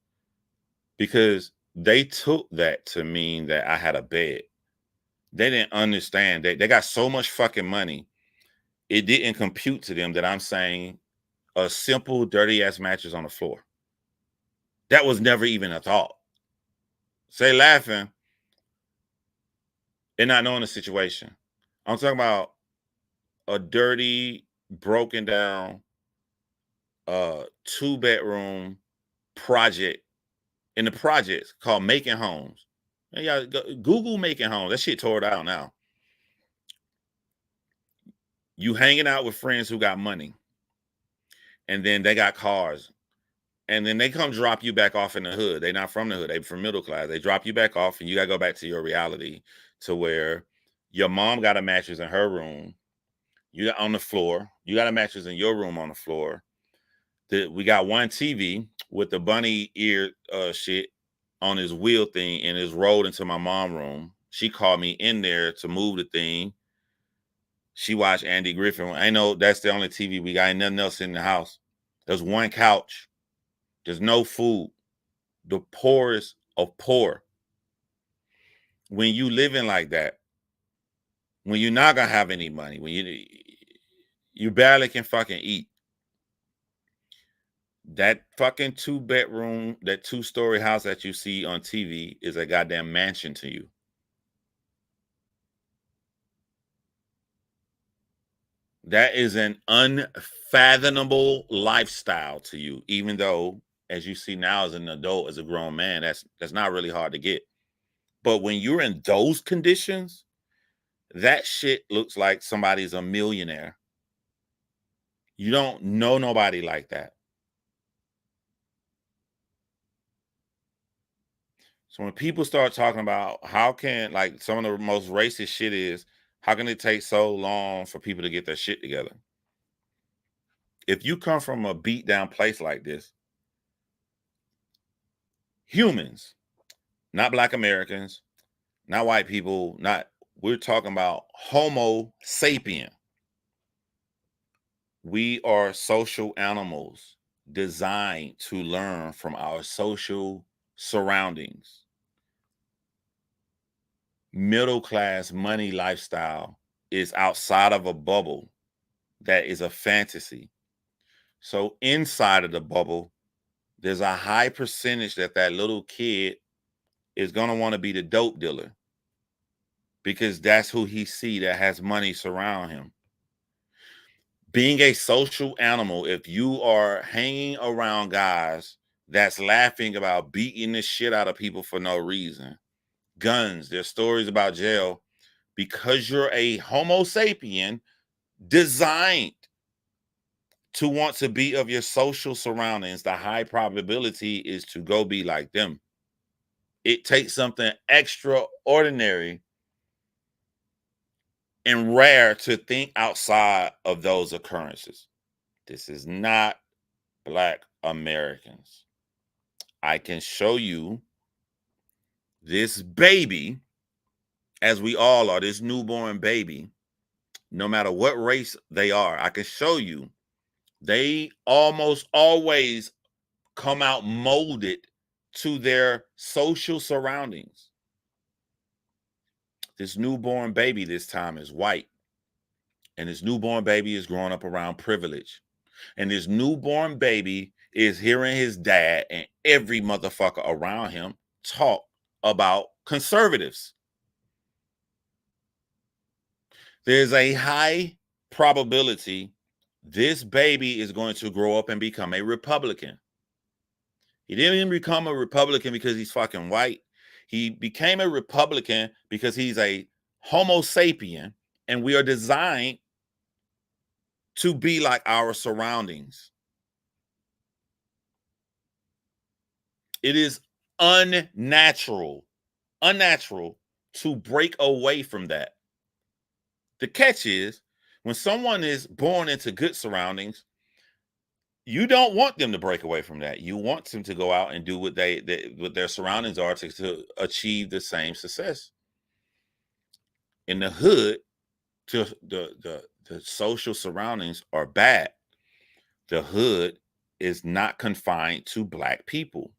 Because they took that to mean that I had a bed. They didn't understand that they got so much fucking money. It didn't compute to them that I'm saying a simple dirty ass mattress on the floor. That was never even a thought. Say laughing and not knowing the situation. I'm talking about a dirty, broken down, 2-bedroom project in the projects called Making Homes. And y'all Google Making Homes. That shit tore it out now. You hanging out with friends who got money, and then they got cars, and then they come drop you back off in the hood. They're not from the hood. They're from middle class. They drop you back off, and you got to go back to your reality to where your mom got a mattress in her room. You got on the floor. You got a mattress in your room on the floor. We got one TV with the bunny ear shit on his wheel thing and it's rolled into my mom's room. She called me in there to move the thing. She watched Andy Griffin. I know that's the only TV we got. Ain't nothing else in the house. There's one couch. There's no food. The poorest of poor. When you living like that, when you're not gonna have any money, when you barely can fucking eat, that fucking 2-bedroom, that 2-story house that you see on TV is a goddamn mansion to you. That is an unfathomable lifestyle to you, even though, as you see now as an adult, as a grown man, that's not really hard to get. But when you're in those conditions, that shit looks like somebody's a millionaire. You don't know nobody like that. So when people start talking about how can, like, some of the most racist shit is, how can it take so long for people to get their shit together? If you come from a beat down place like this, humans, not Black Americans, not white people, not, we're talking about Homo sapien. We are social animals designed to learn from our social surroundings. Middle class money lifestyle is outside of a bubble that is a fantasy. So inside of the bubble, there's a high percentage that little kid is going to want to be the dope dealer because that's who he see that has money surround him. Being a social animal, if you are hanging around guys that's laughing about beating the shit out of people for no reason, guns, there's stories about jail, because you're a Homo sapien designed to want to be of your social surroundings, the high probability is to go be like them. It takes something extraordinary and rare to think outside of those occurrences. This is not Black Americans. I can show you this baby, as we all are, this newborn baby, no matter what race they are, I can show you they almost always come out molded to their social surroundings. This newborn baby this time is white. And this newborn baby is growing up around privilege. And this newborn baby is hearing his dad and every motherfucker around him talk about conservatives. There's a high probability this baby is going to grow up and become a Republican. He didn't even become a Republican because he's fucking white. He became a Republican because he's a Homo sapien, and we are designed to be like our surroundings. It is unnatural to break away from that. The catch is, when someone is born into good surroundings, you don't want them to break away from that. You want them to go out and do what what their surroundings are to achieve the same success. In the hood, the social surroundings are bad. The hood is not confined to Black people.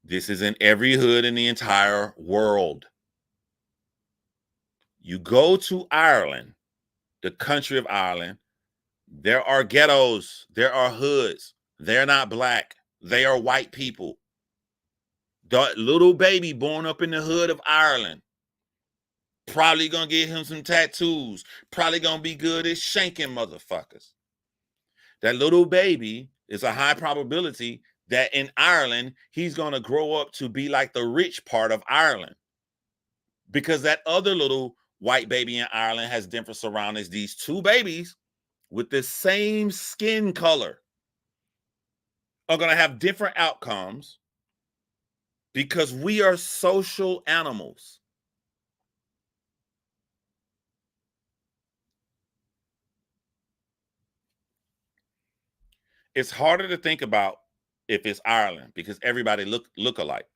This is in every hood in the entire world. You go to Ireland, the country of Ireland, there are ghettos, there are hoods. They're not Black, they are white people. The little baby born up in the hood of Ireland, probably gonna get him some tattoos, probably gonna be good at shanking motherfuckers. That little baby is a high probability that in Ireland, he's gonna grow up to be like the rich part of Ireland. Because that other little white baby in Ireland has different surroundings. These two babies with the same skin color are going to have different outcomes because we are social animals. It's harder to think about if it's Ireland because everybody look alike.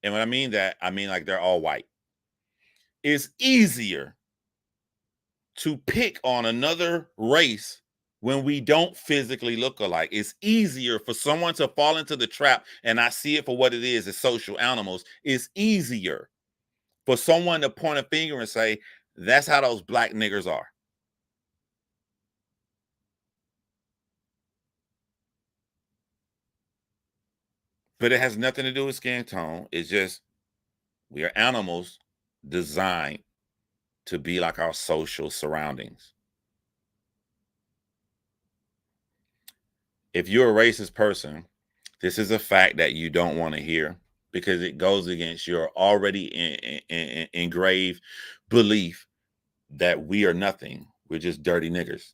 And when I mean that, I mean like they're all white. It's easier to pick on another race when we don't physically look alike. It's easier for someone to fall into the trap, and I see it for what it is as social animals. It's easier for someone to point a finger and say, that's how those Black niggers are. But it has nothing to do with skin tone. It's just we are animals designed to be like our social surroundings. If you're a racist person, this is a fact that you don't want to hear, because it goes against your already engraved belief that we are nothing. We're just dirty niggers.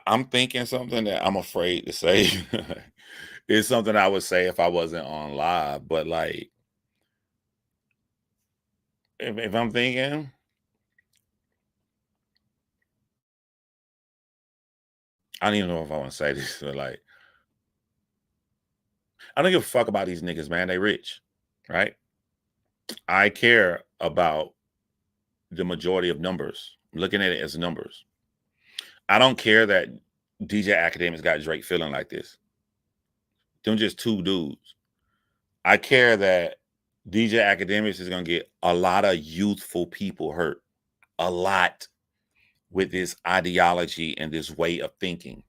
I'm thinking something that I'm afraid to say. It's something I would say if I wasn't on live, but like if I'm thinking, I don't even know if I want to say this, but like I don't give a fuck about these niggas, man. They rich, right? I care about the majority of numbers. I'm looking at it as numbers. I don't care that DJ Academics got Drake feeling like this. Them just two dudes. I care that DJ Academics is gonna get a lot of youthful people hurt. A lot with this ideology and this way of thinking.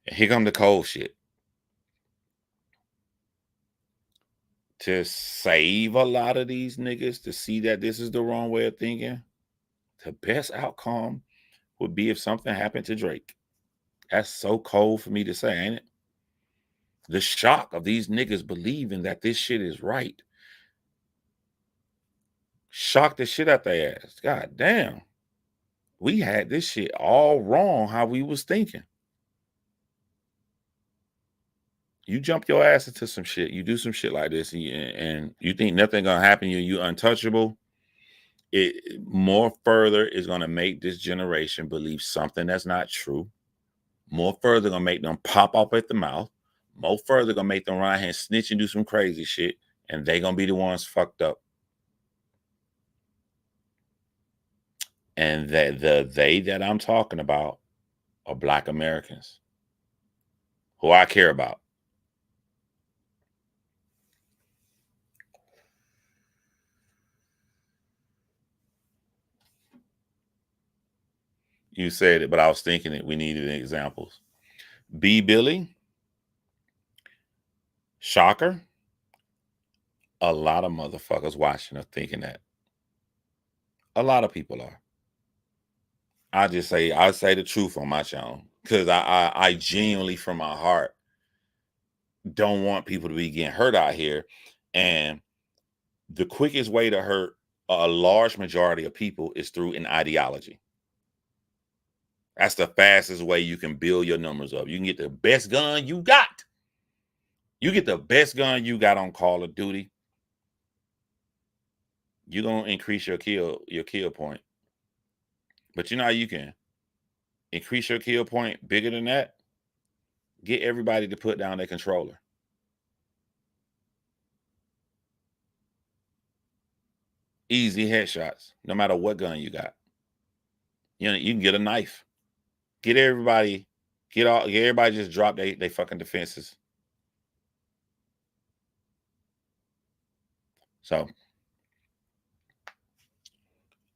And here come the cold shit. To save a lot of these niggas to see that this is the wrong way of thinking, the best outcome would be if something happened to Drake. That's so cold for me to say, ain't it? The shock of these niggas believing that this shit is right. Shock the shit out their ass. God damn. We had this shit all wrong how we was thinking. You jump your ass into some shit, you do some shit like this, and you think nothing gonna happen to you, you untouchable. It more further is gonna make this generation believe something that's not true. More further gonna make them pop up at the mouth. More further gonna make them run here and snitch and do some crazy shit, and they gonna be the ones fucked up. And they that I'm talking about are Black Americans who I care about. You said it, but I was thinking it. We needed examples. B. Billy, Shocker. A lot of motherfuckers watching are thinking that. A lot of people are. I say the truth on my channel because I genuinely from my heart don't want people to be getting hurt out here. And the quickest way to hurt a large majority of people is through an ideology. That's the fastest way you can build your numbers up. You can get the best gun you got. You get the best gun you got on Call of Duty. You're gonna increase your kill point. But you know how you can increase your kill point bigger than that? Get everybody to put down their controller. Easy headshots, no matter what gun you got. You know, you can get a knife. Get everybody just drop they fucking defenses. So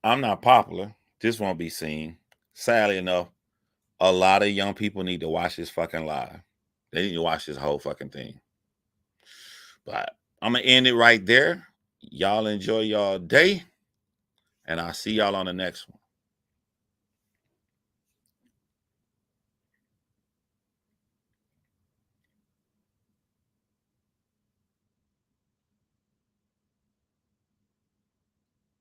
I'm not popular. This won't be seen. Sadly enough, a lot of young people need to watch this fucking live. They need to watch this whole fucking thing. But I'm gonna end it right there. Y'all enjoy y'all day, and I'll see y'all on the next one.